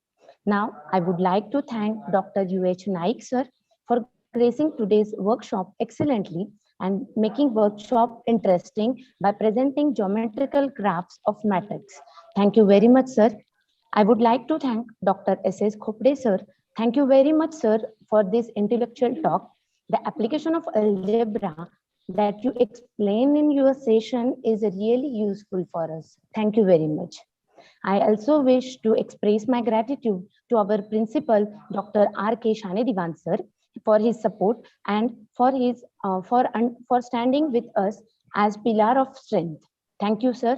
Now, I would like to thank Dr. U.H. Naik sir for gracing today's workshop excellently and making workshop interesting by presenting geometrical graphs of matrix. Thank you very much, sir. I would like to thank Dr. S.S. Khopde, sir. Thank you very much, sir, for this intellectual talk. The application of algebra that you explain in your session is really useful for us. Thank you very much. I also wish to express my gratitude to our principal, Dr. R.K. Shanedivan, sir, for his support and for his for standing with us as pillar of strength. Thank you, sir.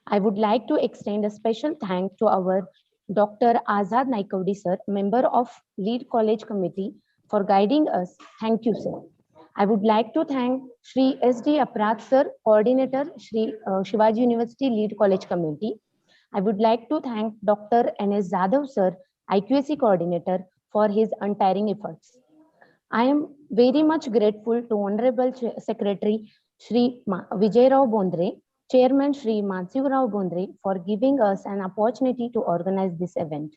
I would like to extend a special thank to our Dr. Azad Naikodi, sir, member of Lead College Committee, for guiding us. Thank you, sir. I would like to thank Shri S.D. Aprat, sir, coordinator, Shri Shivaji University Lead College Committee. I would like to thank Dr. N.S. Zadav, sir, IQAC coordinator, for his untiring efforts. I am very much grateful to Honorable Secretary Shri Vijay Rao Bondre, Chairman Shri Mansiv Rao Bondre, for giving us an opportunity to organize this event.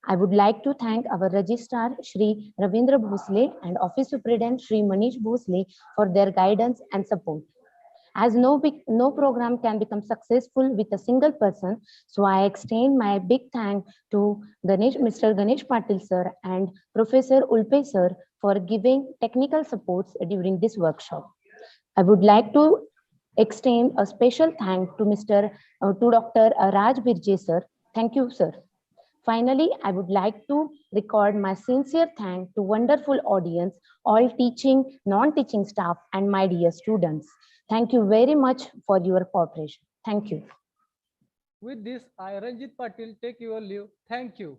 I would like to thank our Registrar Shri Ravindra Bhosle and Office Superintendent Shri Manish Bhosle for their guidance and support. As no program can become successful with a single person, so I extend my big thank to Mr. Ganesh Patil sir and Professor Ulpe sir for giving technical supports during this workshop. I would like to extend a special thank to Dr. Raj Birje sir. Thank you, sir. Finally, I would like to record my sincere thanks to wonderful audience, all teaching, non-teaching staff, and my dear students. Thank you very much for your cooperation. Thank you. With this, I, Ranjit Patil, take your leave. Thank you.